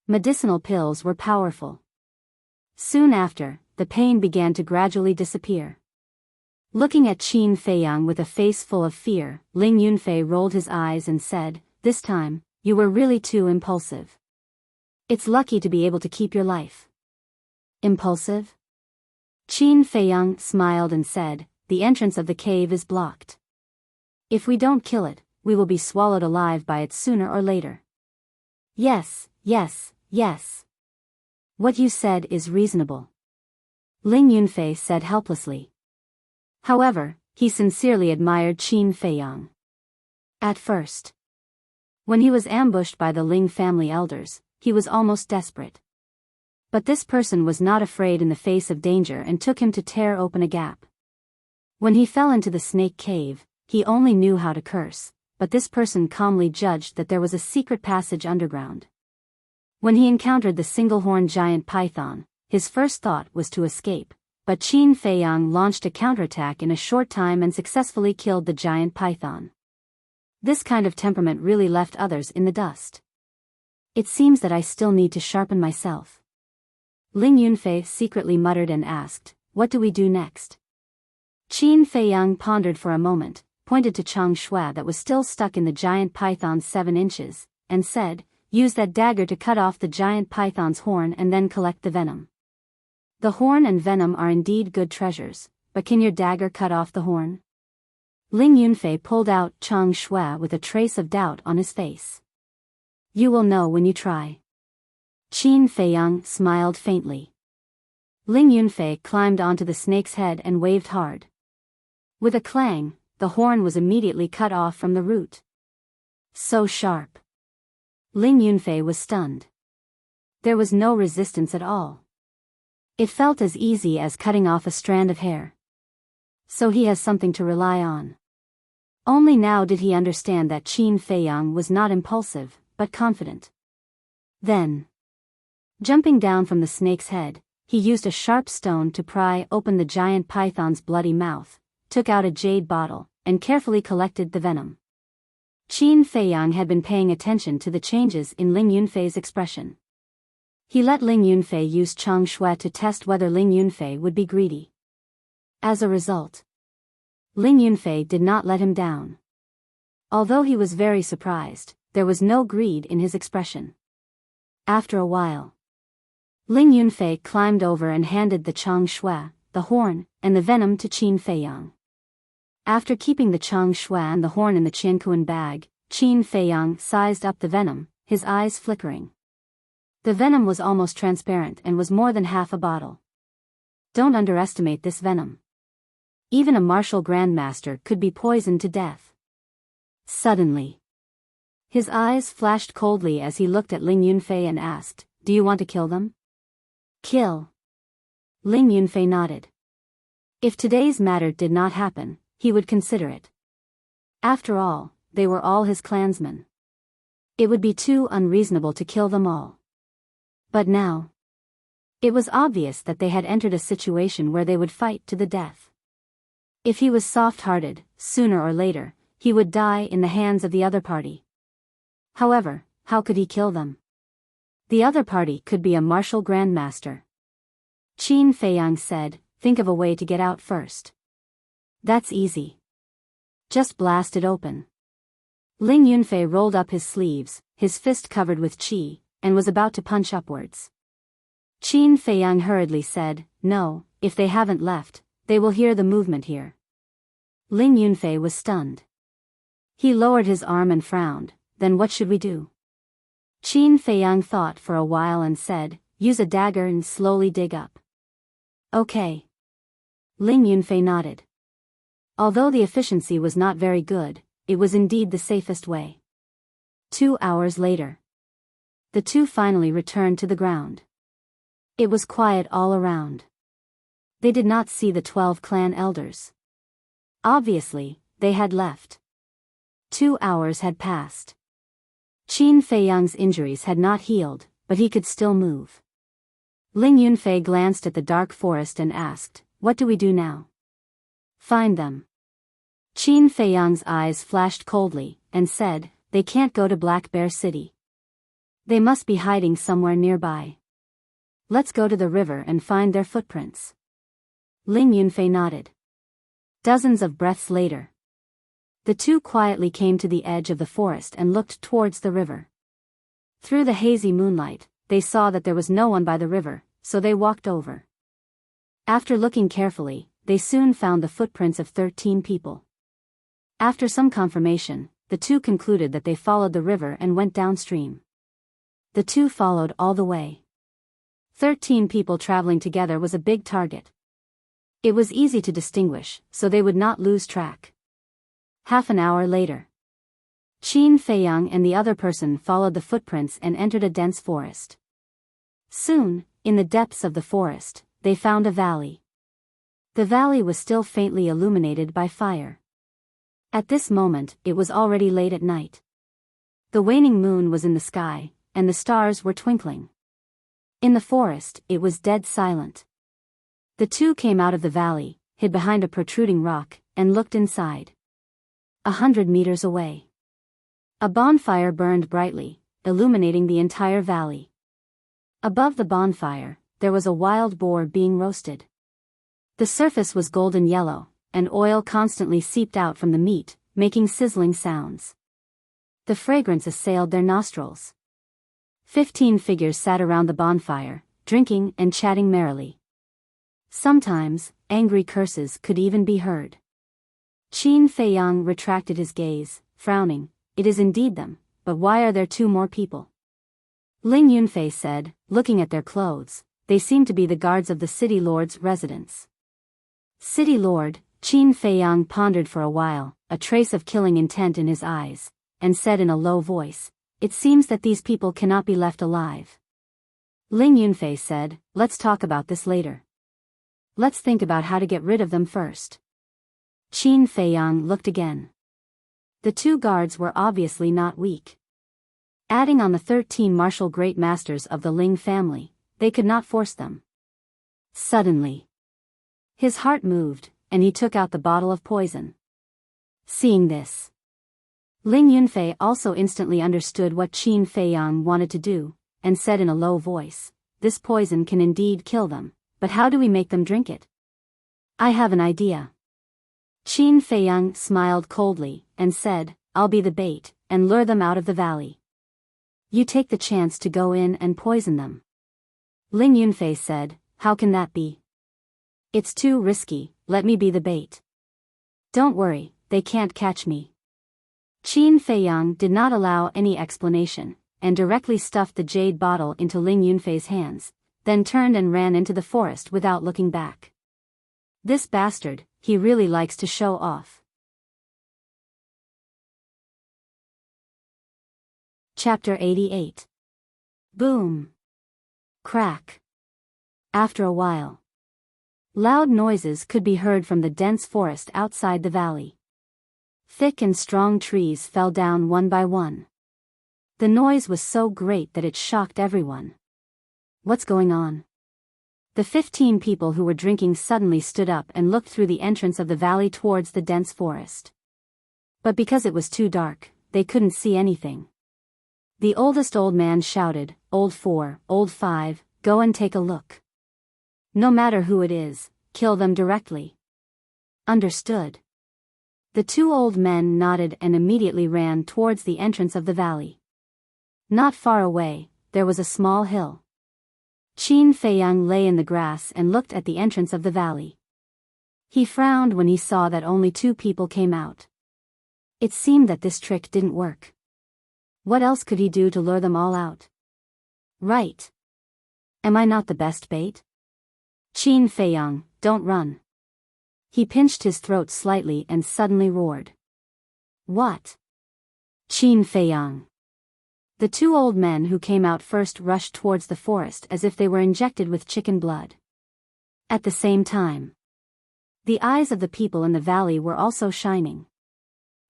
Medicinal pills were powerful. Soon after, the pain began to gradually disappear. Looking at Qin Feiyang with a face full of fear, Ling Yunfei rolled his eyes and said, "This time, you were really too impulsive. It's lucky to be able to keep your life." Impulsive? Qin Feiyang smiled and said, "The entrance of the cave is blocked. If we don't kill it, we will be swallowed alive by it sooner or later." Yes, yes, yes. What you said is reasonable," Ling Yunfei said helplessly. However, he sincerely admired Qin Feiyang. At first, when he was ambushed by the Ling family elders, he was almost desperate. But this person was not afraid in the face of danger and took him to tear open a gap. When he fell into the snake cave, he only knew how to curse, but this person calmly judged that there was a secret passage underground. When he encountered the single-horned giant python, his first thought was to escape, but Qin Feiyang launched a counterattack in a short time and successfully killed the giant python. This kind of temperament really left others in the dust. It seems that I still need to sharpen myself. Ling Yunfei secretly muttered and asked, "What do we do next?" Qin Feiyang pondered for a moment, pointed to Chang Shui that was still stuck in the giant python's 7 inches, and said, "Use that dagger to cut off the giant python's horn and then collect the venom." The horn and venom are indeed good treasures, but can your dagger cut off the horn? Ling Yunfei pulled out Chang Shui with a trace of doubt on his face. "You will know when you try." Qin Feiyang smiled faintly. Ling Yunfei climbed onto the snake's head and waved hard. With a clang, the horn was immediately cut off from the root. So sharp. Ling Yunfei was stunned. There was no resistance at all. It felt as easy as cutting off a strand of hair. So he has something to rely on. Only now did he understand that Qin Feiyang was not impulsive, but confident. Then, jumping down from the snake's head, he used a sharp stone to pry open the giant python's bloody mouth, took out a jade bottle, and carefully collected the venom. Qin Feiyang had been paying attention to the changes in Ling Yunfei's expression. He let Ling Yunfei use Chang Shui to test whether Ling Yunfei would be greedy. As a result, Ling Yunfei did not let him down. Although he was very surprised, there was no greed in his expression. After a while, Ling Yunfei climbed over and handed the Chang Shui, the horn, and the venom to Qin Feiyang. After keeping the Chang Shui and the horn in the Qiankuan bag, Qin Feiyang sized up the venom, his eyes flickering. The venom was almost transparent and was more than half a bottle. Don't underestimate this venom. Even a martial grandmaster could be poisoned to death. Suddenly, his eyes flashed coldly as he looked at Ling Yunfei and asked, "Do you want to kill them?" "Kill?" Ling Yunfei nodded. If today's matter did not happen, he would consider it. After all, they were all his clansmen. It would be too unreasonable to kill them all. But now, it was obvious that they had entered a situation where they would fight to the death. If he was soft-hearted, sooner or later, he would die in the hands of the other party. However, how could he kill them? The other party could be a martial grandmaster. Qin Feiyang said, "Think of a way to get out first." "That's easy. Just blast it open." Ling Yunfei rolled up his sleeves, his fist covered with qi, and was about to punch upwards. Qin Feiyang hurriedly said, "No, if they haven't left, they will hear the movement here." Ling Yunfei was stunned. He lowered his arm and frowned. "Then what should we do?" Qin Feiyang thought for a while and said, "Use a dagger and slowly dig up." "Okay." Ling Yunfei nodded. Although the efficiency was not very good, it was indeed the safest way. 2 hours later, the two finally returned to the ground. It was quiet all around. They did not see the 12 clan elders. Obviously, they had left. 2 hours had passed. Qin Feiyang's injuries had not healed, but he could still move. Ling Yunfei glanced at the dark forest and asked, "What do we do now?" "Find them." Qin Feiyang's eyes flashed coldly, and said, "They can't go to Black Bear City. They must be hiding somewhere nearby. Let's go to the river and find their footprints." Ling Yunfei nodded. Dozens of breaths later, the two quietly came to the edge of the forest and looked towards the river. Through the hazy moonlight, they saw that there was no one by the river, so they walked over. After looking carefully, they soon found the footprints of 13 people. After some confirmation, the two concluded that they followed the river and went downstream. The two followed all the way. 13 people traveling together was a big target. It was easy to distinguish, so they would not lose track. Half an hour later, Qin Feiyang and the other person followed the footprints and entered a dense forest. Soon, in the depths of the forest, they found a valley. The valley was still faintly illuminated by fire. At this moment, it was already late at night. The waning moon was in the sky, and the stars were twinkling. In the forest, it was dead silent. The two came out of the valley, hid behind a protruding rock, and looked inside. 100 meters away, a bonfire burned brightly, illuminating the entire valley. Above the bonfire, there was a wild boar being roasted. The surface was golden yellow, and oil constantly seeped out from the meat, making sizzling sounds. The fragrance assailed their nostrils. 15 figures sat around the bonfire, drinking and chatting merrily. Sometimes, angry curses could even be heard. Qin Feiyang retracted his gaze, frowning. It is indeed them, but why are there 2 more people? Ling Yunfei said, looking at their clothes, they seem to be the guards of the city lord's residence. City lord, Qin Feiyang pondered for a while, a trace of killing intent in his eyes, and said in a low voice, it seems that these people cannot be left alive. Ling Yunfei said, let's talk about this later. Let's think about how to get rid of them first. Qin Feiyang looked again. The 2 guards were obviously not weak. Adding on the 13 martial great masters of the Ling family, they could not force them. Suddenly, his heart moved, and he took out the bottle of poison. Seeing this, Ling Yunfei also instantly understood what Qin Feiyang wanted to do, and said in a low voice, this poison can indeed kill them, but how do we make them drink it? I have an idea. Qin Feiyang smiled coldly, and said, I'll be the bait, and lure them out of the valley. You take the chance to go in and poison them. Ling Yunfei said, how can that be? It's too risky, let me be the bait. Don't worry, they can't catch me. Qin Feiyang did not allow any explanation, and directly stuffed the jade bottle into Ling Yunfei's hands, then turned and ran into the forest without looking back. This bastard, he really likes to show off. Chapter 88. Boom. Crack. After a while, loud noises could be heard from the dense forest outside the valley. Thick and strong trees fell down one by one. The noise was so great that it shocked everyone. What's going on? The 15 people who were drinking suddenly stood up and looked through the entrance of the valley towards the dense forest. But because it was too dark, they couldn't see anything. The oldest old man shouted, Old 4, Old 5, go and take a look. No matter who it is, kill them directly. Understood. The 2 old men nodded and immediately ran towards the entrance of the valley. Not far away, there was a small hill. Qin Feiyang lay in the grass and looked at the entrance of the valley. He frowned when he saw that only 2 people came out. It seemed that this trick didn't work. What else could he do to lure them all out? Right. Am I not the best bait? Qin Feiyang, don't run. He pinched his throat slightly and suddenly roared. What? Qin Feiyang. The 2 old men who came out first rushed towards the forest as if they were injected with chicken blood. At the same time, the eyes of the people in the valley were also shining.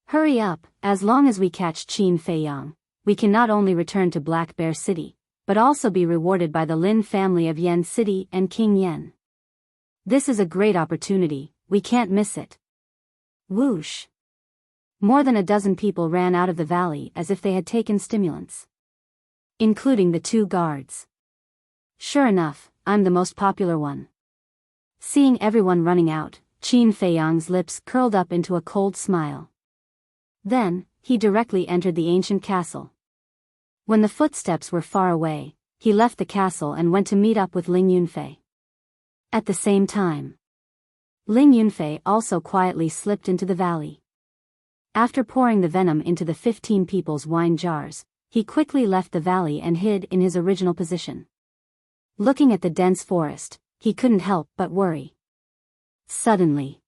Hurry up, as long as we catch Qin Feiyang, we can not only return to Black Bear City, but also be rewarded by the Lin family of Yen City and King Yen. This is a great opportunity, we can't miss it. Whoosh. More than a dozen people ran out of the valley as if they had taken stimulants. Including the 2 guards. Sure enough, I'm the most popular one. Seeing everyone running out, Qin Feiyang's lips curled up into a cold smile. Then, he directly entered the ancient castle. When the footsteps were far away, he left the castle and went to meet up with Ling Yunfei. At the same time, Ling Yunfei also quietly slipped into the valley. After pouring the venom into the 15 people's wine jars, he quickly left the valley and hid in his original position. Looking at the dense forest, he couldn't help but worry. Suddenly,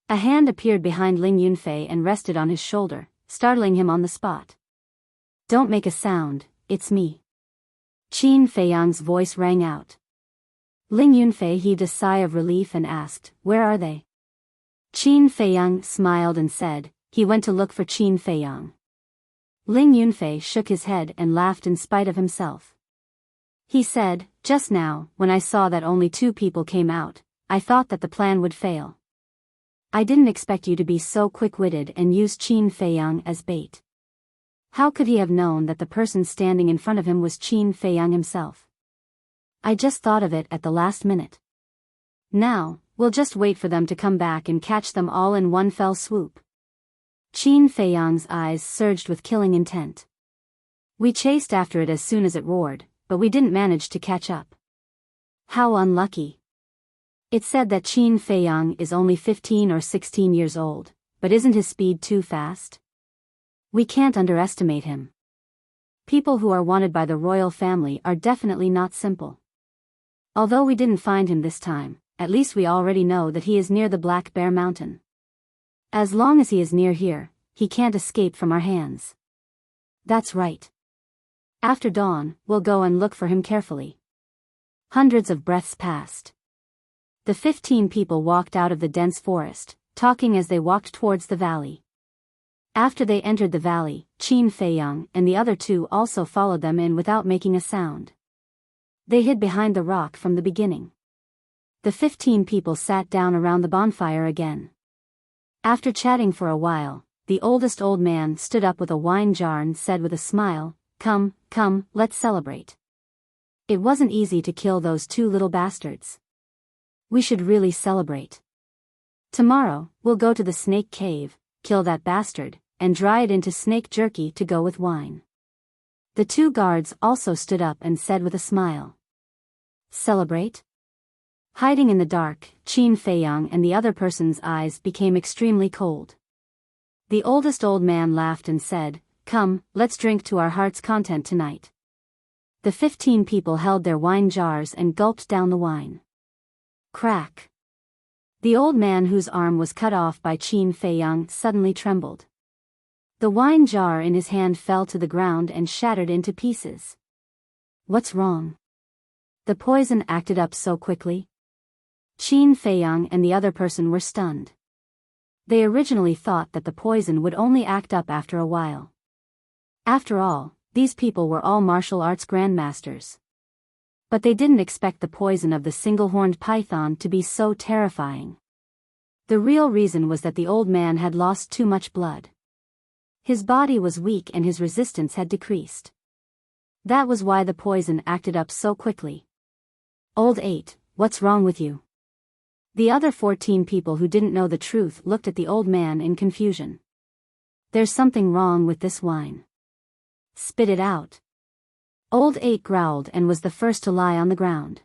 a hand appeared behind Ling Yunfei and rested on his shoulder, startling him on the spot. Don't make a sound, it's me. Qin Feiyang's voice rang out. Ling Yunfei heaved a sigh of relief and asked, where are they? Qin Feiyang smiled and said, he went to look for Qin Feiyang. Ling Yunfei shook his head and laughed in spite of himself. He said, just now, when I saw that only 2 people came out, I thought that the plan would fail. I didn't expect you to be so quick-witted and use Qin Feiyang as bait. How could he have known that the person standing in front of him was Qin Feiyang himself? I just thought of it at the last minute. Now, We'll just wait for them to come back and catch them all in one fell swoop. Qin Feiyang's eyes surged with killing intent. We chased after it as soon as it roared, but we didn't manage to catch up. How unlucky. It said that Qin Feiyang is only 15 or 16 years old, but isn't his speed too fast? We can't underestimate him. People who are wanted by the royal family are definitely not simple. Although we didn't find him this time, at least we already know that he is near the Black Bear Mountain. As long as he is near here, he can't escape from our hands. That's right. After dawn, we'll go and look for him carefully. Hundreds of breaths passed. The 15 people walked out of the dense forest, talking as they walked towards the valley. After they entered the valley, Qin Feiyang and the other two also followed them in without making a sound. They hid behind the rock from the beginning. The 15 people sat down around the bonfire again. After chatting for a while, the oldest old man stood up with a wine jar and said with a smile, "Come, come, let's celebrate. It wasn't easy to kill those two little bastards. We should really celebrate. Tomorrow, we'll go to the snake cave, kill that bastard, and dry it into snake jerky to go with wine." The two guards also stood up and said with a smile, "Celebrate?" Hiding in the dark, Qin Feiyang and the other person's eyes became extremely cold. The oldest old man laughed and said, "Come, let's drink to our heart's content tonight." The 15 people held their wine jars and gulped down the wine. Crack. The old man whose arm was cut off by Qin Feiyang suddenly trembled. The wine jar in his hand fell to the ground and shattered into pieces. What's wrong? The poison acted up so quickly? Qin Feiyang and the other person were stunned. They originally thought that the poison would only act up after a while. After all, these people were all martial arts grandmasters. But they didn't expect the poison of the single-horned python to be so terrifying. The real reason was that the old man had lost too much blood. His body was weak and his resistance had decreased. That was why the poison acted up so quickly. "Old 8, what's wrong with you?" The other 14 people who didn't know the truth looked at the old man in confusion. "There's something wrong with this wine. Spit it out." Old 8 growled and was the first to lie on the ground.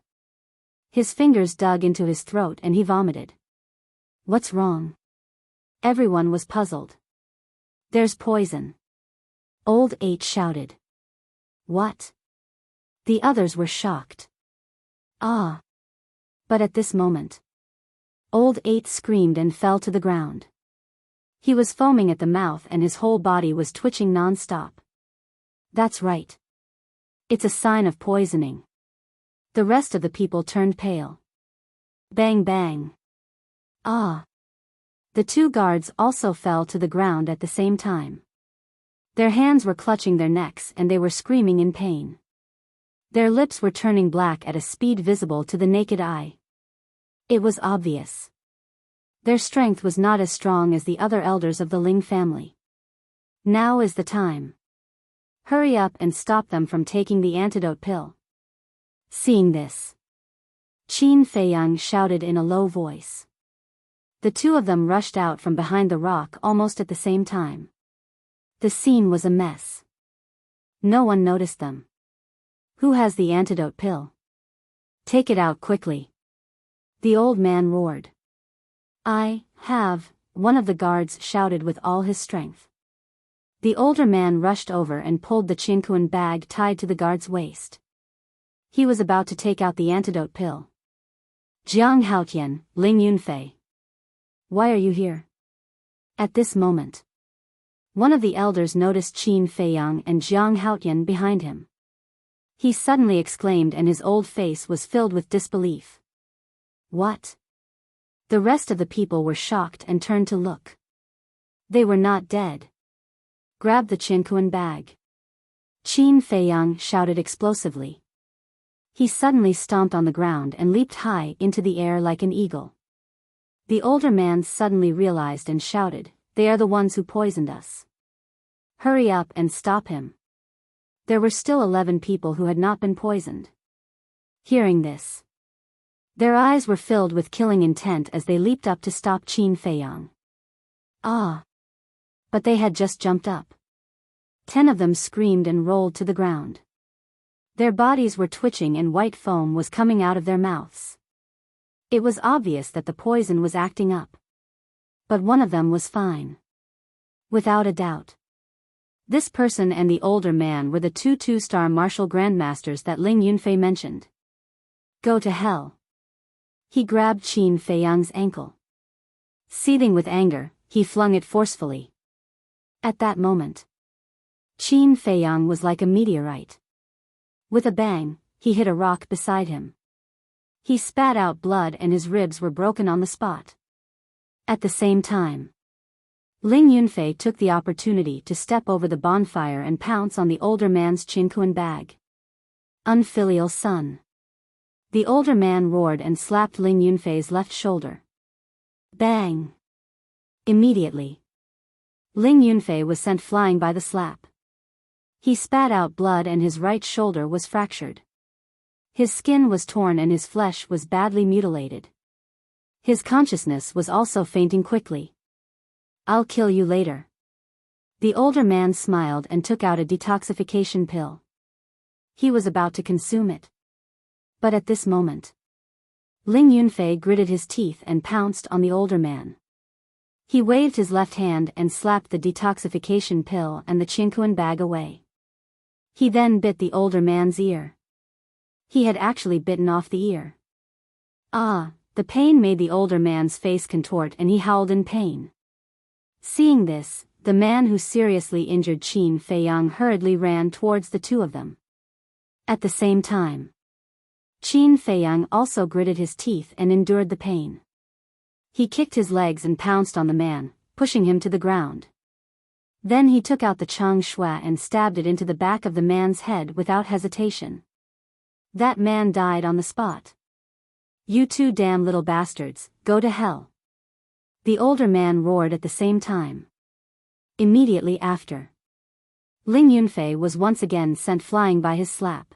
His fingers dug into his throat and he vomited. "What's wrong?" Everyone was puzzled. "There's poison." Old 8 shouted. "What?" The others were shocked. "Ah!" But at this moment, Old 8 screamed and fell to the ground. He was foaming at the mouth and his whole body was twitching non-stop. "That's right. It's a sign of poisoning." The rest of the people turned pale. Bang bang. "Ah!" The two guards also fell to the ground at the same time. Their hands were clutching their necks and they were screaming in pain. Their lips were turning black at a speed visible to the naked eye. It was obvious. Their strength was not as strong as the other elders of the Ling family. Now is the time. Hurry up and stop them from taking the antidote pill. Seeing this, Qin Feiyang shouted in a low voice. The two of them rushed out from behind the rock almost at the same time. The scene was a mess. No one noticed them. "Who has the antidote pill? Take it out quickly." The old man roared. "I have," one of the guards shouted with all his strength. The older man rushed over and pulled the chinkuan bag tied to the guard's waist. He was about to take out the antidote pill. "Jiang Haotian, Ling Yunfei. Why are you here?" At this moment, one of the elders noticed Qin Feiyang and Jiang Haotian behind him. He suddenly exclaimed and his old face was filled with disbelief. "What?" The rest of the people were shocked and turned to look. They were not dead. "Grab the chinkuan bag." Qin Feiyang shouted explosively. He suddenly stomped on the ground and leaped high into the air like an eagle. The older man suddenly realized and shouted, "They are the ones who poisoned us. Hurry up and stop him." There were still 11 people who had not been poisoned. Hearing this, Their eyes were filled with killing intent as they leaped up to stop Qin Feiyang. Ah! But they had just jumped up. 10 of them screamed and rolled to the ground. Their bodies were twitching and white foam was coming out of their mouths. It was obvious that the poison was acting up. But one of them was fine. Without a doubt. This person and the older man were the two two-star martial grandmasters that Ling Yunfei mentioned. Go to hell. He grabbed Qin Feiyang's ankle. Seething with anger, he flung it forcefully. At that moment, Qin Feiyang was like a meteorite. With a bang, he hit a rock beside him. He spat out blood and his ribs were broken on the spot. At the same time, Ling Yunfei took the opportunity to step over the bonfire and pounce on the older man's chinkuan bag. Unfilial son. The older man roared and slapped Ling Yunfei's left shoulder. Bang! Immediately, Ling Yunfei was sent flying by the slap. He spat out blood and his right shoulder was fractured. His skin was torn and his flesh was badly mutilated. His consciousness was also fainting quickly. I'll kill you later. The older man smiled and took out a detoxification pill. He was about to consume it. But at this moment, Ling Yunfei gritted his teeth and pounced on the older man. He waved his left hand and slapped the detoxification pill and the chinkuan bag away. He then bit the older man's ear. He had actually bitten off the ear. Ah, the pain made the older man's face contort and he howled in pain. Seeing this, the man who seriously injured Qin Feiyang hurriedly ran towards the two of them. At the same time, Qin Feiyang also gritted his teeth and endured the pain. He kicked his legs and pounced on the man, pushing him to the ground. Then he took out the Chang Shui and stabbed it into the back of the man's head without hesitation. That man died on the spot. You two damn little bastards, go to hell. The older man roared at the same time. Immediately after, Ling Yunfei was once again sent flying by his slap.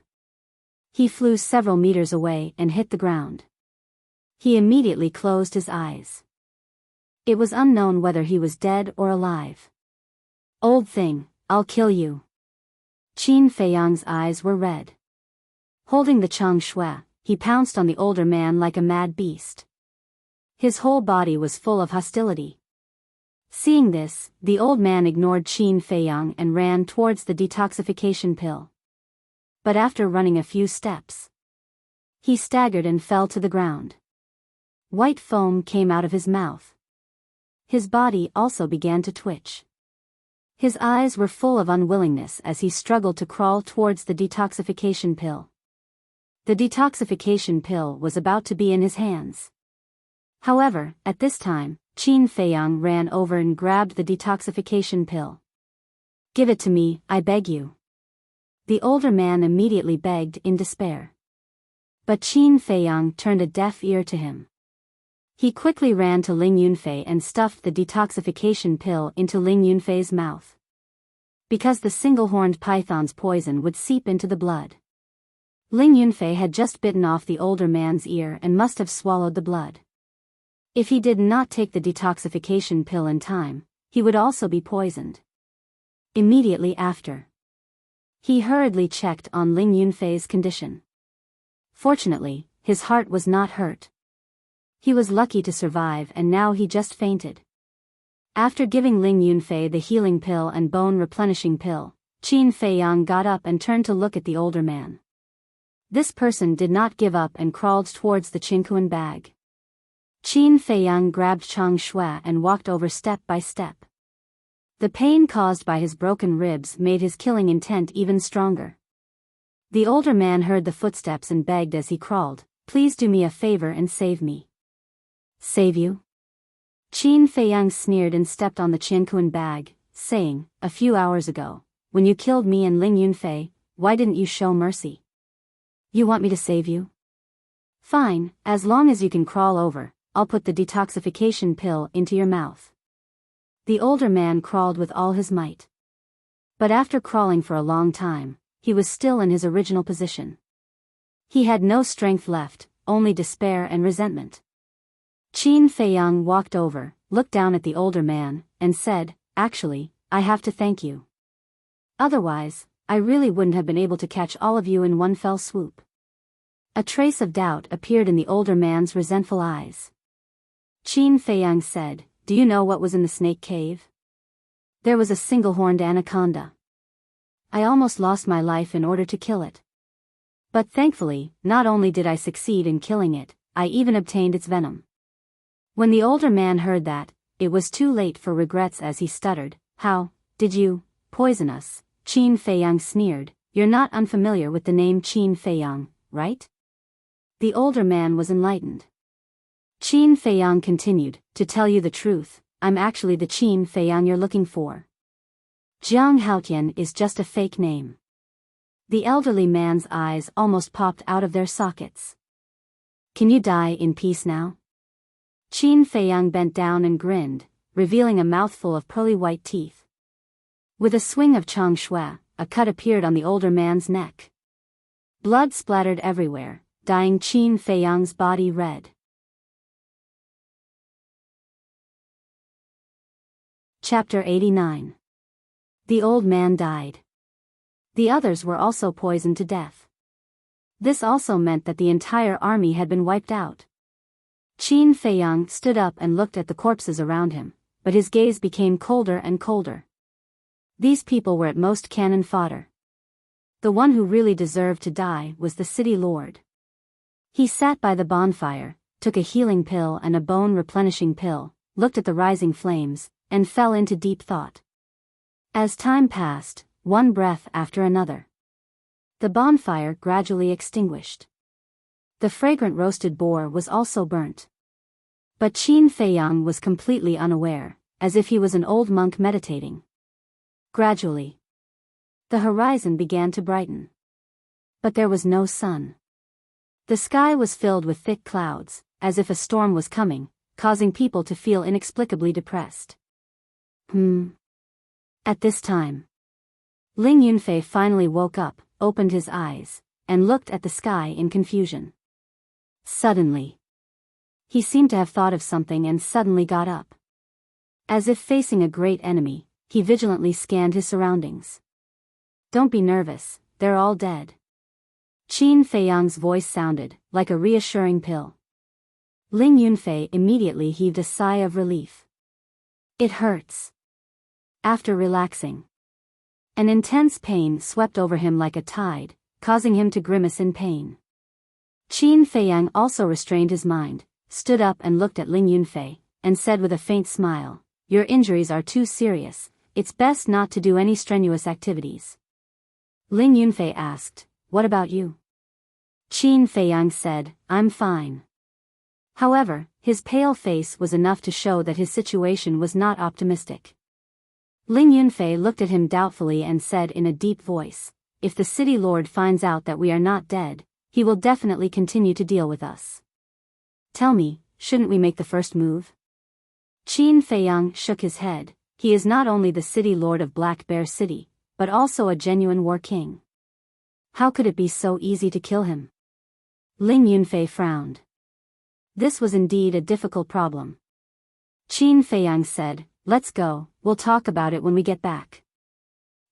He flew several meters away and hit the ground. He immediately closed his eyes. It was unknown whether he was dead or alive. Old thing, I'll kill you. Qin Feiyang's eyes were red. Holding the Chang Shui, he pounced on the older man like a mad beast. His whole body was full of hostility. Seeing this, the old man ignored Qin Feiyang and ran towards the detoxification pill. But after running a few steps, he staggered and fell to the ground. White foam came out of his mouth. His body also began to twitch. His eyes were full of unwillingness as he struggled to crawl towards the detoxification pill. The detoxification pill was about to be in his hands. However, at this time, Qin Feiyang ran over and grabbed the detoxification pill. Give it to me, I beg you. The older man immediately begged in despair. But Qin Feiyang turned a deaf ear to him. He quickly ran to Ling Yunfei and stuffed the detoxification pill into Ling Yunfei's mouth. Because the single-horned python's poison would seep into the blood. Ling Yunfei had just bitten off the older man's ear and must have swallowed the blood. If he did not take the detoxification pill in time, he would also be poisoned. Immediately after, he hurriedly checked on Ling Yunfei's condition. Fortunately, his heart was not hurt. He was lucky to survive and now he just fainted. After giving Ling Yunfei the healing pill and bone replenishing pill, Qin Feiyang got up and turned to look at the older man. This person did not give up and crawled towards the chinkuan bag. Qin Feiyang grabbed Chang Shui and walked over step by step. The pain caused by his broken ribs made his killing intent even stronger. The older man heard the footsteps and begged as he crawled, "Please do me a favor and save me." Save you? Qin Feiyang sneered and stepped on the chinkuan bag, saying, "A few hours ago, when you killed me and Ling Yunfei, why didn't you show mercy? You want me to save you? Fine, as long as you can crawl over, I'll put the detoxification pill into your mouth." The older man crawled with all his might. But after crawling for a long time, he was still in his original position. He had no strength left, only despair and resentment. Qin Feiyang walked over, looked down at the older man, and said, "Actually, I have to thank you. Otherwise, I really wouldn't have been able to catch all of you in one fell swoop." A trace of doubt appeared in the older man's resentful eyes. Qin Feiyang said, "Do you know what was in the snake cave?" "There was a single-horned anaconda. I almost lost my life in order to kill it. But thankfully, not only did I succeed in killing it, I even obtained its venom." When the older man heard that, it was too late for regrets as he stuttered, "How did you poison us?" Qin Feiyang sneered, "You're not unfamiliar with the name Qin Feiyang, right?" The older man was enlightened. Qin Feiyang continued, "To tell you the truth, I'm actually the Qin Feiyang you're looking for. Jiang Haotian is just a fake name." The elderly man's eyes almost popped out of their sockets. "Can you die in peace now?" Qin Feiyang bent down and grinned, revealing a mouthful of pearly white teeth. With a swing of Chang Shui, a cut appeared on the older man's neck. Blood splattered everywhere, dyeing Qin Feiyang's body red. Chapter 89. The old man died. The others were also poisoned to death. This also meant that the entire army had been wiped out. Qin Feiyang stood up and looked at the corpses around him, but his gaze became colder and colder. These people were at most cannon fodder. The one who really deserved to die was the city lord. He sat by the bonfire, took a healing pill and a bone-replenishing pill, looked at the rising flames, and fell into deep thought. As time passed, one breath after another, the bonfire gradually extinguished. The fragrant roasted boar was also burnt. But Qin Feiyang was completely unaware, as if he was an old monk meditating. Gradually, the horizon began to brighten. But there was no sun. The sky was filled with thick clouds, as if a storm was coming, causing people to feel inexplicably depressed. At this time, Ling Yunfei finally woke up, opened his eyes, and looked at the sky in confusion. Suddenly, he seemed to have thought of something and suddenly got up. As if facing a great enemy, he vigilantly scanned his surroundings. "Don't be nervous, they're all dead." Qin Feiyang's voice sounded like a reassuring pill. Ling Yunfei immediately heaved a sigh of relief. "It hurts." After relaxing, an intense pain swept over him like a tide, causing him to grimace in pain. Qin Feiyang also restrained his mind, stood up and looked at Ling Yunfei, and said with a faint smile, "Your injuries are too serious, it's best not to do any strenuous activities." Ling Yunfei asked, "What about you?" Qin Feiyang said, "I'm fine." However, his pale face was enough to show that his situation was not optimistic. Ling Yunfei looked at him doubtfully and said in a deep voice, "If the city lord finds out that we are not dead, he will definitely continue to deal with us. Tell me, shouldn't we make the first move?" Qin Feiyang shook his head. "He is not only the city lord of Black Bear City, but also a genuine war king. How could it be so easy to kill him?" Ling Yunfei frowned. This was indeed a difficult problem. Qin Feiyang said, "Let's go, we'll talk about it when we get back."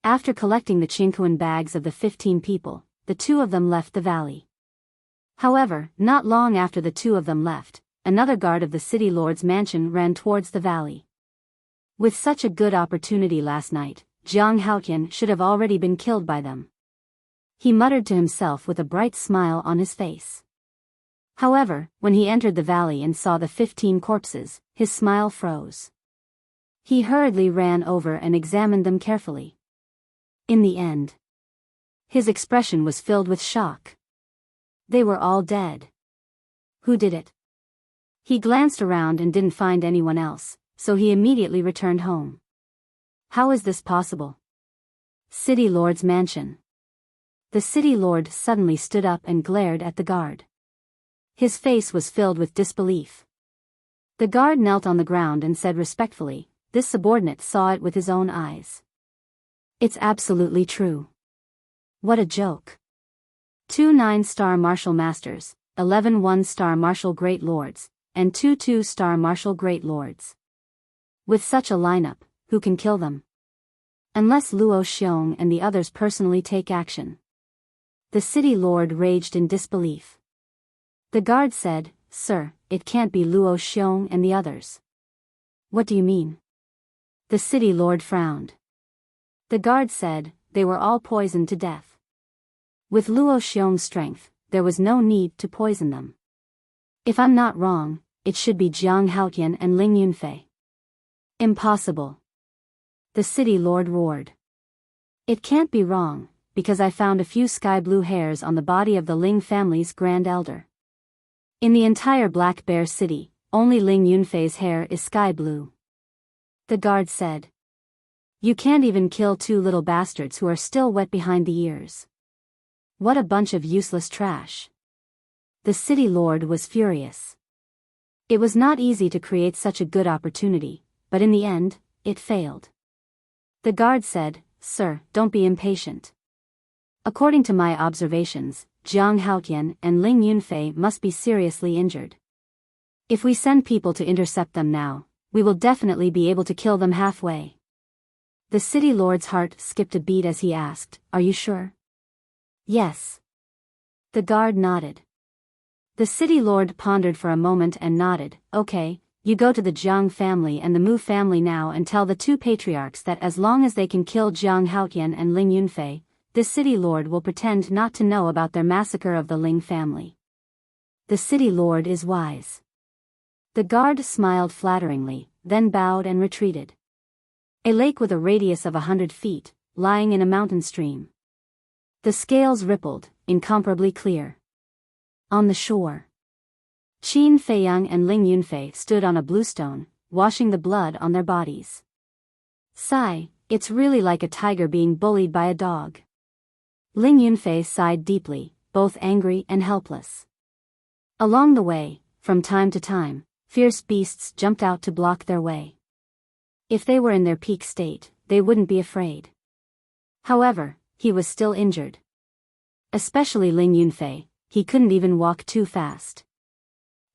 After collecting the Qingquan bags of the 15 people, the two of them left the valley. However, not long after the two of them left, another guard of the city lord's mansion ran towards the valley. With such a good opportunity last night, Jiang Haotian should have already been killed by them. He muttered to himself with a bright smile on his face. However, when he entered the valley and saw the 15 corpses, his smile froze. He hurriedly ran over and examined them carefully. In the end, his expression was filled with shock. They were all dead. Who did it? He glanced around and didn't find anyone else, so he immediately returned home. How is this possible? City Lord's mansion. The city lord suddenly stood up and glared at the guard. His face was filled with disbelief. The guard knelt on the ground and said respectfully, "This subordinate saw it with his own eyes. It's absolutely true." What a joke. 2 9-star martial masters, 11 one-star martial great lords, and 2 two-star martial great lords. With such a lineup, who can kill them? Unless Luo Xiong and the others personally take action. The city lord raged in disbelief. The guard said, "Sir, it can't be Luo Xiong and the others." "What do you mean?" The city lord frowned. The guard said, "They were all poisoned to death. With Luo Xiong's strength, there was no need to poison them. If I'm not wrong, it should be Jiang Haotian and Ling Yunfei." "Impossible." The city lord roared. "It can't be wrong, because I found a few sky blue hairs on the body of the Ling family's grand elder. In the entire Black Bear City, only Ling Yunfei's hair is sky blue." The guard said. "You can't even kill 2 little bastards who are still wet behind the ears. What a bunch of useless trash." The city lord was furious. It was not easy to create such a good opportunity, but in the end, it failed. The guard said, "Sir, don't be impatient. According to my observations, Jiang Haotian and Ling Yunfei must be seriously injured. If we send people to intercept them now, we will definitely be able to kill them halfway." The city lord's heart skipped a beat as he asked, "Are you sure?" "Yes." The guard nodded. The city lord pondered for a moment and nodded. "Okay, you go to the Jiang family and the Mu family now and tell the 2 patriarchs that as long as they can kill Jiang Haotian and Ling Yunfei, the city lord will pretend not to know about their massacre of the Ling family. The city lord is wise." The guard smiled flatteringly, then bowed and retreated. A lake with a radius of 100 feet, lying in a mountain stream. The scales rippled, incomparably clear. On the shore, Qin Feiyang and Ling Yunfei stood on a bluestone, washing the blood on their bodies. "Sigh, it's really like a tiger being bullied by a dog." Ling Yunfei sighed deeply, both angry and helpless. Along the way, from time to time, fierce beasts jumped out to block their way. If they were in their peak state, they wouldn't be afraid. However, he was still injured. Especially Ling Yunfei, he couldn't even walk too fast.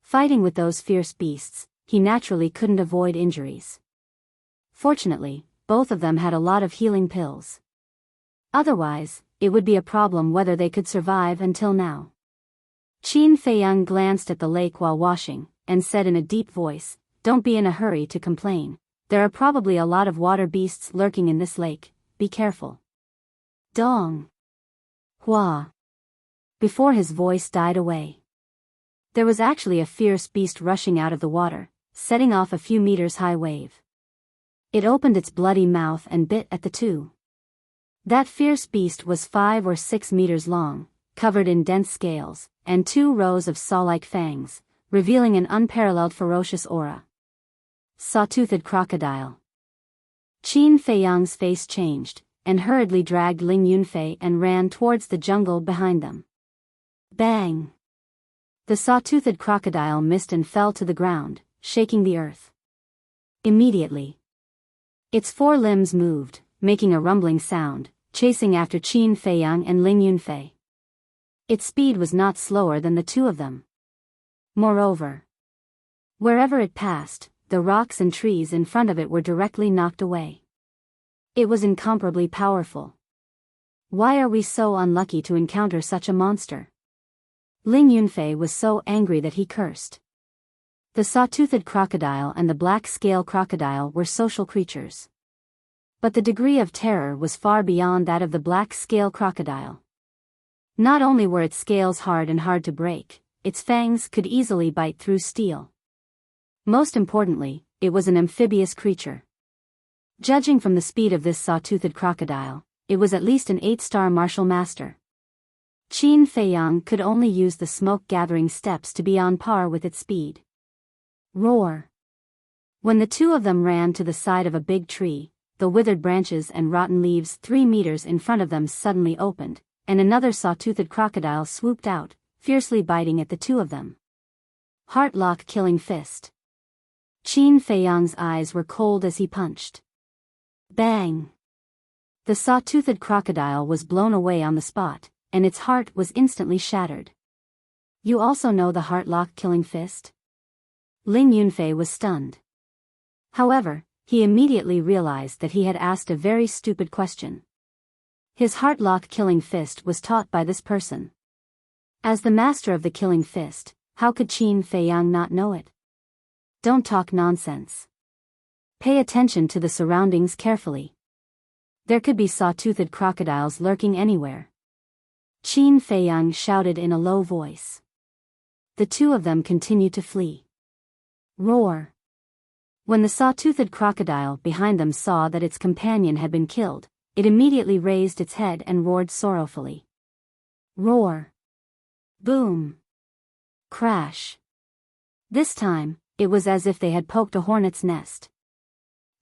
Fighting with those fierce beasts, he naturally couldn't avoid injuries. Fortunately, both of them had a lot of healing pills. Otherwise, it would be a problem whether they could survive until now. Qin Feiyang glanced at the lake while washing, and said in a deep voice, "Don't be in a hurry to complain. There are probably a lot of water beasts lurking in this lake, be careful." Dong! Hua! Before his voice died away. There was actually a fierce beast rushing out of the water, setting off a few meters high wave. It opened its bloody mouth and bit at the 2. That fierce beast was 5 or 6 meters long, covered in dense scales, and 2 rows of saw-like fangs, revealing an unparalleled ferocious aura. Saw-toothed crocodile. Qin Feiyang's face changed, and hurriedly dragged Ling Yunfei and ran towards the jungle behind them. Bang! The saw-toothed crocodile missed and fell to the ground, shaking the earth. Immediately, its 4 limbs moved, making a rumbling sound, chasing after Qin Feiyang and Ling Yunfei. Its speed was not slower than the 2 of them. Moreover, wherever it passed, the rocks and trees in front of it were directly knocked away. It was incomparably powerful. Why are we so unlucky to encounter such a monster? Ling Yunfei was so angry that he cursed. The saw-toothed crocodile and the black scale crocodile were social creatures. But the degree of terror was far beyond that of the black scale crocodile. Not only were its scales hard and hard to break, its fangs could easily bite through steel. Most importantly, it was an amphibious creature. Judging from the speed of this saw-toothed crocodile, it was at least an 8-star martial master. Qin Feiyang could only use the smoke-gathering steps to be on par with its speed. Roar! When the 2 of them ran to the side of a big tree, the withered branches and rotten leaves 3 meters in front of them suddenly opened, and another saw-toothed crocodile swooped out, fiercely biting at the 2 of them. Heartlock killing fist. Qin Feiyang's eyes were cold as he punched. Bang! The saw-toothed crocodile was blown away on the spot, and its heart was instantly shattered. You also know the heart-lock killing fist? Ling Yunfei was stunned. However, he immediately realized that he had asked a very stupid question. His heart-lock killing fist was taught by this person. As the master of the killing fist, how could Qin Feiyang not know it? Don't talk nonsense. Pay attention to the surroundings carefully. There could be saw-toothed crocodiles lurking anywhere. Qin Feiyang shouted in a low voice. The two of them continued to flee. Roar. When the saw-toothed crocodile behind them saw that its companion had been killed, it immediately raised its head and roared sorrowfully. Roar. Boom. Crash. This time, it was as if they had poked a hornet's nest.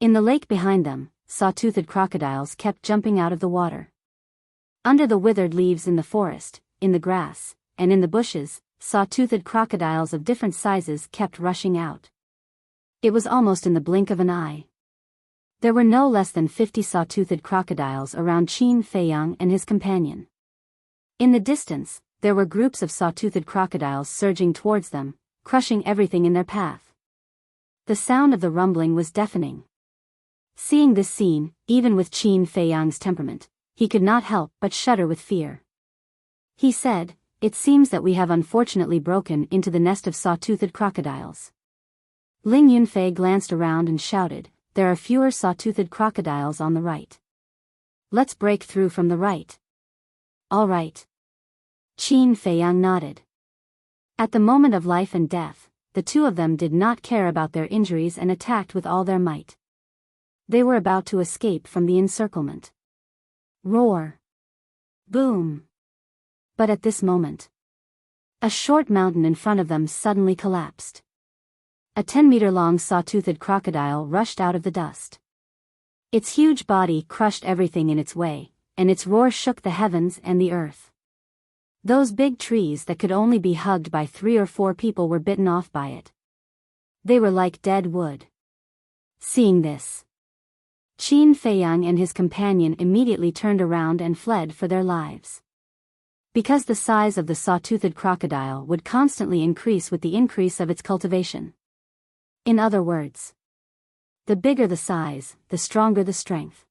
In the lake behind them, saw-toothed crocodiles kept jumping out of the water. Under the withered leaves in the forest, in the grass, and in the bushes, saw-toothed crocodiles of different sizes kept rushing out. It was almost in the blink of an eye. There were no less than 50 saw-toothed crocodiles around Qin Feiyang and his companion. In the distance, there were groups of saw-toothed crocodiles surging towards them, crushing everything in their path. The sound of the rumbling was deafening. Seeing this scene, even with Qin Feiyang's temperament, he could not help but shudder with fear. He said, "It seems that we have unfortunately broken into the nest of saw-toothed crocodiles." Ling Yunfei glanced around and shouted, "There are fewer saw-toothed crocodiles on the right. Let's break through from the right." "All right." Qin Feiyang nodded. At the moment of life and death, the two of them did not care about their injuries and attacked with all their might. They were about to escape from the encirclement. Roar. Boom. But at this moment, a short mountain in front of them suddenly collapsed. A 10-meter-long saw-toothed crocodile rushed out of the dust. Its huge body crushed everything in its way, and its roar shook the heavens and the earth. Those big trees that could only be hugged by 3 or 4 people were bitten off by it. They were like dead wood. Seeing this, Qin Feiyang and his companion immediately turned around and fled for their lives. Because the size of the saw-toothed crocodile would constantly increase with the increase of its cultivation. In other words, the bigger the size, the stronger the strength.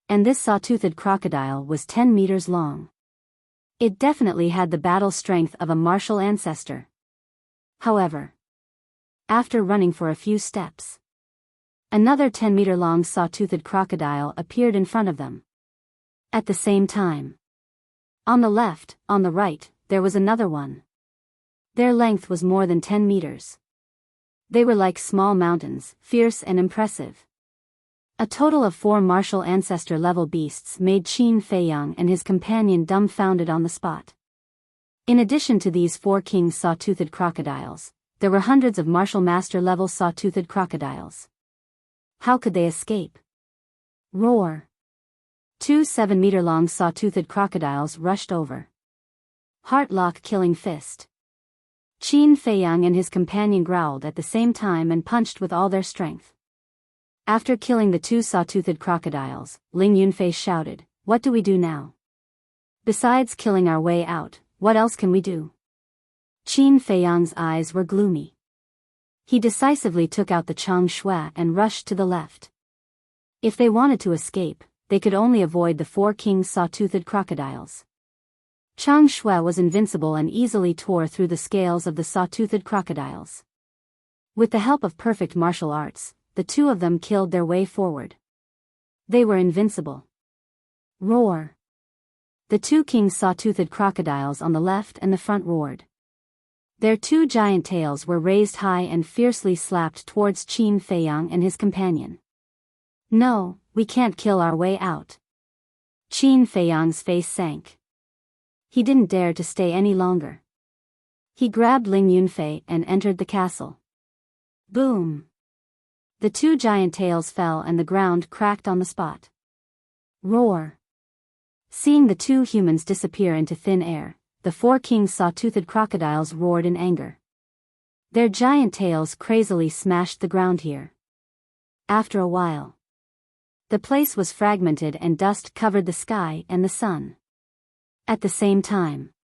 And this saw-toothed crocodile was 10 meters long. It definitely had the battle strength of a martial ancestor. However, after running for a few steps, another 10-meter-long saw-toothed crocodile appeared in front of them. At the same time, on the left, on the right, there was another one. Their length was more than 10 meters. They were like small mountains, fierce and impressive. A total of 4 martial ancestor-level beasts made Qin Feiyang and his companion dumbfounded on the spot. In addition to these 4 king saw-toothed crocodiles, there were hundreds of martial master-level saw-toothed crocodiles. How could they escape? Roar. 2 7-meter-long saw-toothed crocodiles rushed over. Heart-lock killing fist. Qin Feiyang and his companion growled at the same time and punched with all their strength. After killing the 2 saw-toothed crocodiles, Ling Yunfei shouted, "What do we do now? Besides killing our way out, what else can we do?" Qin Feiyang's eyes were gloomy. He decisively took out the Chang Shui and rushed to the left. If they wanted to escape, they could only avoid the 4 king saw-toothed crocodiles. Chang Shui was invincible and easily tore through the scales of the saw-toothed crocodiles. With the help of perfect martial arts, the two of them killed their way forward. They were invincible. Roar. The 2 king saw-toothed crocodiles on the left and the front roared. Their 2 giant tails were raised high and fiercely slapped towards Qin Feiyang and his companion. "No, we can't kill our way out." Qin Feiyang's face sank. He didn't dare to stay any longer. He grabbed Ling Yunfei and entered the castle. Boom! The 2 giant tails fell and the ground cracked on the spot. Roar! Seeing the 2 humans disappear into thin air, the 4 king saw-toothed crocodiles roared in anger. Their giant tails crazily smashed the ground here. After a while, the place was fragmented and dust covered the sky and the sun. At the same time,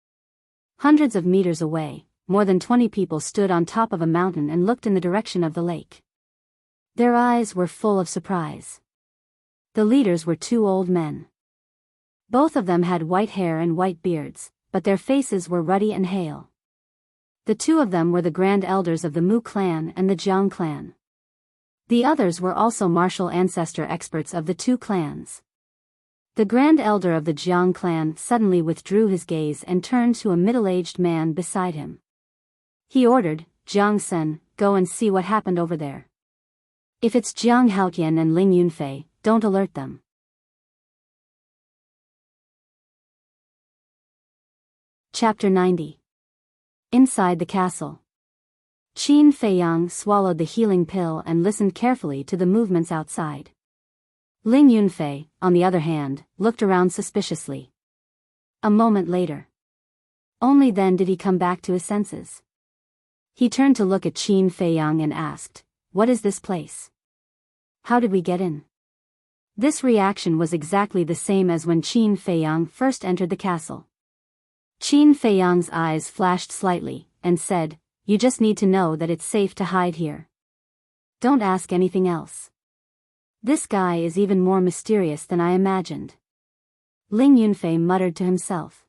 Hundreds of meters away, more than 20 people stood on top of a mountain and looked in the direction of the lake. Their eyes were full of surprise. The leaders were two old men. Both of them had white hair and white beards, but their faces were ruddy and hale. The two of them were the grand elders of the Mu clan and the Jiang clan. The others were also martial ancestor experts of the two clans. The grand elder of the Jiang clan suddenly withdrew his gaze and turned to a middle-aged man beside him. He ordered, "Jiang Sen, go and see what happened over there. If it's Jiang Haotian and Ling Yunfei, don't alert them." Chapter 90. Inside the castle. Qin Feiyang swallowed the healing pill and listened carefully to the movements outside. Ling Yunfei, on the other hand, looked around suspiciously. A moment later. Only then did he come back to his senses. He turned to look at Qin Feiyang and asked, "What is this place? How did we get in?" This reaction was exactly the same as when Qin Feiyang first entered the castle. Qin Feiyang's eyes flashed slightly, and said, "You just need to know that it's safe to hide here. Don't ask anything else. This guy is even more mysterious than I imagined." Ling Yunfei muttered to himself.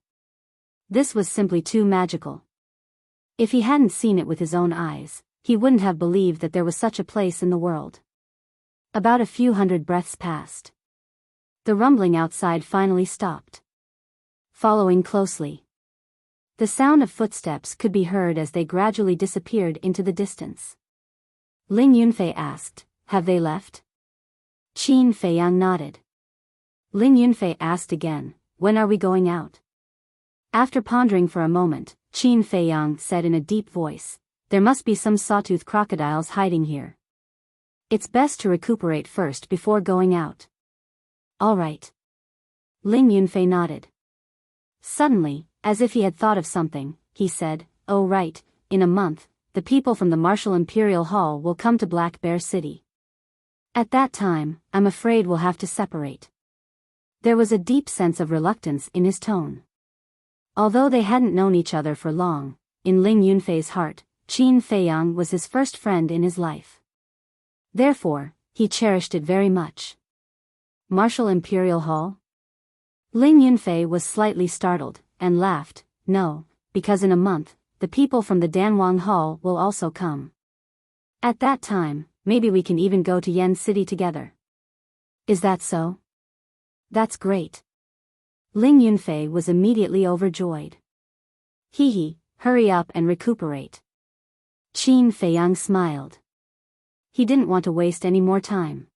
This was simply too magical. If he hadn't seen it with his own eyes, he wouldn't have believed that there was such a place in the world. About a few hundred breaths passed. The rumbling outside finally stopped. Following closely, the sound of footsteps could be heard as they gradually disappeared into the distance. Ling Yunfei asked, "Have they left?" Qin Feiyang nodded. Ling Yunfei asked again, "When are we going out?" After pondering for a moment, Qin Feiyang said in a deep voice, "There must be some sawtooth crocodiles hiding here. It's best to recuperate first before going out." "All right." Ling Yunfei nodded. Suddenly, as if he had thought of something, he said, "Oh right, in a month, the people from the Martial Imperial Hall will come to Black Bear City. At that time, I'm afraid we'll have to separate." There was a deep sense of reluctance in his tone. Although they hadn't known each other for long, in Ling Yunfei's heart, Qin Feiyang was his first friend in his life. Therefore, he cherished it very much. Martial Imperial Hall? Ling Yunfei was slightly startled, and laughed, "No, because in a month, the people from the Danwang Hall will also come. At that time, maybe we can even go to Yen City together." "Is that so?" "That's great." Ling Yunfei was immediately overjoyed. "Hee, hurry up and recuperate." Qin Feiyang smiled. He didn't want to waste any more time.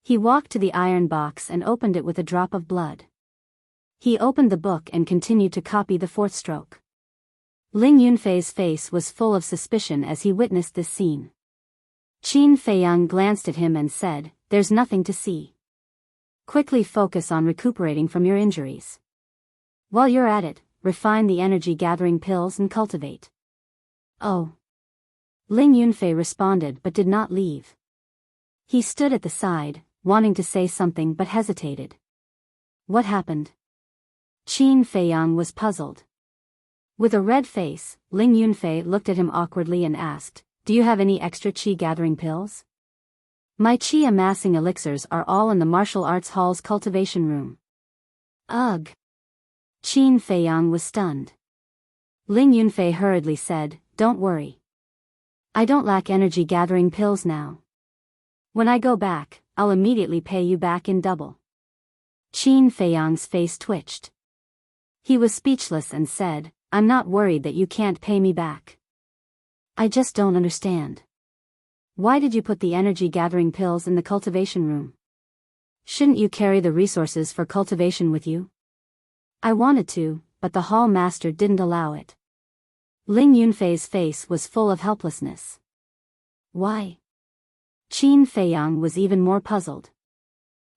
He walked to the iron box and opened it with a drop of blood. He opened the book and continued to copy the fourth stroke. Ling Yunfei's face was full of suspicion as he witnessed this scene. Qin Feiyang glanced at him and said, "There's nothing to see. Quickly focus on recuperating from your injuries. While you're at it, refine the energy-gathering pills and cultivate." "Oh." Ling Yunfei responded but did not leave. He stood at the side, wanting to say something but hesitated. "What happened?" Qin Feiyang was puzzled. With a red face, Ling Yunfei looked at him awkwardly and asked, "Do you have any extra qi-gathering pills?" "My qi-amassing elixirs are all in the martial arts hall's cultivation room." "Ugh." Qin Feiyang was stunned. Ling Yunfei hurriedly said, "Don't worry. I don't lack energy-gathering pills now. When I go back, I'll immediately pay you back in double." Qin Feiyang's face twitched. He was speechless and said, "I'm not worried that you can't pay me back. I just don't understand. Why did you put the energy-gathering pills in the cultivation room? Shouldn't you carry the resources for cultivation with you?" "I wanted to, but the hall master didn't allow it." Ling Yunfei's face was full of helplessness. "Why?" Qin Feiyang was even more puzzled.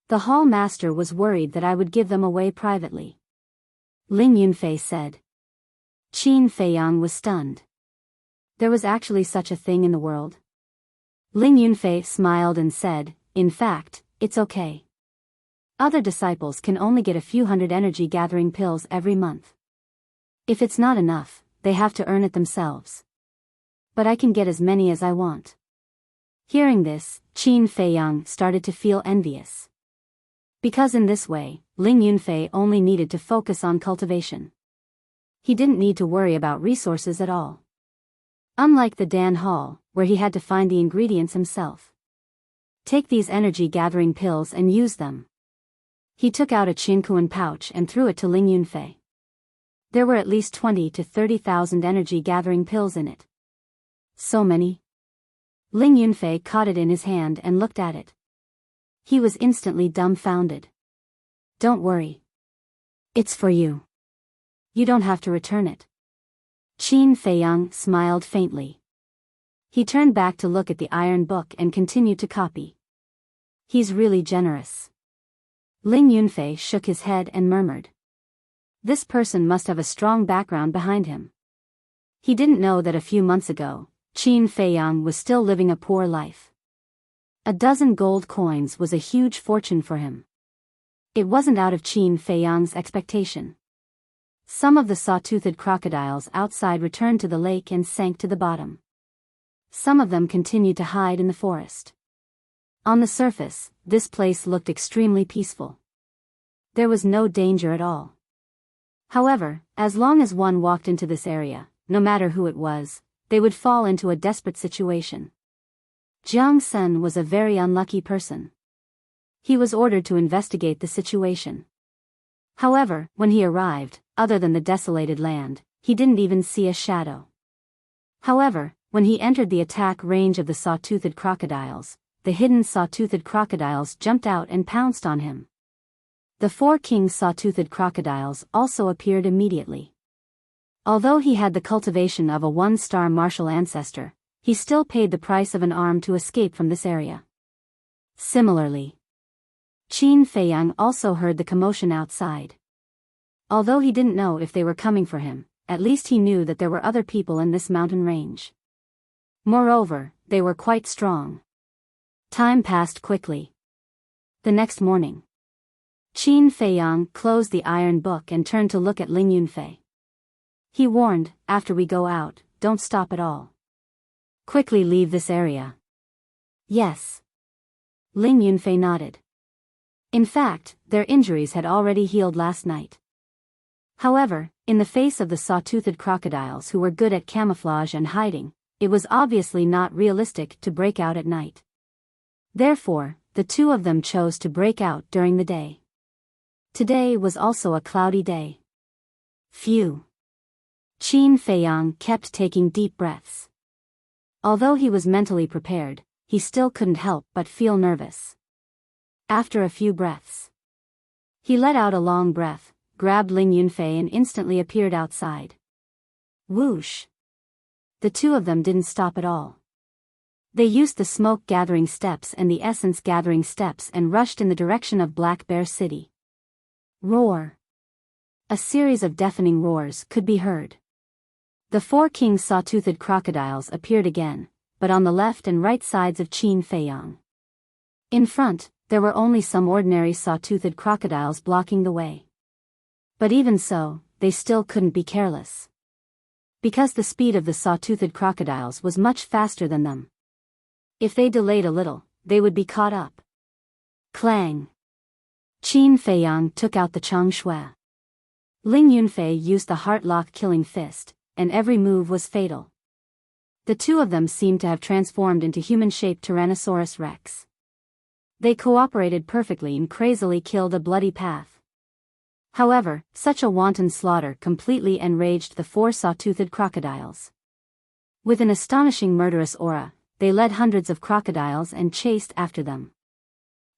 "The hall master was worried that I would give them away privately," Ling Yunfei said. Qin Feiyang was stunned. There was actually such a thing in the world? Ling Yunfei smiled and said, "In fact, it's okay. Other disciples can only get a few hundred energy-gathering pills every month. If it's not enough, they have to earn it themselves. But I can get as many as I want. Hearing this, Qin Feiyang started to feel envious. Because in this way, Ling Yunfei only needed to focus on cultivation. He didn't need to worry about resources at all. Unlike the Dan Hall, where he had to find the ingredients himself. Take these energy-gathering pills and use them. He took out a Qinkuan pouch and threw it to Ling Yunfei. There were at least 20 to 30,000 energy-gathering pills in it. So many? Ling Yunfei caught it in his hand and looked at it. He was instantly dumbfounded. Don't worry. It's for you. You don't have to return it. Qin Feiyang smiled faintly. He turned back to look at the iron book and continued to copy. He's really generous. Ling Yunfei shook his head and murmured. This person must have a strong background behind him. He didn't know that a few months ago, Qin Feiyang was still living a poor life. A dozen gold coins was a huge fortune for him. It wasn't out of Qin Feiyang's expectation. Some of the saw-toothed crocodiles outside returned to the lake and sank to the bottom. Some of them continued to hide in the forest. On the surface, this place looked extremely peaceful. There was no danger at all. However, as long as one walked into this area, no matter who it was, they would fall into a desperate situation. Jiang Sen was a very unlucky person. He was ordered to investigate the situation. However, when he arrived, other than the desolated land, he didn't even see a shadow. However, when he entered the attack range of the saw-toothed crocodiles, the hidden saw-toothed crocodiles jumped out and pounced on him. The 4 king saw-toothed crocodiles also appeared immediately. Although he had the cultivation of a 1-star martial ancestor, he still paid the price of an arm to escape from this area. Similarly, Qin Feiyang also heard the commotion outside. Although he didn't know if they were coming for him, at least he knew that there were other people in this mountain range. Moreover, they were quite strong. Time passed quickly. The next morning, Qin Feiyang closed the iron book and turned to look at Ling Yunfei. He warned, after we go out, don't stop at all. Quickly leave this area. Yes. Ling Yunfei nodded. In fact, their injuries had already healed last night. However, in the face of the saw-toothed crocodiles who were good at camouflage and hiding, it was obviously not realistic to break out at night. Therefore, the two of them chose to break out during the day. Today was also a cloudy day. Phew. Qin Feiyang kept taking deep breaths. Although he was mentally prepared, he still couldn't help but feel nervous. After a few breaths, he let out a long breath, grabbed Ling Yunfei and instantly appeared outside. Whoosh! The two of them didn't stop at all. They used the smoke-gathering steps and the essence-gathering steps and rushed in the direction of Black Bear City. Roar! A series of deafening roars could be heard. The 4 king saw-toothed crocodiles appeared again, but on the left and right sides of Qin Feiyang. In front, there were only some ordinary saw-toothed crocodiles blocking the way. But even so, they still couldn't be careless. Because the speed of the saw-toothed crocodiles was much faster than them. If they delayed a little, they would be caught up. Clang! Qin Feiyang took out the Chang Shui. Ling Yunfei used the heart-lock killing fist, and every move was fatal. The two of them seemed to have transformed into human-shaped Tyrannosaurus Rex. They cooperated perfectly and crazily killed a bloody path. However, such a wanton slaughter completely enraged the 4 saw-toothed crocodiles. With an astonishing murderous aura, they led hundreds of crocodiles and chased after them.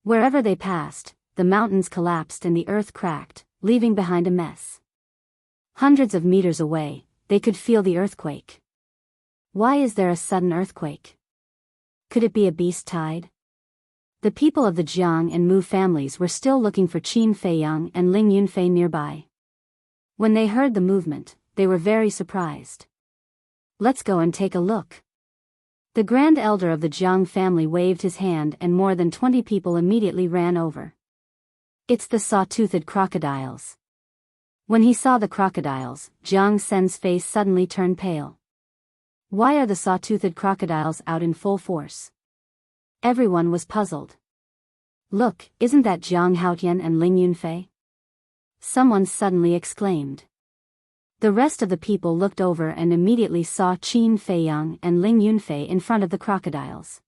Wherever they passed, the mountains collapsed and the earth cracked, leaving behind a mess. Hundreds of meters away, they could feel the earthquake. Why is there a sudden earthquake? Could it be a beast tide? The people of the Jiang and Mu families were still looking for Qin Feiyang and Ling Yunfei nearby. When they heard the movement, they were very surprised. Let's go and take a look. The grand elder of the Jiang family waved his hand and more than 20 people immediately ran over. It's the saw-toothed crocodiles. When he saw the crocodiles, Jiang Sen's face suddenly turned pale. Why are the saw-toothed crocodiles out in full force? Everyone was puzzled. Look, isn't that Jiang Haotian and Ling Yunfei? Someone suddenly exclaimed. The rest of the people looked over and immediately saw Qin Feiyang and Ling Yunfei in front of the crocodiles.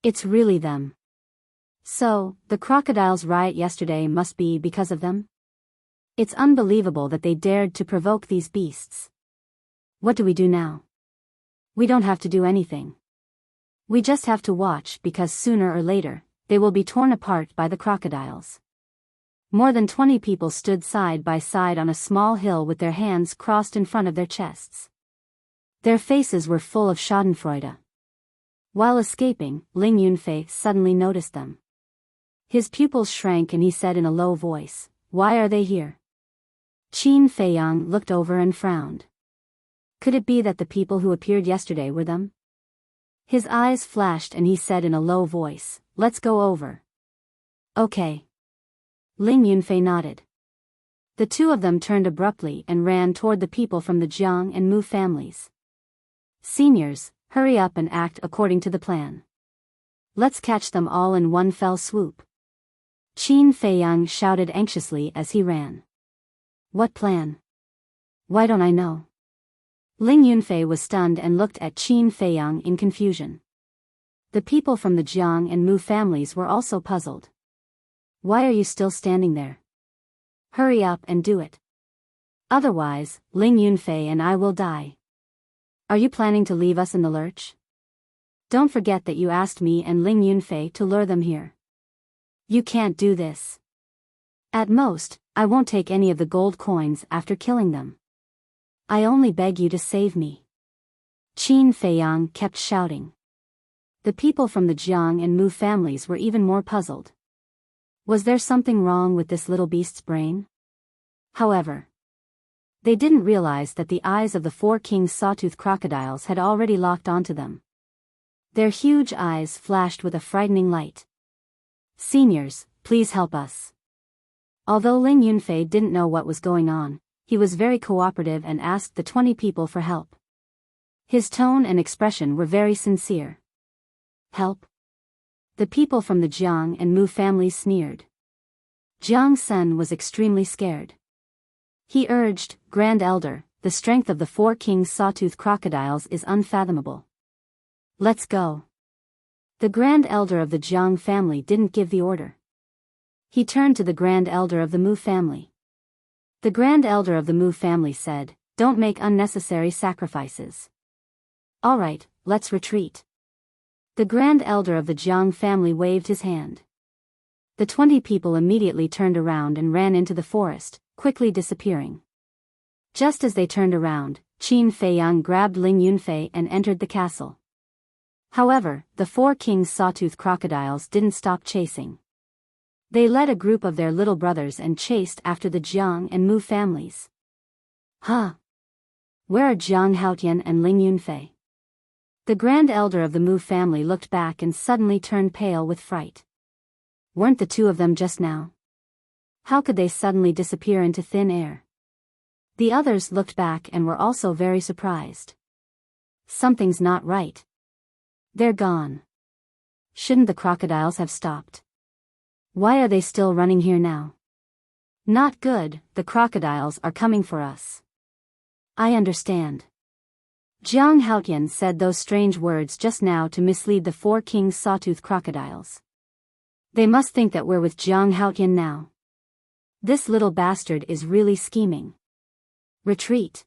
It's really them. So, the crocodiles' riot yesterday must be because of them? It's unbelievable that they dared to provoke these beasts. What do we do now? We don't have to do anything. We just have to watch because sooner or later, they will be torn apart by the crocodiles. More than 20 people stood side by side on a small hill with their hands crossed in front of their chests. Their faces were full of schadenfreude. While escaping, Ling Yunfei suddenly noticed them. His pupils shrank and he said in a low voice, "Why are they here?" Qin Feiyang looked over and frowned. Could it be that the people who appeared yesterday were them? His eyes flashed and he said in a low voice, "Let's go over." Okay. Ling Yunfei nodded. The two of them turned abruptly and ran toward the people from the Jiang and Mu families. Seniors, hurry up and act according to the plan. Let's catch them all in one fell swoop. Qin Feiyang shouted anxiously as he ran. What plan? Why don't I know? Ling Yunfei was stunned and looked at Qin Feiyang in confusion. The people from the Jiang and Mu families were also puzzled. Why are you still standing there? Hurry up and do it. Otherwise, Ling Yunfei and I will die. Are you planning to leave us in the lurch? Don't forget that you asked me and Ling Yunfei to lure them here. You can't do this. At most, I won't take any of the gold coins after killing them. I only beg you to save me. Qin Feiyang kept shouting. The people from the Jiang and Mu families were even more puzzled. Was there something wrong with this little beast's brain? However, they didn't realize that the eyes of the four king's sawtooth crocodiles had already locked onto them. Their huge eyes flashed with a frightening light. Seniors, please help us. Although Ling Yunfei didn't know what was going on, he was very cooperative and asked the 20 people for help. His tone and expression were very sincere. Help? The people from the Jiang and Mu families sneered. Jiang Sen was extremely scared. He urged, Grand Elder, the strength of the four king's sawtooth crocodiles is unfathomable. Let's go. The Grand Elder of the Jiang family didn't give the order. He turned to the Grand Elder of the Mu family. The Grand Elder of the Mu family said, Don't make unnecessary sacrifices. All right, let's retreat. The Grand Elder of the Jiang family waved his hand. The 20 people immediately turned around and ran into the forest, quickly disappearing. Just as they turned around, Qin Feiyang grabbed Ling Yunfei and entered the castle. However, the four king's sawtooth crocodiles didn't stop chasing. They led a group of their little brothers and chased after the Jiang and Mu families. Huh? Where are Jiang Haotian and Ling Yunfei? The Grand Elder of the Mu family looked back and suddenly turned pale with fright. Weren't the two of them just now? How could they suddenly disappear into thin air? The others looked back and were also very surprised. Something's not right. They're gone. Shouldn't the crocodiles have stopped? Why are they still running here now? Not good, the crocodiles are coming for us. I understand. Jiang Haotian said those strange words just now to mislead the four king's sawtooth crocodiles. They must think that we're with Jiang Haotian now. This little bastard is really scheming. Retreat.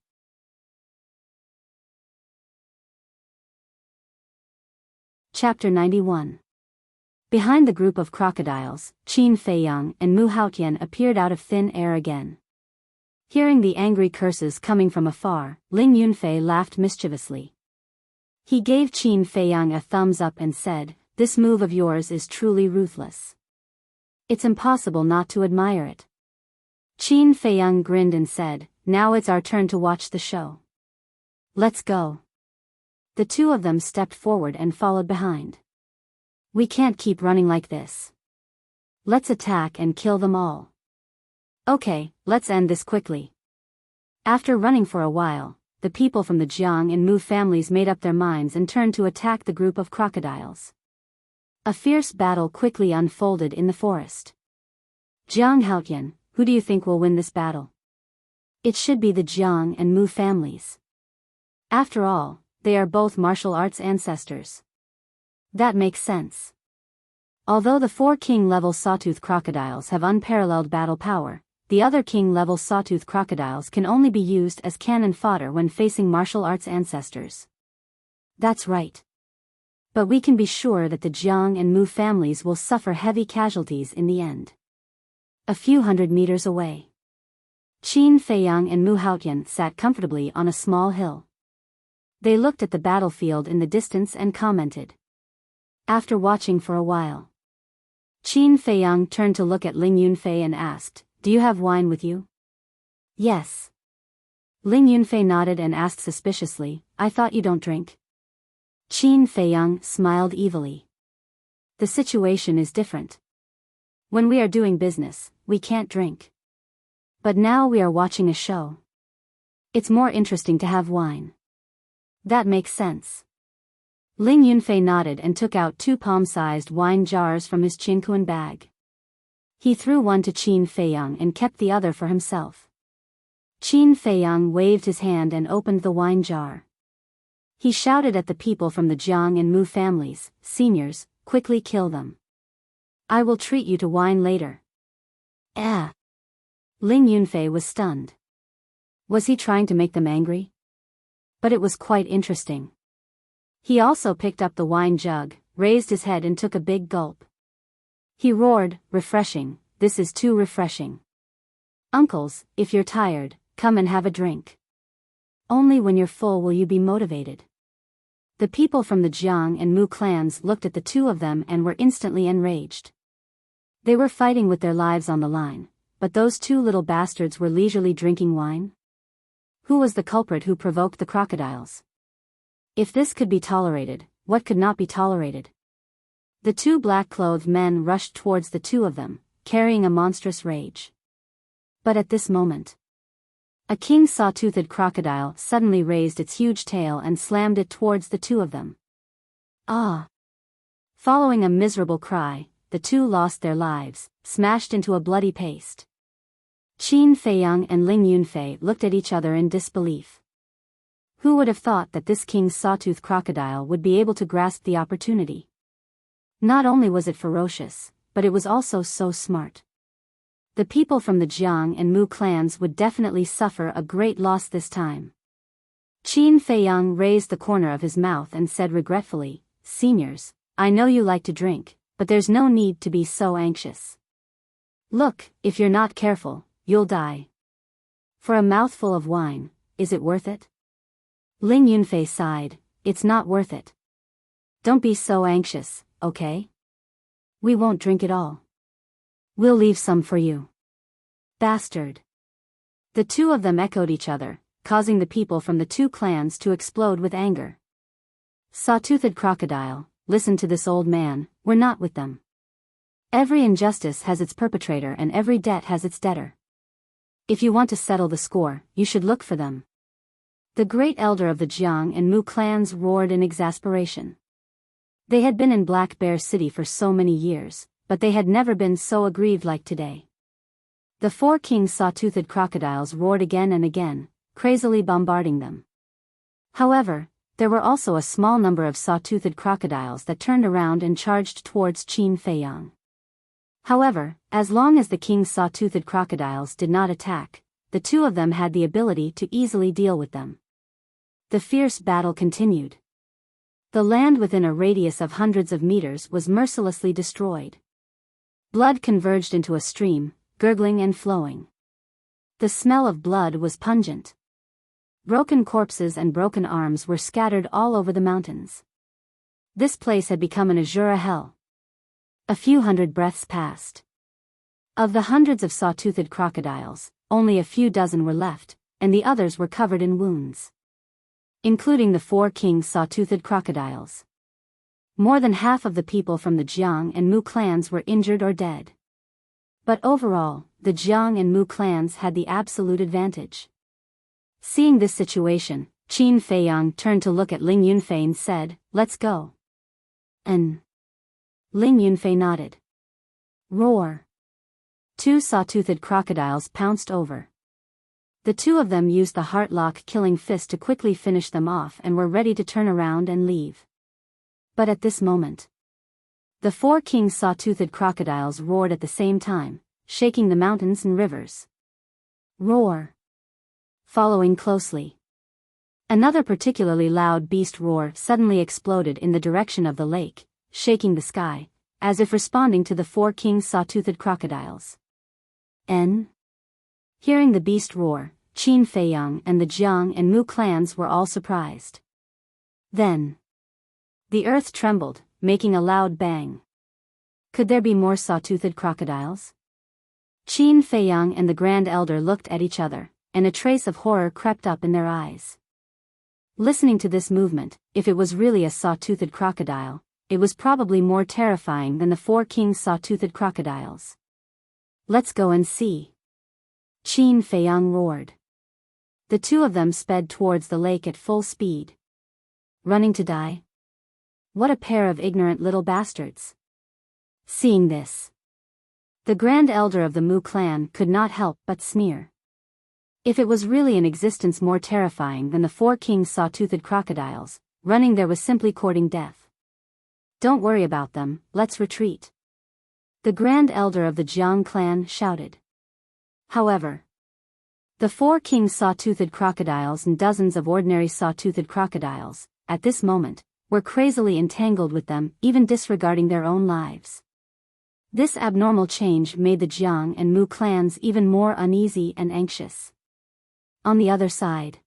Chapter 91. Behind the group of crocodiles, Qin Feiyang and Mu Haotian appeared out of thin air again. Hearing the angry curses coming from afar, Ling Yunfei laughed mischievously. He gave Qin Feiyang a thumbs up and said, This move of yours is truly ruthless. It's impossible not to admire it. Qin Feiyang grinned and said, Now it's our turn to watch the show. Let's go. The two of them stepped forward and followed behind. We can't keep running like this. Let's attack and kill them all. Okay, let's end this quickly. After running for a while, the people from the Jiang and Mu families made up their minds and turned to attack the group of crocodiles. A fierce battle quickly unfolded in the forest. Jiang Haotian, who do you think will win this battle? It should be the Jiang and Mu families. After all, they are both martial arts ancestors. That makes sense. Although the 4 king-level sawtooth crocodiles have unparalleled battle power, the other king-level sawtooth crocodiles can only be used as cannon fodder when facing martial arts ancestors. That's right. But we can be sure that the Jiang and Mu families will suffer heavy casualties in the end. A few hundred meters away, Qin Feiyang and Mu Haotian sat comfortably on a small hill. They looked at the battlefield in the distance and commented. After watching for a while, Qin Feiyang turned to look at Ling Yunfei and asked, "Do you have wine with you?" "Yes." Ling Yunfei nodded and asked suspiciously, "I thought you don't drink?" Qin Feiyang smiled evilly. "The situation is different. When we are doing business, we can't drink. But now we are watching a show. It's more interesting to have wine." "That makes sense." Ling Yunfei nodded and took out 2 palm-sized wine jars from his Qinkuan bag. He threw one to Qin Feiyang and kept the other for himself. Qin Feiyang waved his hand and opened the wine jar. He shouted at the people from the Jiang and Mu families, "Seniors, quickly kill them. I will treat you to wine later." Ling Yunfei was stunned. Was he trying to make them angry? But it was quite interesting. He also picked up the wine jug, raised his head and took a big gulp. He roared, "Refreshing, this is too refreshing. Uncles, if you're tired, come and have a drink. Only when you're full will you be motivated." The people from the Jiang and Mu clans looked at the two of them and were instantly enraged. They were fighting with their lives on the line, but those 2 little bastards were leisurely drinking wine? Who was the culprit who provoked the crocodiles? If this could be tolerated, what could not be tolerated? The 2 black-clothed men rushed towards the 2 of them, carrying a monstrous rage. But at this moment, a king saw-toothed crocodile suddenly raised its huge tail and slammed it towards the 2 of them. "Ah!" Following a miserable cry, the 2 lost their lives, smashed into a bloody paste. Qin Feiyang and Ling Yunfei looked at each other in disbelief. Who would have thought that this king's sawtooth crocodile would be able to grasp the opportunity? Not only was it ferocious, but it was also so smart. The people from the Jiang and Mu clans would definitely suffer a great loss this time. Qin Feiyang raised the corner of his mouth and said regretfully, "Seniors, I know you like to drink, but there's no need to be so anxious. Look, if you're not careful, you'll die. For a mouthful of wine, is it worth it?" Ling Yunfei sighed, "It's not worth it. Don't be so anxious, okay? We won't drink it all. We'll leave some for you." "Bastard." The 2 of them echoed each other, causing the people from the 2 clans to explode with anger. "Saw-toothed crocodile, listen to this old man, we're not with them. Every injustice has its perpetrator and every debt has its debtor. If you want to settle the score, you should look for them." The great elder of the Jiang and Mu clans roared in exasperation. They had been in Black Bear City for so many years, but they had never been so aggrieved like today. The 4 king saw-toothed crocodiles roared again and again, crazily bombarding them. However, there were also a small number of saw-toothed crocodiles that turned around and charged towards Qin Feiyang. However, as long as the king's saw-toothed crocodiles did not attack, the 2 of them had the ability to easily deal with them. The fierce battle continued. The land within a radius of hundreds of meters was mercilessly destroyed. Blood converged into a stream, gurgling and flowing. The smell of blood was pungent. Broken corpses and broken arms were scattered all over the mountains. This place had become an Azura hell. A few hundred breaths passed. Of the hundreds of saw-toothed crocodiles, only a few dozen were left, and the others were covered in wounds. Including the 4 king saw-toothed crocodiles. More than half of the people from the Jiang and Mu clans were injured or dead. But overall, the Jiang and Mu clans had the absolute advantage. Seeing this situation, Qin Feiyang turned to look at Ling Yunfei and said, "Let's go." And Ling Yunfei nodded. Roar! Two saw-toothed crocodiles pounced over. The two of them used the heart-lock killing fist to quickly finish them off and were ready to turn around and leave. But at this moment, the four king saw-toothed crocodiles roared at the same time, shaking the mountains and rivers. Roar! Following closely, another particularly loud beast roar suddenly exploded in the direction of the lake, shaking the sky, as if responding to the four king saw-toothed crocodiles. Hearing the beast roar, Qin Feiyang and the Jiang and Mu clans were all surprised. Then, the earth trembled, making a loud bang. Could there be more saw-toothed crocodiles? Qin Feiyang and the Grand Elder looked at each other, and a trace of horror crept up in their eyes. Listening to this movement, if it was really a saw-toothed crocodile, it was probably more terrifying than the four king saw-toothed crocodiles. "Let's go and see," Qin Feiyang roared. The two of them sped towards the lake at full speed. Running to die? What a pair of ignorant little bastards. Seeing this, the Grand Elder of the Mu clan could not help but sneer. If it was really an existence more terrifying than the four king saw-toothed crocodiles, running there was simply courting death. "Don't worry about them, let's retreat," the Grand Elder of the Jiang clan shouted. However, the four king saw-toothed crocodiles and dozens of ordinary saw-toothed crocodiles, at this moment, were crazily entangled with them, even disregarding their own lives. This abnormal change made the Jiang and Mu clans even more uneasy and anxious. On the other side,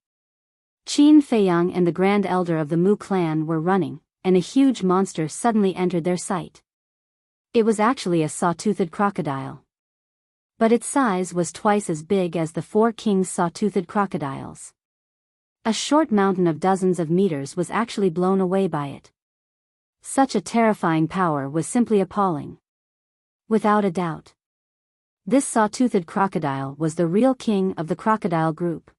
Qin Feiyang and the Grand Elder of the Mu clan were running, and a huge monster suddenly entered their sight. It was actually a saw-toothed crocodile. But its size was twice as big as the four kings' saw-toothed crocodiles. A short mountain of dozens of meters was actually blown away by it. Such a terrifying power was simply appalling. Without a doubt, this saw-toothed crocodile was the real king of the crocodile group.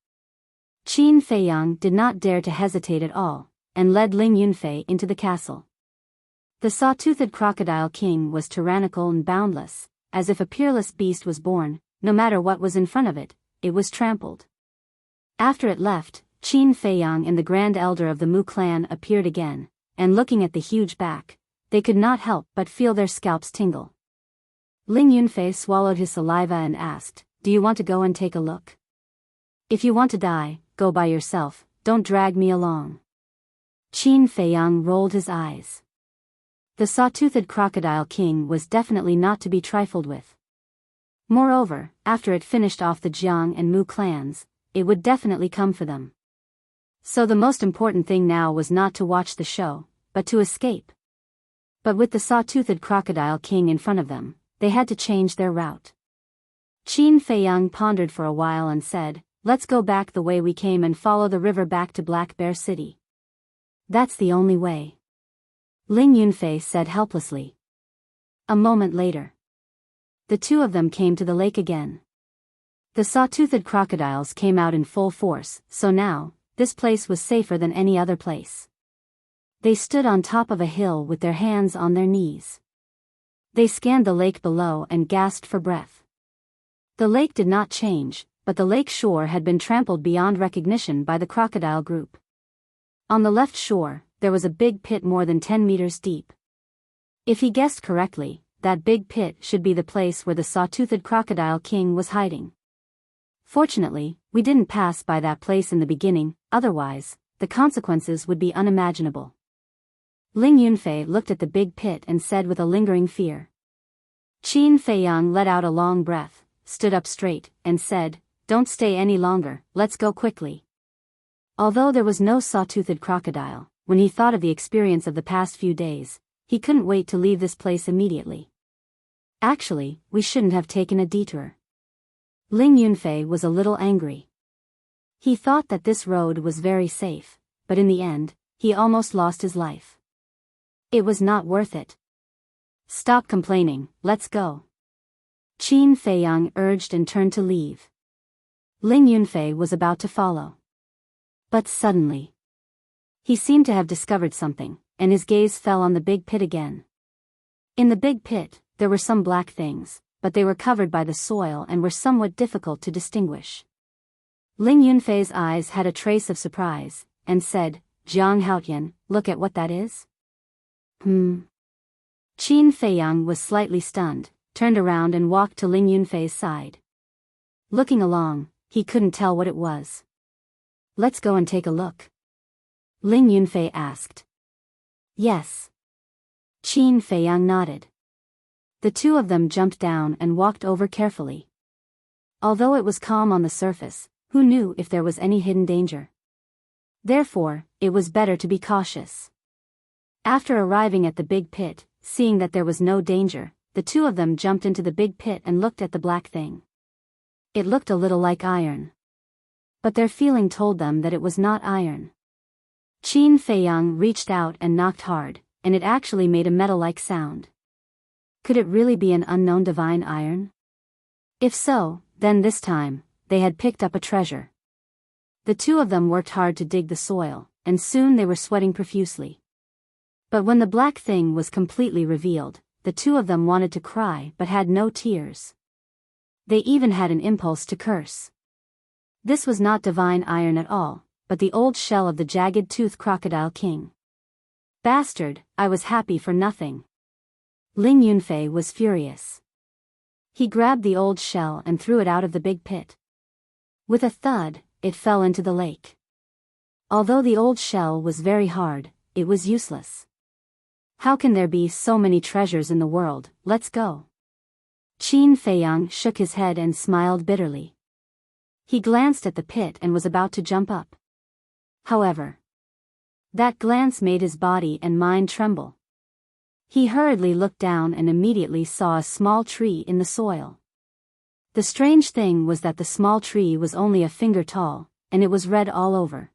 Qin Feiyang did not dare to hesitate at all, and led Ling Yunfei into the castle. The saw-toothed crocodile king was tyrannical and boundless, as if a peerless beast was born. No matter what was in front of it, it was trampled. After it left, Qin Feiyang and the Grand Elder of the Mu clan appeared again, and looking at the huge back, they could not help but feel their scalps tingle. Ling Yunfei swallowed his saliva and asked, "Do you want to go and take a look? If you want to die, go by yourself, don't drag me along." Qin Feiyang rolled his eyes. The saw-toothed crocodile king was definitely not to be trifled with. Moreover, after it finished off the Jiang and Mu clans, it would definitely come for them. So the most important thing now was not to watch the show, but to escape. But with the saw-toothed crocodile king in front of them, they had to change their route. Qin Feiyang pondered for a while and said, "Let's go back the way we came and follow the river back to Black Bear City. That's the only way," Ling Yunfei said helplessly. A moment later, the two of them came to the lake again. The saw-toothed crocodiles came out in full force, so now, this place was safer than any other place. They stood on top of a hill with their hands on their knees. They scanned the lake below and gasped for breath. The lake did not change, but the lake shore had been trampled beyond recognition by the crocodile group. On the left shore, there was a big pit more than 10 meters deep. If he guessed correctly, that big pit should be the place where the saw-toothed crocodile king was hiding. Fortunately, we didn't pass by that place in the beginning, otherwise, the consequences would be unimaginable. Ling Yunfei looked at the big pit and said with a lingering fear. Qin Feiyang let out a long breath, stood up straight, and said, "Don't stay any longer, let's go quickly." Although there was no saw-toothed crocodile, when he thought of the experience of the past few days, he couldn't wait to leave this place immediately. Actually, we shouldn't have taken a detour. Ling Yunfei was a little angry. He thought that this road was very safe, but in the end, he almost lost his life. It was not worth it. "Stop complaining, let's go," Qin Feiyang urged and turned to leave. Ling Yunfei was about to follow. But suddenly, he seemed to have discovered something, and his gaze fell on the big pit again. In the big pit, there were some black things, but they were covered by the soil and were somewhat difficult to distinguish. Ling Yunfei's eyes had a trace of surprise, and said, "Jiang Haotian, look at what that is." Qin Feiyang was slightly stunned, turned around and walked to Ling Yunfei's side. Looking along, he couldn't tell what it was. "Let's go and take a look," Ling Yunfei asked. "Yes." Qin Feiyang nodded. The two of them jumped down and walked over carefully. Although it was calm on the surface, who knew if there was any hidden danger? Therefore, it was better to be cautious. After arriving at the big pit, seeing that there was no danger, the two of them jumped into the big pit and looked at the black thing. It looked a little like iron. But their feeling told them that it was not iron. Qin Feiyang reached out and knocked hard, and it actually made a metal-like sound. Could it really be an unknown divine iron? If so, then this time, they had picked up a treasure. The two of them worked hard to dig the soil, and soon they were sweating profusely. But when the black thing was completely revealed, the two of them wanted to cry but had no tears. They even had an impulse to curse. This was not divine iron at all, but the old shell of the jagged-toothed crocodile king. "Bastard, I was happy for nothing." Ling Yunfei was furious. He grabbed the old shell and threw it out of the big pit. With a thud, it fell into the lake. Although the old shell was very hard, it was useless. "How can there be so many treasures in the world? Let's go." Qin Feiyang shook his head and smiled bitterly. He glanced at the pit and was about to jump up. However, that glance made his body and mind tremble. He hurriedly looked down and immediately saw a small tree in the soil. The strange thing was that the small tree was only a finger tall, and it was red all over.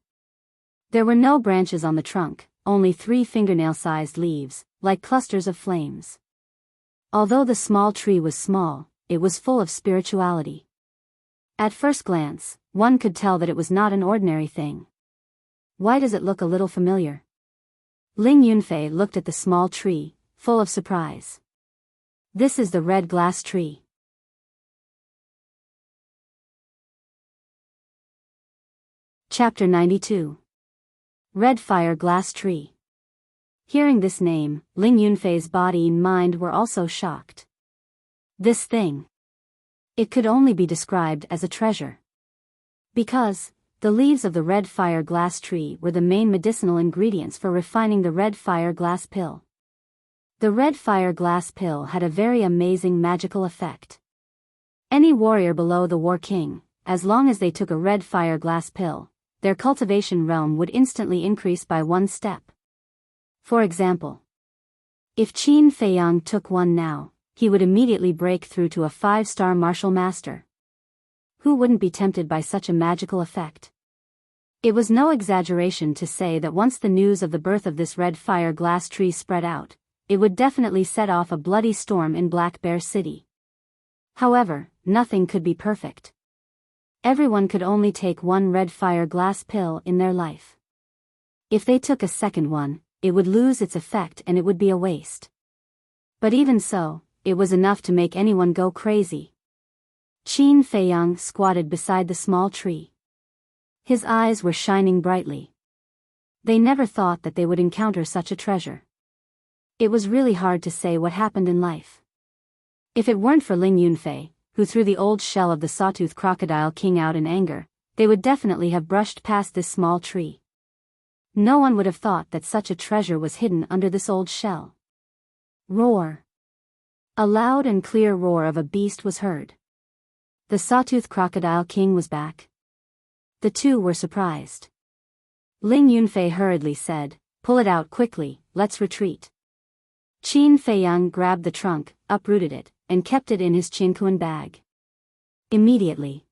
There were no branches on the trunk, only 3 fingernail-sized leaves, like clusters of flames. Although the small tree was small, it was full of spirituality. At first glance, one could tell that it was not an ordinary thing. Why does it look a little familiar? Ling Yunfei looked at the small tree, full of surprise. This is the red glass tree. Chapter 92. Red Fire Glass Tree. Hearing this name, Ling Yunfei's body and mind were also shocked. This thing. It could only be described as a treasure. Because the leaves of the red fire glass tree were the main medicinal ingredients for refining the red fire glass pill. The red fire glass pill had a very amazing magical effect. Any warrior below the war king, as long as they took a red fire glass pill, their cultivation realm would instantly increase by 1 step. For example, if Qin Feiyang took one now, he would immediately break through to a 5-star martial master. Who wouldn't be tempted by such a magical effect? It was no exaggeration to say that once the news of the birth of this red fire glass tree spread out, it would definitely set off a bloody storm in Black Bear City. However, nothing could be perfect. Everyone could only take 1 red fire glass pill in their life. If they took a second one, it would lose its effect and it would be a waste. But even so, it was enough to make anyone go crazy. Qin Feiyang squatted beside the small tree. His eyes were shining brightly. They never thought that they would encounter such a treasure. It was really hard to say what happened in life. If it weren't for Ling Yunfei, who threw the old shell of the sawtooth crocodile king out in anger, they would definitely have brushed past this small tree. No one would have thought that such a treasure was hidden under this old shell. Roar. A loud and clear roar of a beast was heard. The sawtooth crocodile king was back. The two were surprised. Ling Yunfei hurriedly said, "Pull it out quickly, let's retreat." Qin Feiyang grabbed the trunk, uprooted it, and kept it in his chinkuan bag. Immediately,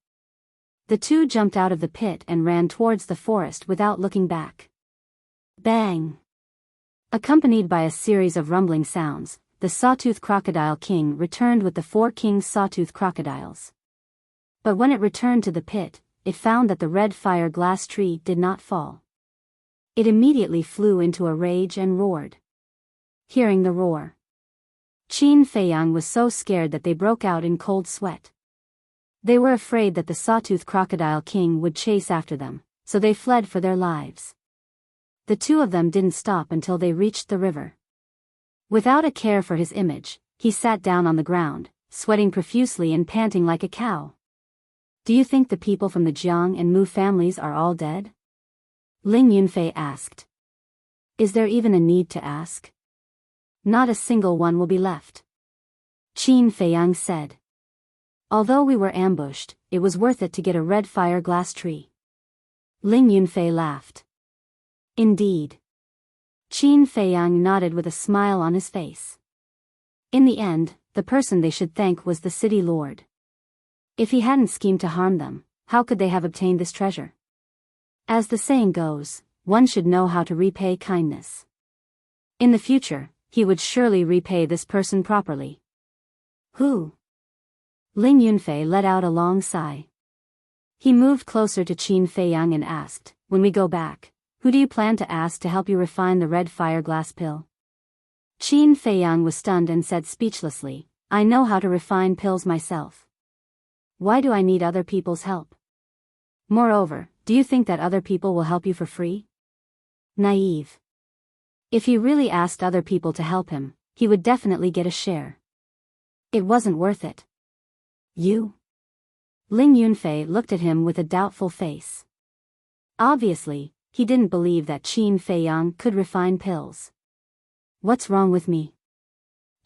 the two jumped out of the pit and ran towards the forest without looking back. Bang! Accompanied by a series of rumbling sounds, the Sawtooth Crocodile King returned with the 4 king's sawtooth crocodiles. But when it returned to the pit, it found that the red fire glass tree did not fall. It immediately flew into a rage and roared. Hearing the roar, Qin Feiyang was so scared that they broke out in cold sweat. They were afraid that the Sawtooth Crocodile King would chase after them, so they fled for their lives. The 2 of them didn't stop until they reached the river. Without a care for his image, he sat down on the ground, sweating profusely and panting like a cow. Do you think the people from the Jiang and Mu families are all dead? Ling Yunfei asked. Is there even a need to ask? Not a single one will be left. Qin Feiyang said. Although we were ambushed, it was worth it to get a red fire glass tree. Ling Yunfei laughed. Indeed. Qin Feiyang nodded with a smile on his face. In the end, the person they should thank was the city lord. If he hadn't schemed to harm them, how could they have obtained this treasure? As the saying goes, one should know how to repay kindness. In the future, he would surely repay this person properly. Who? Ling Yunfei let out a long sigh. He moved closer to Qin Feiyang and asked, when we go back, who do you plan to ask to help you refine the red fire glass pill? Qin Feiyang was stunned and said speechlessly, I know how to refine pills myself. Why do I need other people's help? Moreover, do you think that other people will help you for free? Naive. If he really asked other people to help him, he would definitely get a share. It wasn't worth it. You? Ling Yunfei looked at him with a doubtful face. Obviously, he didn't believe that Qin Feiyang could refine pills. What's wrong with me?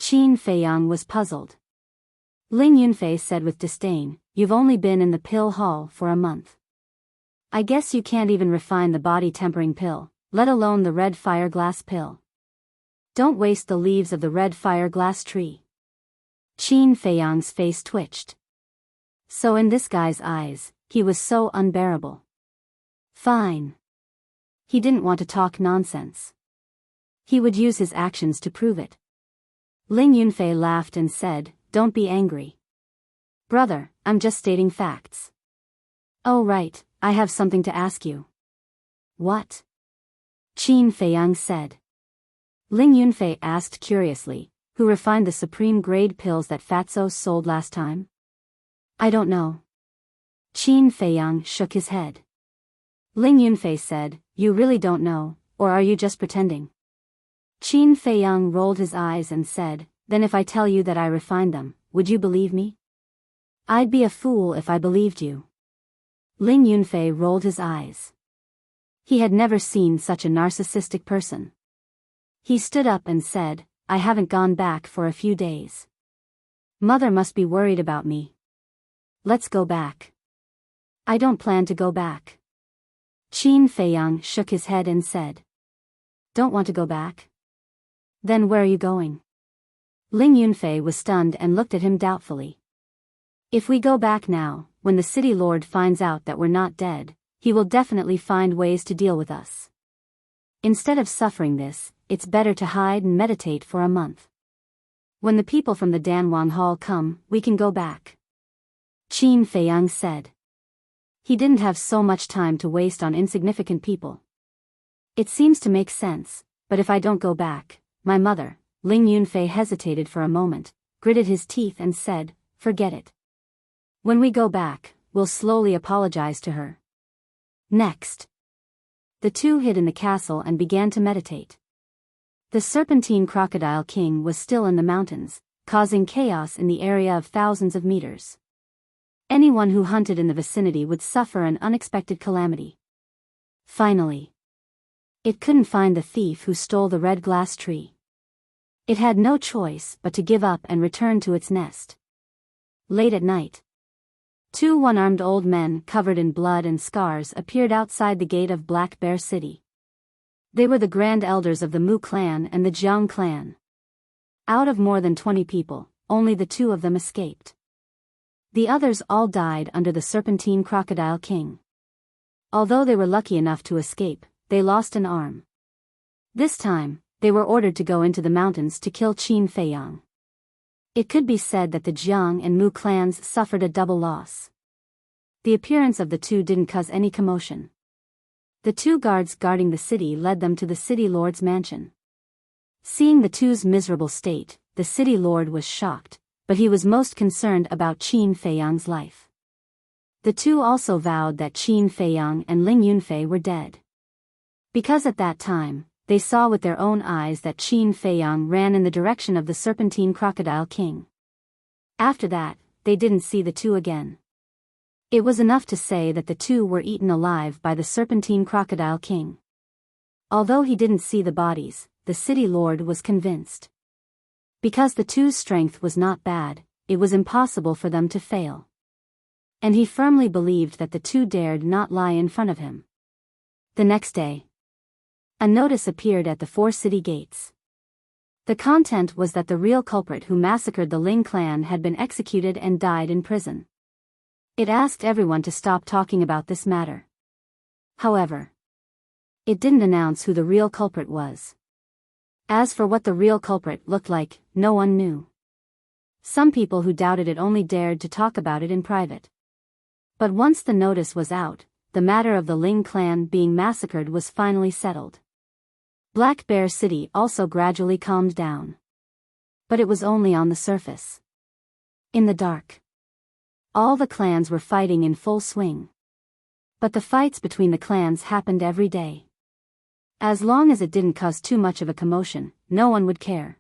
Qin Feiyang was puzzled. Ling Yunfei said with disdain, you've only been in the pill hall for a month. I guess you can't even refine the body tempering pill, let alone the red fire glass pill. Don't waste the leaves of the red fire glass tree. Qin Feiyang's face twitched. So in this guy's eyes, he was so unbearable. Fine. He didn't want to talk nonsense. He would use his actions to prove it. Ling Yunfei laughed and said, don't be angry. Brother, I'm just stating facts. Oh right, I have something to ask you. What? Qin Feiyang said. Ling Yunfei asked curiously, who refined the supreme grade pills that Fatso sold last time? I don't know. Qin Feiyang shook his head. Ling Yunfei said, you really don't know, or are you just pretending? Qin Feiyang rolled his eyes and said, then if I tell you that I refined them, would you believe me? I'd be a fool if I believed you. Ling Yunfei rolled his eyes. He had never seen such a narcissistic person. He stood up and said, I haven't gone back for a few days. Mother must be worried about me. Let's go back. I don't plan to go back. Qin Feiyang shook his head and said, don't want to go back? Then where are you going? Ling Yunfei was stunned and looked at him doubtfully. If we go back now, when the city lord finds out that we're not dead, he will definitely find ways to deal with us. Instead of suffering this, it's better to hide and meditate for a month. When the people from the Danwang Hall come, we can go back. Qin Feiyang said. He didn't have so much time to waste on insignificant people. It seems to make sense, but if I don't go back, my mother, Ling Yunfei hesitated for a moment, gritted his teeth and said, forget it. When we go back, we'll slowly apologize to her. Next. The two hid in the castle and began to meditate. The Serpentine Crocodile King was still in the mountains, causing chaos in the area of thousands of meters. Anyone who hunted in the vicinity would suffer an unexpected calamity. Finally, it couldn't find the thief who stole the red glass tree. It had no choice but to give up and return to its nest. Late at night, two one-armed old men covered in blood and scars appeared outside the gate of Black Bear City. They were the grand elders of the Mu clan and the Jiang clan. Out of more than 20 people, only the two of them escaped. The others all died under the Serpentine Crocodile King. Although they were lucky enough to escape, they lost an arm. This time, they were ordered to go into the mountains to kill Qin Feiyang. It could be said that the Jiang and Mu clans suffered a double loss. The appearance of the two didn't cause any commotion. The two guards guarding the city led them to the city lord's mansion. Seeing the two's miserable state, the city lord was shocked, but he was most concerned about Qin Feiyang's life. The two also vowed that Qin Feiyang and Ling Yunfei were dead. Because at that time, they saw with their own eyes that Qin Feiyang ran in the direction of the Serpentine Crocodile King. After that, they didn't see the two again. It was enough to say that the two were eaten alive by the Serpentine Crocodile King. Although he didn't see the bodies, the city lord was convinced. Because the two's strength was not bad, it was impossible for them to fail. And he firmly believed that the two dared not lie in front of him. The next day, a notice appeared at the 4 city gates. The content was that the real culprit who massacred the Ling clan had been executed and died in prison. It asked everyone to stop talking about this matter. However, it didn't announce who the real culprit was. As for what the real culprit looked like, no one knew. Some people who doubted it only dared to talk about it in private. But once the notice was out, the matter of the Ling clan being massacred was finally settled. Black Bear City also gradually calmed down. But it was only on the surface. In the dark, all the clans were fighting in full swing. But the fights between the clans happened every day. As long as it didn't cause too much of a commotion, no one would care.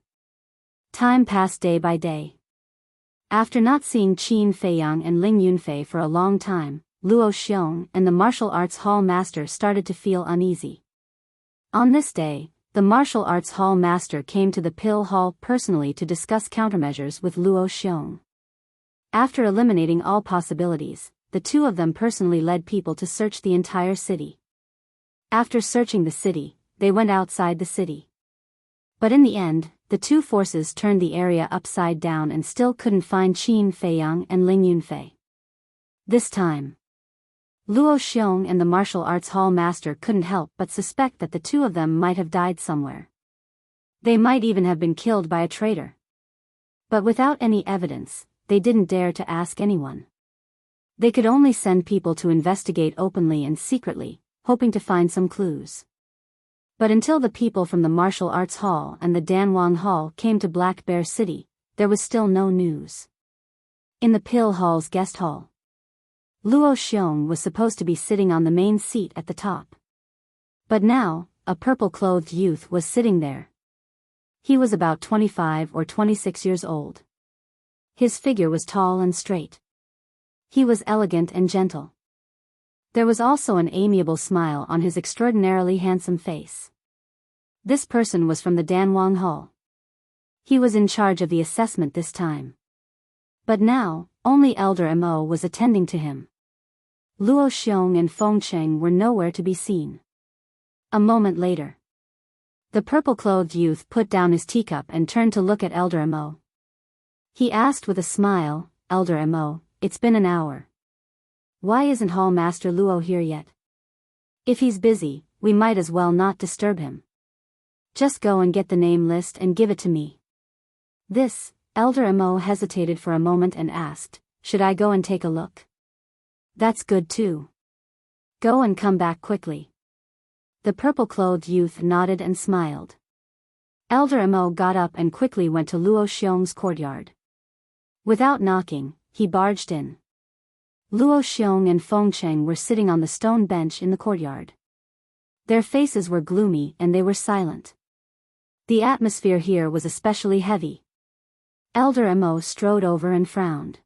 Time passed day by day. After not seeing Qin Feiyang and Ling Yunfei for a long time, Luo Xiong and the martial arts hall master started to feel uneasy. On this day, the martial arts hall master came to the pill hall personally to discuss countermeasures with Luo Xiong. After eliminating all possibilities, the two of them personally led people to search the entire city. After searching the city, they went outside the city. But in the end, the two forces turned the area upside down and still couldn't find Qin Feiyang and Ling Yunfei. This time, Luo Xiong and the martial arts hall master couldn't help but suspect that the two of them might have died somewhere. They might even have been killed by a traitor. But without any evidence, they didn't dare to ask anyone. They could only send people to investigate openly and secretly, hoping to find some clues. But until the people from the Martial Arts Hall and the Danwang Hall came to Black Bear City, there was still no news. In the Pill Hall's guest hall, Luo Xiong was supposed to be sitting on the main seat at the top. But now, a purple-clothed youth was sitting there. He was about 25 or 26 years old. His figure was tall and straight. He was elegant and gentle. There was also an amiable smile on his extraordinarily handsome face. This person was from the Danwang Hall. He was in charge of the assessment this time. But now, only Elder Mo was attending to him. Luo Xiong and Feng Cheng were nowhere to be seen. A moment later, the purple-clothed youth put down his teacup and turned to look at Elder Mo. He asked with a smile, "Elder Mo, it's been an hour. Why isn't Hall Master Luo here yet? If he's busy, we might as well not disturb him. Just go and get the name list and give it to me." This, Elder Mo hesitated for a moment and asked, "Should I go and take a look?" "That's good too. Go and come back quickly." The purple-clothed youth nodded and smiled. Elder Mo got up and quickly went to Luo Xiong's courtyard. Without knocking, he barged in. Luo Xiong and Feng Cheng were sitting on the stone bench in the courtyard. Their faces were gloomy and they were silent. The atmosphere here was especially heavy. Elder Mo strode over and frowned.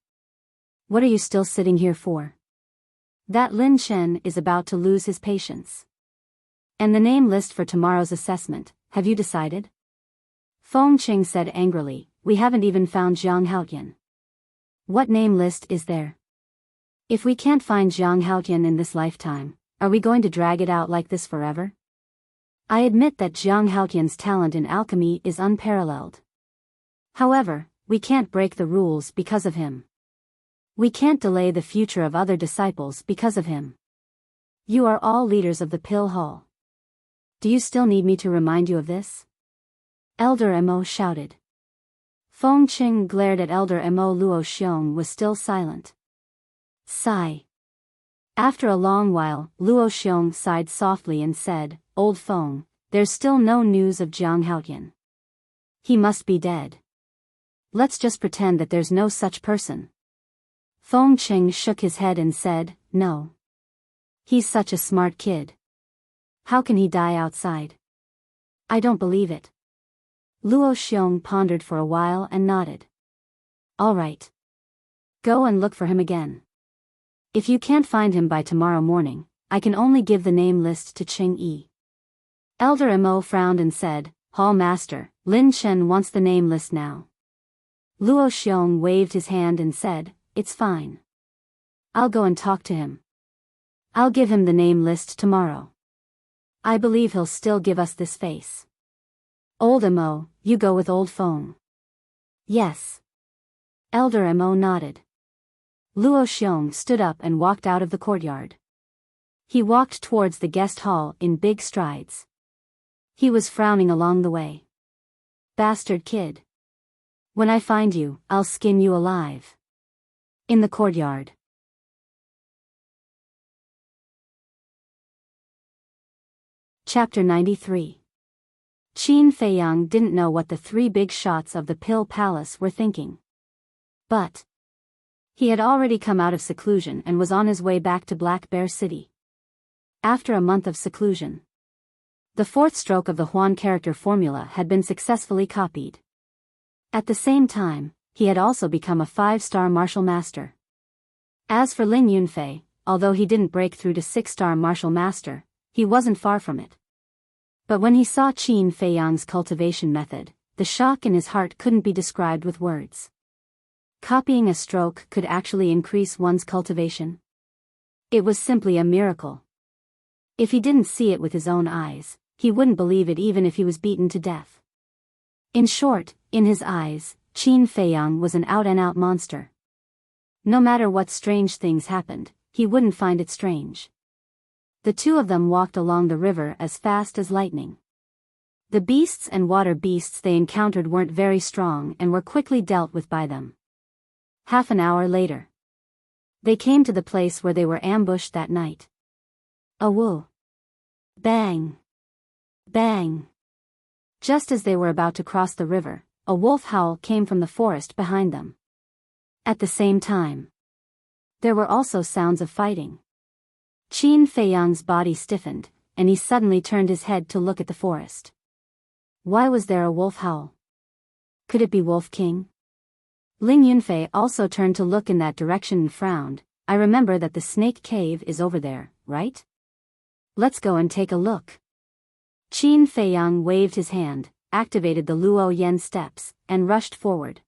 "What are you still sitting here for? That Lin Chen is about to lose his patience. And the name list for tomorrow's assessment, have you decided?" Feng Cheng said angrily, "We haven't even found Zhang Haotian. What name list is there? If we can't find Zhang Haotian in this lifetime, are we going to drag it out like this forever? I admit that Zhang Haotian's talent in alchemy is unparalleled. However, we can't break the rules because of him. We can't delay the future of other disciples because of him. You are all leaders of the Pill Hall. Do you still need me to remind you of this?" Elder Mo shouted. Feng Qing glared at Elder Mo. Luo Xiong was still silent. Sigh. After a long while, Luo Xiong sighed softly and said, Old Feng, there's still no news of Jiang Haotian. He must be dead. Let's just pretend that there's no such person. Feng Qing shook his head and said, No. He's such a smart kid. How can he die outside? I don't believe it. Luo Xiong pondered for a while and nodded. All right. Go and look for him again. If you can't find him by tomorrow morning, I can only give the name list to Qing Yi. Elder Mo frowned and said, Hall Master, Lin Chen wants the name list now. Luo Xiong waved his hand and said, It's fine. I'll go and talk to him. I'll give him the name list tomorrow. I believe he'll still give us this face. Old Mo, you go with Old Feng. Yes. Elder Mo nodded. Luo Xiong stood up and walked out of the courtyard. He walked towards the guest hall in big strides. He was frowning along the way. Bastard kid. When I find you, I'll skin you alive. In the courtyard. Chapter 93. Qin Feiyang didn't know what the three big shots of the Pill Palace were thinking. But he had already come out of seclusion and was on his way back to Black Bear City. After a month of seclusion, the fourth stroke of the Huan character formula had been successfully copied. At the same time, he had also become a 5-star martial master. As for Lin Yunfei, although he didn't break through to 6-star martial master, he wasn't far from it. But when he saw Qin Feiyang's cultivation method, the shock in his heart couldn't be described with words. Copying a stroke could actually increase one's cultivation. It was simply a miracle. If he didn't see it with his own eyes, he wouldn't believe it even if he was beaten to death. In short, in his eyes, Qin Feiyang was an out-and-out monster. No matter what strange things happened, he wouldn't find it strange. The two of them walked along the river as fast as lightning. The beasts and water beasts they encountered weren't very strong and were quickly dealt with by them. Half an hour later, they came to the place where they were ambushed that night. A woo! Bang! Bang! Just as they were about to cross the river, a wolf howl came from the forest behind them. At the same time, there were also sounds of fighting. Qin Feiyang's body stiffened, and he suddenly turned his head to look at the forest. Why was there a wolf howl? Could it be Wolf King? Ling Yunfei also turned to look in that direction and frowned. I remember that the snake cave is over there, right? Let's go and take a look. Qin Feiyang waved his hand, activated the Luo Yen steps, and rushed forward.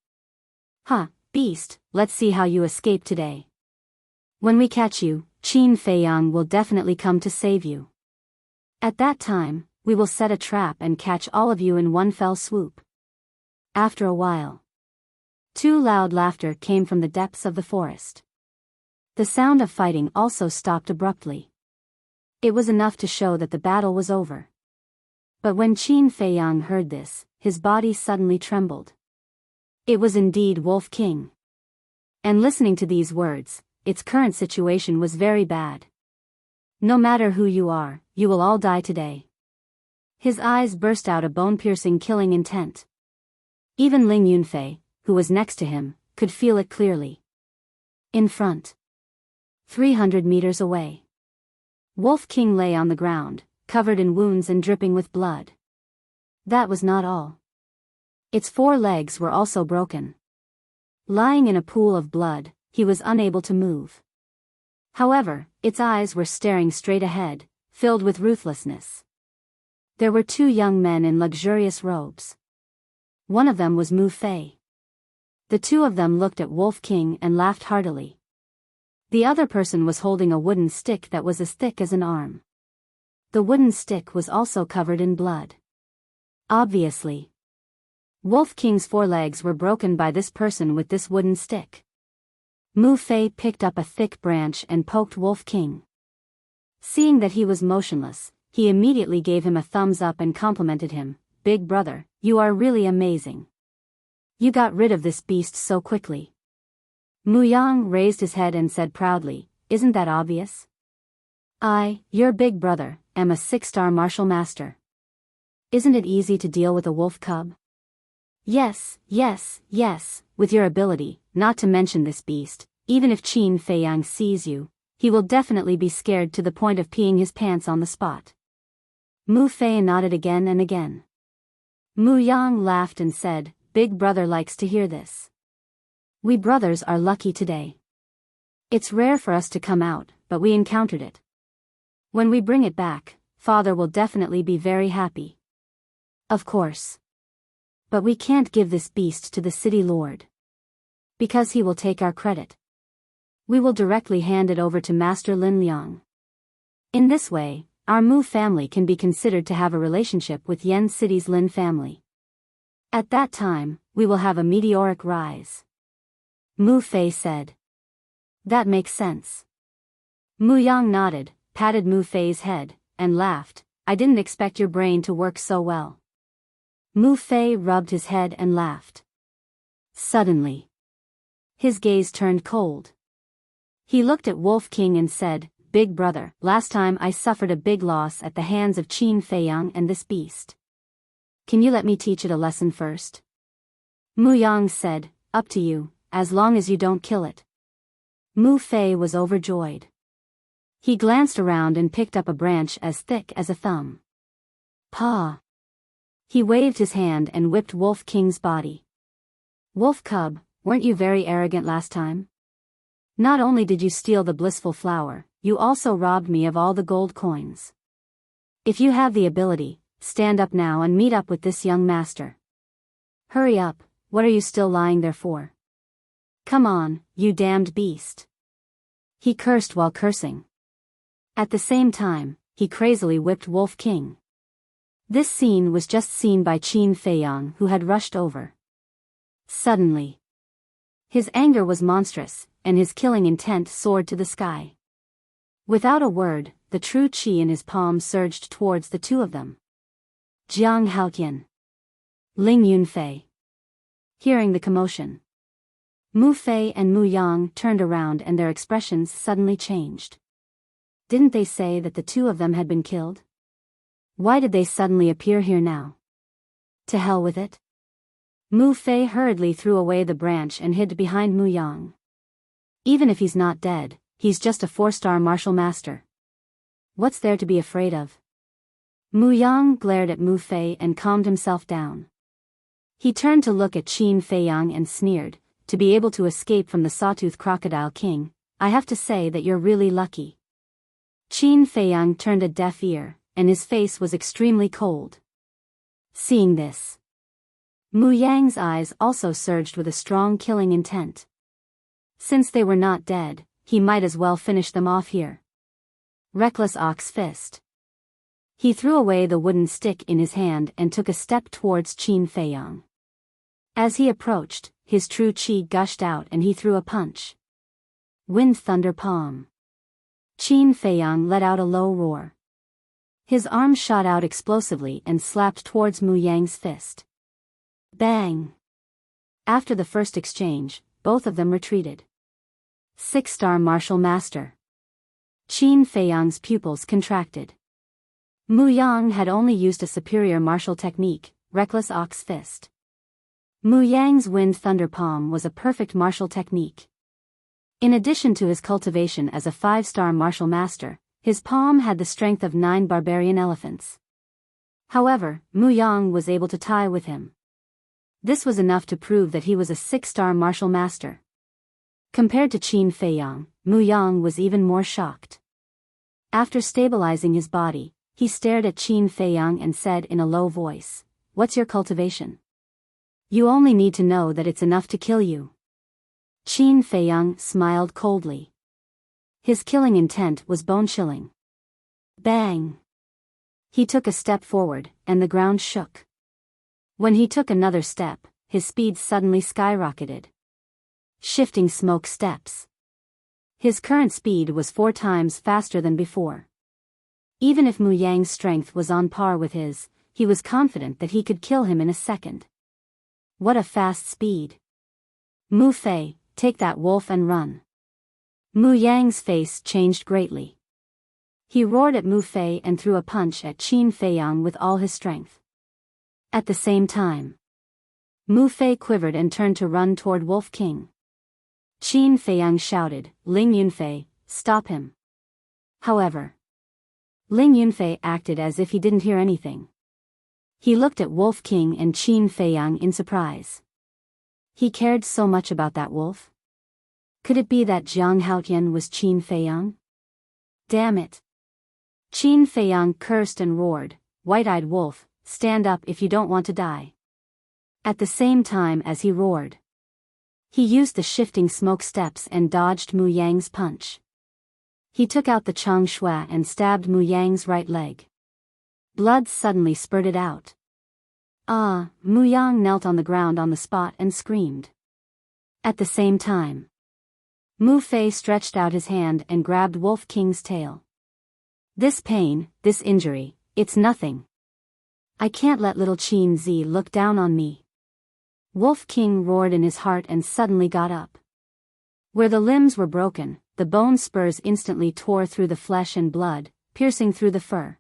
Ha, beast, let's see how you escape today. When we catch you, Qin Feiyang will definitely come to save you. At that time, we will set a trap and catch all of you in one fell swoop. After a while, too loud laughter came from the depths of the forest. The sound of fighting also stopped abruptly. It was enough to show that the battle was over. But when Qin Feiyang heard this, his body suddenly trembled. It was indeed Wolf King. And listening to these words, its current situation was very bad. No matter who you are, you will all die today. His eyes burst out a bone-piercing killing intent. Even Ling Yunfei, who was next to him, could feel it clearly. In front, 300 meters away, Wolf King lay on the ground, covered in wounds and dripping with blood. That was not all. Its 4 legs were also broken. Lying in a pool of blood, he was unable to move. However, its eyes were staring straight ahead, filled with ruthlessness. There were 2 young men in luxurious robes. One of them was Mu Fei. The 2 of them looked at Wolf King and laughed heartily. The other person was holding a wooden stick that was as thick as an arm. The wooden stick was also covered in blood. Obviously, Wolf King's 4 legs were broken by this person with this wooden stick. Mu Fei picked up a thick branch and poked Wolf King. Seeing that he was motionless, he immediately gave him a thumbs up and complimented him. "Big brother, you are really amazing. You got rid of this beast so quickly." Mu Yang raised his head and said proudly, "Isn't that obvious? I, your big brother, am a 6-star martial master. Isn't it easy to deal with a wolf cub?" Yes, with your ability, not to mention this beast, even if Qin Feiyang sees you, he will definitely be scared to the point of peeing his pants on the spot." Mu Fei nodded again and again. Mu Yang laughed and said, "Big brother likes to hear this. We brothers are lucky today. It's rare for us to come out, but we encountered it. When we bring it back, father will definitely be very happy." "Of course. But we can't give this beast to the city lord. Because he will take our credit. We will directly hand it over to Master Lin Liang. In this way, our Mu family can be considered to have a relationship with Yen City's Lin family. At that time, we will have a meteoric rise." Mu Fei said. "That makes sense." Mu Yang nodded, patted Mu Fei's head, and laughed. "I didn't expect your brain to work so well." Mu Fei rubbed his head and laughed. Suddenly, his gaze turned cold. He looked at Wolf King and said, "Big brother, last time I suffered a big loss at the hands of Qin Feiyang and this beast. Can you let me teach it a lesson first?" Mu Yang said, "Up to you, as long as you don't kill it." Mu Fei was overjoyed. He glanced around and picked up a branch as thick as a thumb. "Paw!" He waved his hand and whipped Wolf King's body. "Wolf cub, weren't you very arrogant last time? Not only did you steal the blissful flower, you also robbed me of all the gold coins. If you have the ability, stand up now and meet up with this young master. Hurry up, what are you still lying there for? Come on, you damned beast." He cursed while cursing. At the same time, he crazily whipped Wolf King. This scene was just seen by Qin Feiyang, who had rushed over. Suddenly, his anger was monstrous, and his killing intent soared to the sky. Without a word, the true qi in his palm surged towards the two of them. Jiang Haotian. Ling Yunfei. Hearing the commotion, Mu Fei and Mu Yang turned around and their expressions suddenly changed. Didn't they say that the two of them had been killed? Why did they suddenly appear here now? To hell with it. Mu Fei hurriedly threw away the branch and hid behind Mu Yang. Even if he's not dead, he's just a 4-star martial master. What's there to be afraid of? Mu Yang glared at Mu Fei and calmed himself down. He turned to look at Qin Feiyang and sneered, "To be able to escape from the Sawtooth Crocodile King, I have to say that you're really lucky." Qin Feiyang turned a deaf ear, and his face was extremely cold. Seeing this, Mu Yang's eyes also surged with a strong killing intent. Since they were not dead, he might as well finish them off here. Reckless Ox Fist. He threw away the wooden stick in his hand and took a step towards Qin Feiyang. As he approached, his true qi gushed out and he threw a punch. Wind Thunder Palm. Qin Feiyang let out a low roar. His arm shot out explosively and slapped towards Mu Yang's fist. Bang! After the first exchange, both of them retreated. 6-star martial master. Qin Feiyang's pupils contracted. Mu Yang had only used a superior martial technique, Reckless Ox Fist. Mu Yang's Wind Thunder Palm was a perfect martial technique. In addition to his cultivation as a 5-star martial master, his palm had the strength of 9 barbarian elephants. However, Mu Yang was able to tie with him. This was enough to prove that he was a 6-star martial master. Compared to Qin Feiyang, Mu Yang was even more shocked. After stabilizing his body, he stared at Qin Feiyang and said in a low voice, "What's your cultivation? You only need to know that it's enough to kill you." Qin Feiyang smiled coldly. His killing intent was bone-chilling. Bang! He took a step forward, and the ground shook. When he took another step, his speed suddenly skyrocketed. Shifting smoke steps. His current speed was 4 times faster than before. Even if Mu Yang's strength was on par with his, he was confident that he could kill him in a second. What a fast speed! Mu Fei, take that wolf and run. Mu Yang's face changed greatly. He roared at Mu Fei and threw a punch at Qin Feiyang with all his strength. At the same time, Mu Fei quivered and turned to run toward Wolf King. Qin Feiyang shouted, "Ling Yunfei, stop him." However, Ling Yunfei acted as if he didn't hear anything. He looked at Wolf King and Qin Feiyang in surprise. He cared so much about that wolf? Could it be that Jiang Haotian was Qin Feiyang? Damn it! Qin Feiyang cursed and roared, "White-eyed wolf, stand up if you don't want to die." At the same time as he roared, he used the shifting smoke steps and dodged Mu Yang's punch. He took out the Chang Shui and stabbed Mu Yang's right leg. Blood suddenly spurted out. Mu Yang knelt on the ground on the spot and screamed. At the same time, Mu Fei stretched out his hand and grabbed Wolf King's tail. "This pain, this injury, it's nothing. I can't let little Qin Zi look down on me." Wolf King roared in his heart and suddenly got up. Where the limbs were broken, the bone spurs instantly tore through the flesh and blood, piercing through the fur.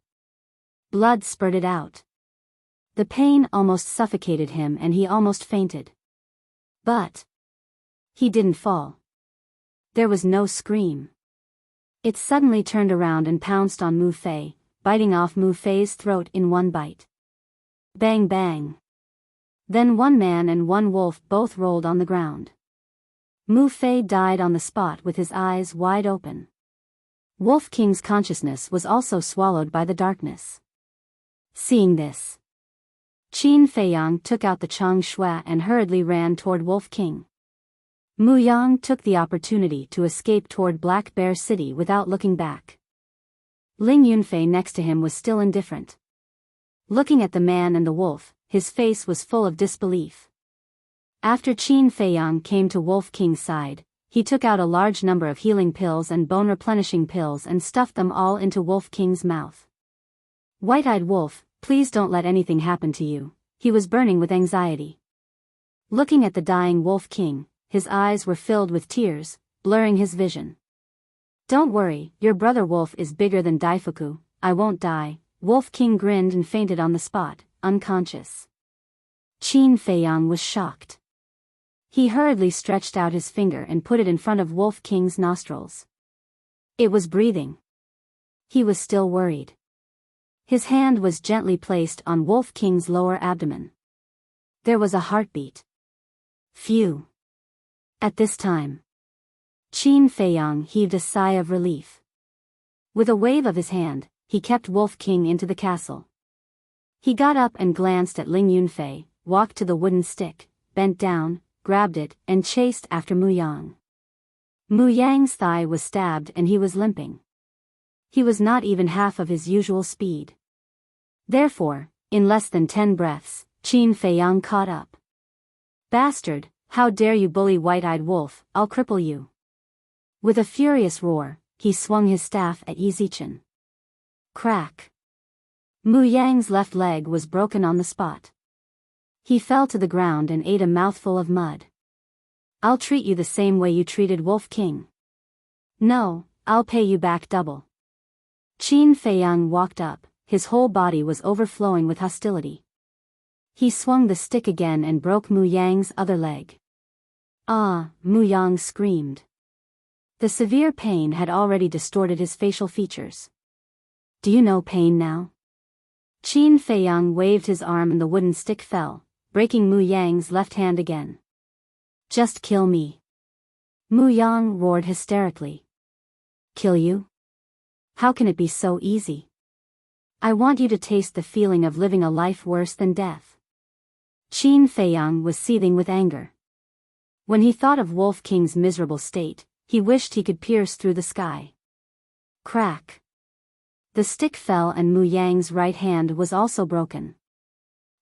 Blood spurted out. The pain almost suffocated him and he almost fainted. But he didn't fall. There was no scream. It suddenly turned around and pounced on Mu Fei, biting off Mu Fei's throat in one bite. Bang bang. Then one man and one wolf both rolled on the ground. Mu Fei died on the spot with his eyes wide open. Wolf King's consciousness was also swallowed by the darkness. Seeing this, Qin Feiyang took out the Chang Shui and hurriedly ran toward Wolf King. Mu Yang took the opportunity to escape toward Black Bear City without looking back. Ling Yunfei next to him was still indifferent. Looking at the man and the wolf, his face was full of disbelief. After Qin Feiyang came to Wolf King's side, he took out a large number of healing pills and bone-replenishing pills and stuffed them all into Wolf King's mouth. "White-eyed wolf, please don't let anything happen to you." He was burning with anxiety. Looking at the dying Wolf King, his eyes were filled with tears, blurring his vision. "Don't worry, your brother Wolf is bigger than Daifuku, I won't die." Wolf King grinned and fainted on the spot, unconscious. Qin Feiyang was shocked. He hurriedly stretched out his finger and put it in front of Wolf King's nostrils. It was breathing. He was still worried. His hand was gently placed on Wolf King's lower abdomen. There was a heartbeat. Phew. At this time, Qin Feiyang heaved a sigh of relief. With a wave of his hand, he kept Wolf King into the castle. He got up and glanced at Ling Yunfei, walked to the wooden stick, bent down, grabbed it, and chased after Mu Yang. Mu Yang's thigh was stabbed and he was limping. He was not even half of his usual speed. Therefore, in less than 10 breaths, Qin Feiyang caught up. "Bastard, how dare you bully White-eyed Wolf, I'll cripple you." With a furious roar, he swung his staff at Yi Zichen. Crack. Mu Yang's left leg was broken on the spot. He fell to the ground and ate a mouthful of mud. "I'll treat you the same way you treated Wolf King." "No, I'll pay you back double." Qin Feiyang walked up, his whole body was overflowing with hostility. He swung the stick again and broke Mu Yang's other leg. Mu Yang screamed. The severe pain had already distorted his facial features. "Do you know pain now?" Qin Feiyang waved his arm and the wooden stick fell, breaking Mu Yang's left hand again. "Just kill me." Mu Yang roared hysterically. "Kill you? How can it be so easy? I want you to taste the feeling of living a life worse than death." Qin Feiyang was seething with anger. When he thought of Wolf King's miserable state, he wished he could pierce through the sky. Crack. The stick fell and Mu Yang's right hand was also broken.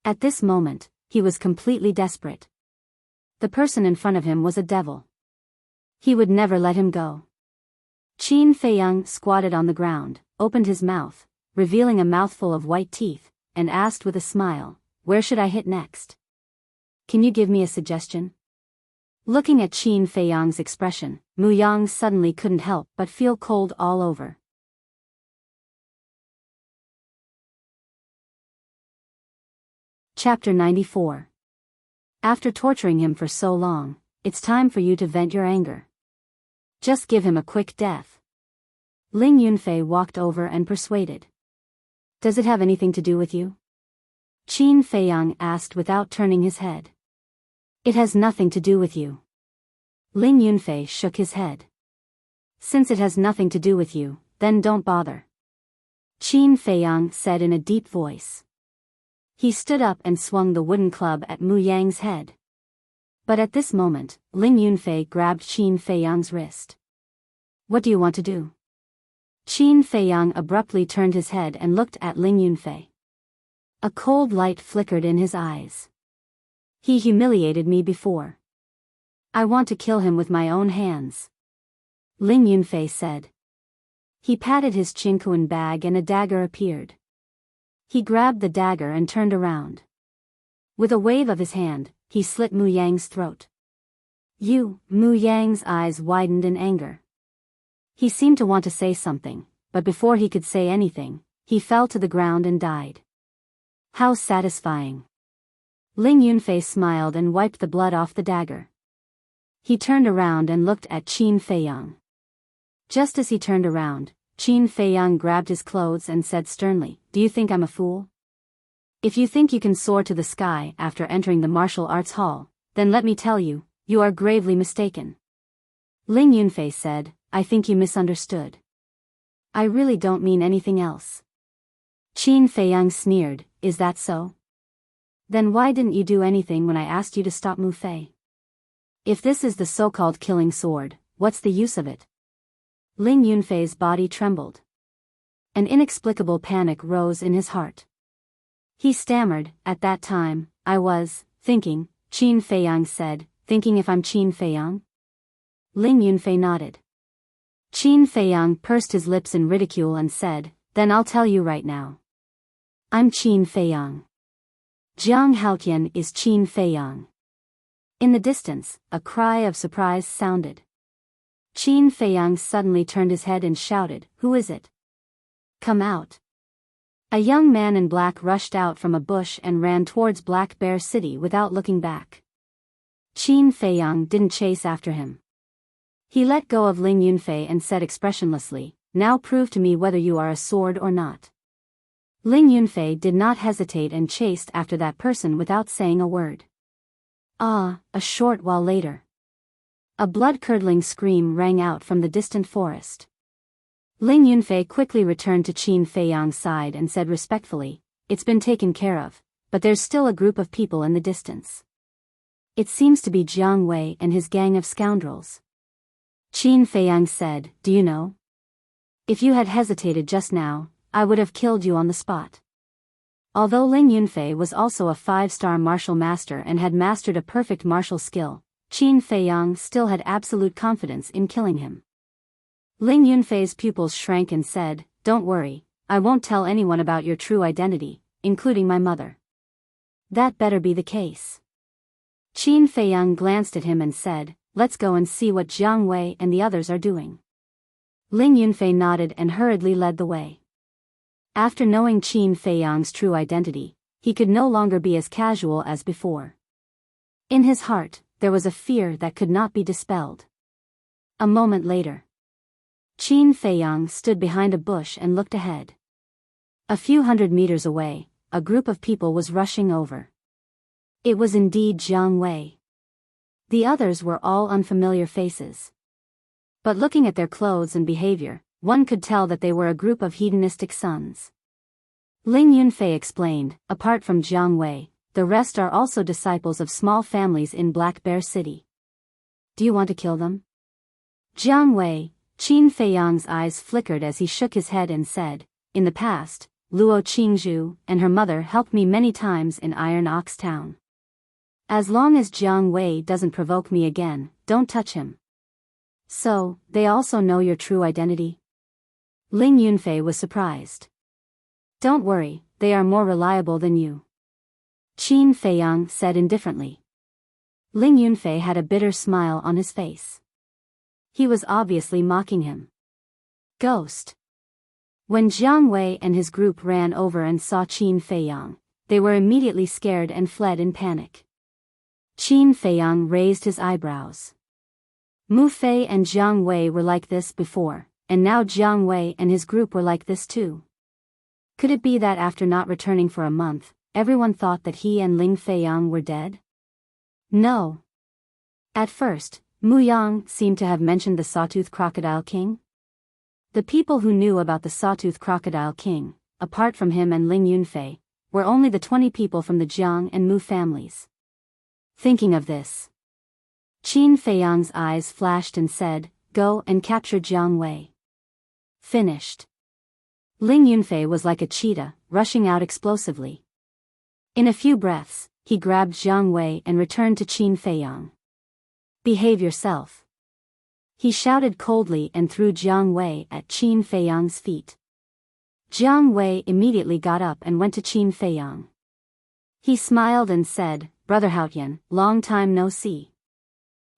At this moment, he was completely desperate. The person in front of him was a devil. He would never let him go. Qin Feiyang squatted on the ground, opened his mouth, revealing a mouthful of white teeth, and asked with a smile, "Where should I hit next? Can you give me a suggestion?" Looking at Qin Feiyang's expression, Mu Yang suddenly couldn't help but feel cold all over. Chapter 94. After torturing him for so long, it's time for you to vent your anger. Just give him a quick death. Ling Yunfei walked over and persuaded. Does it have anything to do with you? Qin Feiyang asked without turning his head. It has nothing to do with you. Ling Yunfei shook his head. Since it has nothing to do with you, then don't bother. Qin Feiyang said in a deep voice. He stood up and swung the wooden club at Mu Yang's head. But at this moment, Ling Yunfei grabbed Qin Feiyang's wrist. What do you want to do? Qin Feiyang abruptly turned his head and looked at Ling Yunfei. A cold light flickered in his eyes. He humiliated me before. I want to kill him with my own hands. Ling Yunfei said. He patted his chinkuan bag and a dagger appeared. He grabbed the dagger and turned around. With a wave of his hand, he slit Mu Yang's throat. Mu Yang's eyes widened in anger. He seemed to want to say something, but before he could say anything, he fell to the ground and died. How satisfying. Ling Yunfei smiled and wiped the blood off the dagger. He turned around and looked at Qin Feiyang. Just as he turned around, Qin Feiyang grabbed his clothes and said sternly, "Do you think I'm a fool? If you think you can soar to the sky after entering the martial arts hall, then let me tell you, you are gravely mistaken." Ling Yunfei said, "I think you misunderstood. I really don't mean anything else." Qin Feiyang sneered, "Is that so? Then why didn't you do anything when I asked you to stop Mu Fei? If this is the so-called killing sword, what's the use of it?" Ling Yunfei's body trembled. An inexplicable panic rose in his heart. He stammered, "At that time, I was thinking," Qin Feiyang said, "Thinking if I'm Qin Feiyang?" Ling Yunfei nodded. Qin Feiyang pursed his lips in ridicule and said, "Then I'll tell you right now. I'm Qin Feiyang. Jiang Haotian is Qin Feiyang." In the distance, a cry of surprise sounded. Qin Feiyang suddenly turned his head and shouted, "Who is it? Come out." A young man in black rushed out from a bush and ran towards Black Bear City without looking back. Qin Feiyang didn't chase after him. He let go of Ling Yunfei and said expressionlessly, "Now prove to me whether you are a sword or not." Ling Yunfei did not hesitate and chased after that person without saying a word. A short while later. A blood-curdling scream rang out from the distant forest. Ling Yunfei quickly returned to Qin Feiyang's side and said respectfully, "It's been taken care of, but there's still a group of people in the distance. It seems to be Jiang Wei and his gang of scoundrels." Qin Feiyang said, "Do you know? If you had hesitated just now, I would have killed you on the spot." Although Ling Yunfei was also a 5-star martial master and had mastered a perfect martial skill, Qin Feiyang still had absolute confidence in killing him. Ling Yunfei's pupils shrank and said, "Don't worry, I won't tell anyone about your true identity, including my mother." That better be the case. Qin Feiyang glanced at him and said, "Let's go and see what Jiang Wei and the others are doing." Ling Yunfei nodded and hurriedly led the way. After knowing Qin Feiyang's true identity, he could no longer be as casual as before. In his heart, there was a fear that could not be dispelled. A moment later, Qin Feiyang stood behind a bush and looked ahead. A few hundred meters away, a group of people was rushing over. It was indeed Jiang Wei. The others were all unfamiliar faces. But looking at their clothes and behavior, one could tell that they were a group of hedonistic sons. Ling Yunfei explained, "Apart from Jiang Wei, the rest are also disciples of small families in Black Bear City. Do you want to kill them?" Jiang Wei, Qin Feiyang's eyes flickered as he shook his head and said, "In the past, Luo Qingzhu and her mother helped me many times in Iron Ox Town. As long as Jiang Wei doesn't provoke me again, don't touch him." "So, they also know your true identity?" Ling Yunfei was surprised. "Don't worry, they are more reliable than you. Qin Feiyang said indifferently. Ling Yunfei had a bitter smile on his face. He was obviously mocking him. Ghost. When Jiang Wei and his group ran over and saw Qin Feiyang, they were immediately scared and fled in panic. Qin Feiyang raised his eyebrows. Mu Fei and Jiang Wei were like this before, and now Jiang Wei and his group were like this too. Could it be that after not returning for a month, everyone thought that he and Ling Feiyang were dead? No. At first, Mu Yang seemed to have mentioned the Sawtooth Crocodile King. The people who knew about the Sawtooth Crocodile King, apart from him and Ling Yunfei, were only the 20 people from the Jiang and Mu families. Thinking of this, Qin Feiyang's eyes flashed and said, "Go and capture Jiang Wei." Finished. Ling Yunfei was like a cheetah, rushing out explosively. In a few breaths, he grabbed Jiang Wei and returned to Qin Feiyang. "Behave yourself." He shouted coldly and threw Jiang Wei at Qin Feiyang's feet. Jiang Wei immediately got up and went to Qin Feiyang. He smiled and said, "Brother Haotian, long time no see.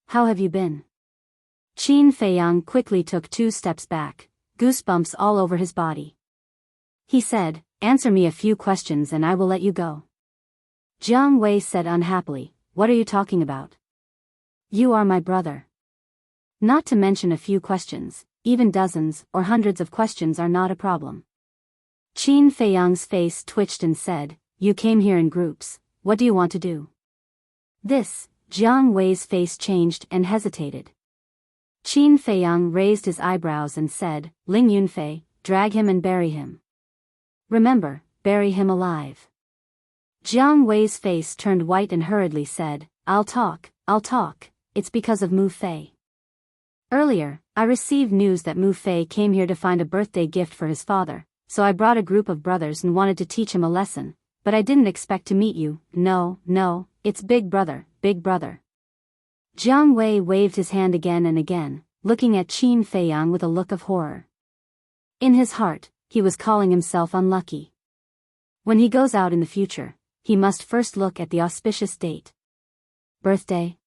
How have you been?" Qin Feiyang quickly took 2 steps back, goosebumps all over his body. He said, "Answer me a few questions and I will let you go." Jiang Wei said unhappily, "What are you talking about? You are my brother. Not to mention a few questions, even dozens or hundreds of questions are not a problem." Qin Feiyang's face twitched and said, "You came here in groups, what do you want to do?" This, Jiang Wei's face changed and hesitated. Qin Feiyang raised his eyebrows and said, "Ling Yunfei, drag him and bury him. Remember, bury him alive." Jiang Wei's face turned white and hurriedly said, I'll talk, it's because of Mu Fei. Earlier, I received news that Mu Fei came here to find a birthday gift for his father, so I brought a group of brothers and wanted to teach him a lesson, but I didn't expect to meet you. No, it's Big Brother, Big Brother. Jiang Wei waved his hand again and again, looking at Qin Feiyang with a look of horror. In his heart, he was calling himself unlucky. When he goes out in the future, he must first look at the auspicious date. Birthday?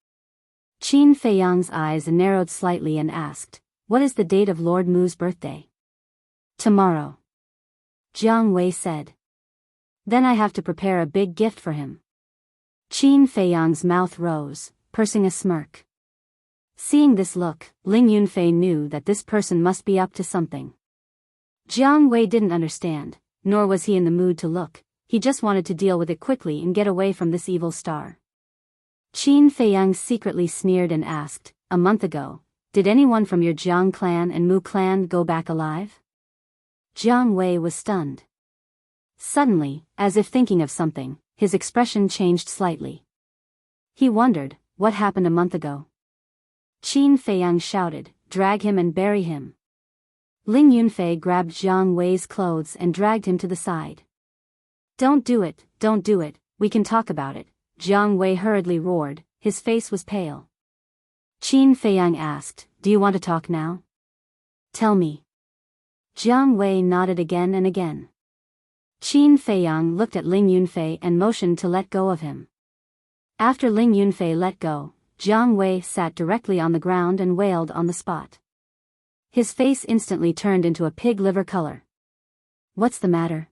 Qin Feiyang's eyes narrowed slightly and asked, "What is the date of Lord Mu's birthday?" "Tomorrow." Jiang Wei said. "Then I have to prepare a big gift for him." Qin Feiyang's mouth rose, pursing a smirk. Seeing this look, Ling Yunfei knew that this person must be up to something. Jiang Wei didn't understand, nor was he in the mood to look. He just wanted to deal with it quickly and get away from this evil star. Qin Feiyang secretly sneered and asked, "A month ago, did anyone from your Jiang clan and Mu clan go back alive?" Jiang Wei was stunned. Suddenly, as if thinking of something, his expression changed slightly. He wondered, what happened a month ago? Qin Feiyang shouted, "Drag him and bury him." Ling Yunfei grabbed Jiang Wei's clothes and dragged him to the side. Don't do it, we can talk about it," Jiang Wei hurriedly roared, his face was pale. Qin Feiyang asked, "Do you want to talk now? Tell me." Jiang Wei nodded again and again. Qin Feiyang looked at Ling Yunfei and motioned to let go of him. After Ling Yunfei let go, Jiang Wei sat directly on the ground and wailed on the spot. His face instantly turned into a pig liver color. "What's the matter?"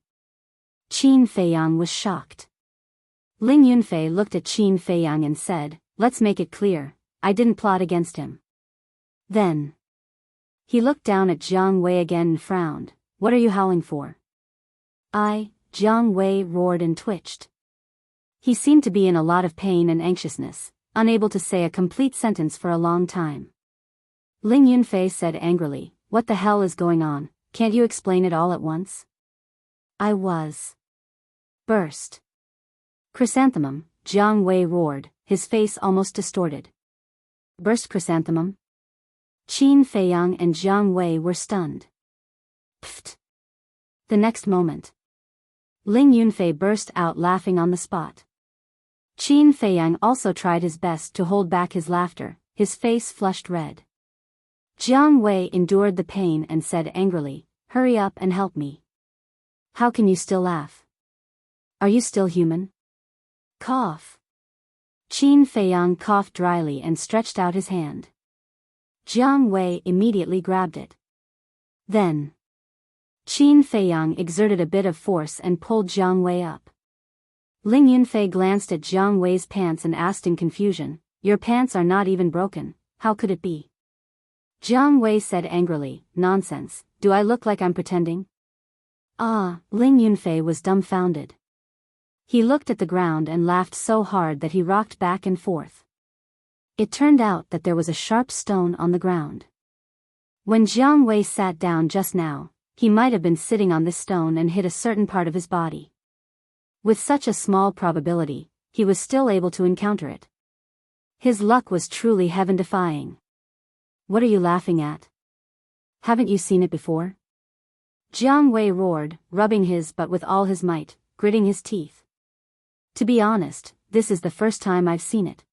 Qin Feiyang was shocked. Ling Yunfei looked at Qin Feiyang and said, "Let's make it clear, I didn't plot against him." Then he looked down at Jiang Wei again and frowned. "What are you howling for?" Jiang Wei roared and twitched. He seemed to be in a lot of pain and anxiousness, unable to say a complete sentence for a long time. Ling Yunfei said angrily, "What the hell is going on? Can't you explain it all at once?" "I was burst." "Chrysanthemum," Jiang Wei roared, his face almost distorted. "Burst chrysanthemum?" Qin Feiyang and Jiang Wei were stunned. Pfft. The next moment, Ling Yunfei burst out laughing on the spot. Qin Feiyang also tried his best to hold back his laughter, his face flushed red. Jiang Wei endured the pain and said angrily, "Hurry up and help me. How can you still laugh? Are you still human? Cough. Qin Feiyang coughed dryly and stretched out his hand. Jiang Wei immediately grabbed it. Then, Qin Feiyang exerted a bit of force and pulled Jiang Wei up. Ling Yunfei glanced at Jiang Wei's pants and asked in confusion, "Your pants are not even broken, how could it be?" Jiang Wei said angrily, "Nonsense, do I look like I'm pretending?" Ah, Ling Yunfei was dumbfounded. He looked at the ground and laughed so hard that he rocked back and forth. It turned out that there was a sharp stone on the ground. When Jiang Wei sat down just now, he might have been sitting on this stone and hit a certain part of his body. With such a small probability, he was still able to encounter it. His luck was truly heaven-defying. "What are you laughing at? Haven't you seen it before?" Jiang Wei roared, rubbing his butt with all his might, gritting his teeth. "To be honest, this is the first time I've seen it."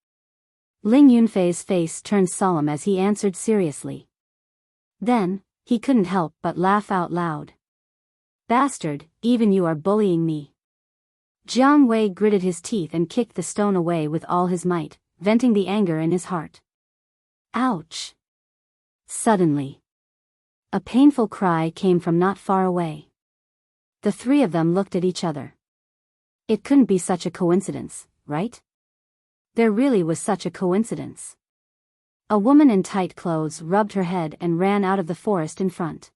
Ling Yunfei's face turned solemn as he answered seriously. Then, he couldn't help but laugh out loud. "Bastard, even you are bullying me." Jiang Wei gritted his teeth and kicked the stone away with all his might, venting the anger in his heart. Ouch! Suddenly, a painful cry came from not far away. The three of them looked at each other. It couldn't be such a coincidence, right? There really was such a coincidence. A woman in tight clothes rubbed her head and ran out of the forest in front.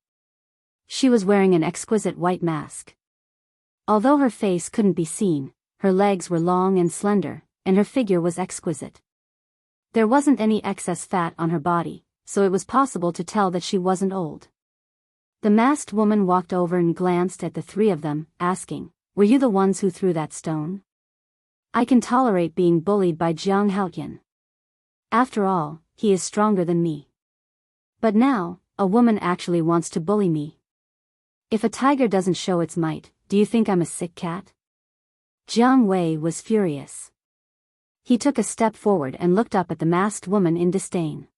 She was wearing an exquisite white mask. Although her face couldn't be seen, her legs were long and slender, and her figure was exquisite. There wasn't any excess fat on her body, so it was possible to tell that she wasn't old. The masked woman walked over and glanced at the three of them, asking, "Were you the ones who threw that stone? I can tolerate being bullied by Jiang Haotian. After all, he is stronger than me. But now, a woman actually wants to bully me. If a tiger doesn't show its might, do you think I'm a sick cat?" Jiang Wei was furious. He took a step forward and looked up at the masked woman in disdain.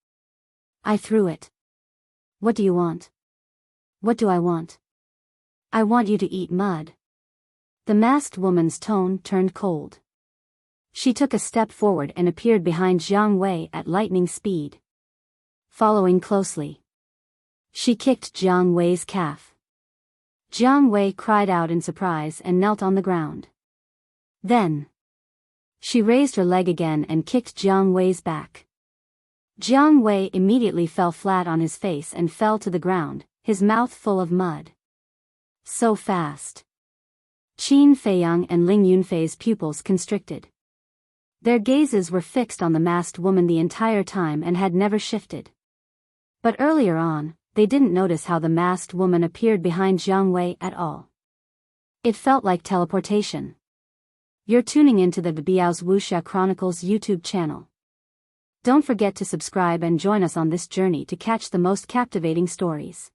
"I threw it. What do you want?" "What do I want? I want you to eat mud." The masked woman's tone turned cold. She took a step forward and appeared behind Jiang Wei at lightning speed. Following closely, she kicked Jiang Wei's calf. Jiang Wei cried out in surprise and knelt on the ground. Then, she raised her leg again and kicked Jiang Wei's back. Jiang Wei immediately fell flat on his face and fell to the ground, his mouth full of mud. So fast. Qin Feiyang and Ling Yunfei's pupils constricted. Their gazes were fixed on the masked woman the entire time and had never shifted. But earlier on, they didn't notice how the masked woman appeared behind Jiang Wei at all. It felt like teleportation. You're tuning into the Biyao's Wuxia Chronicles YouTube channel. Don't forget to subscribe and join us on this journey to catch the most captivating stories.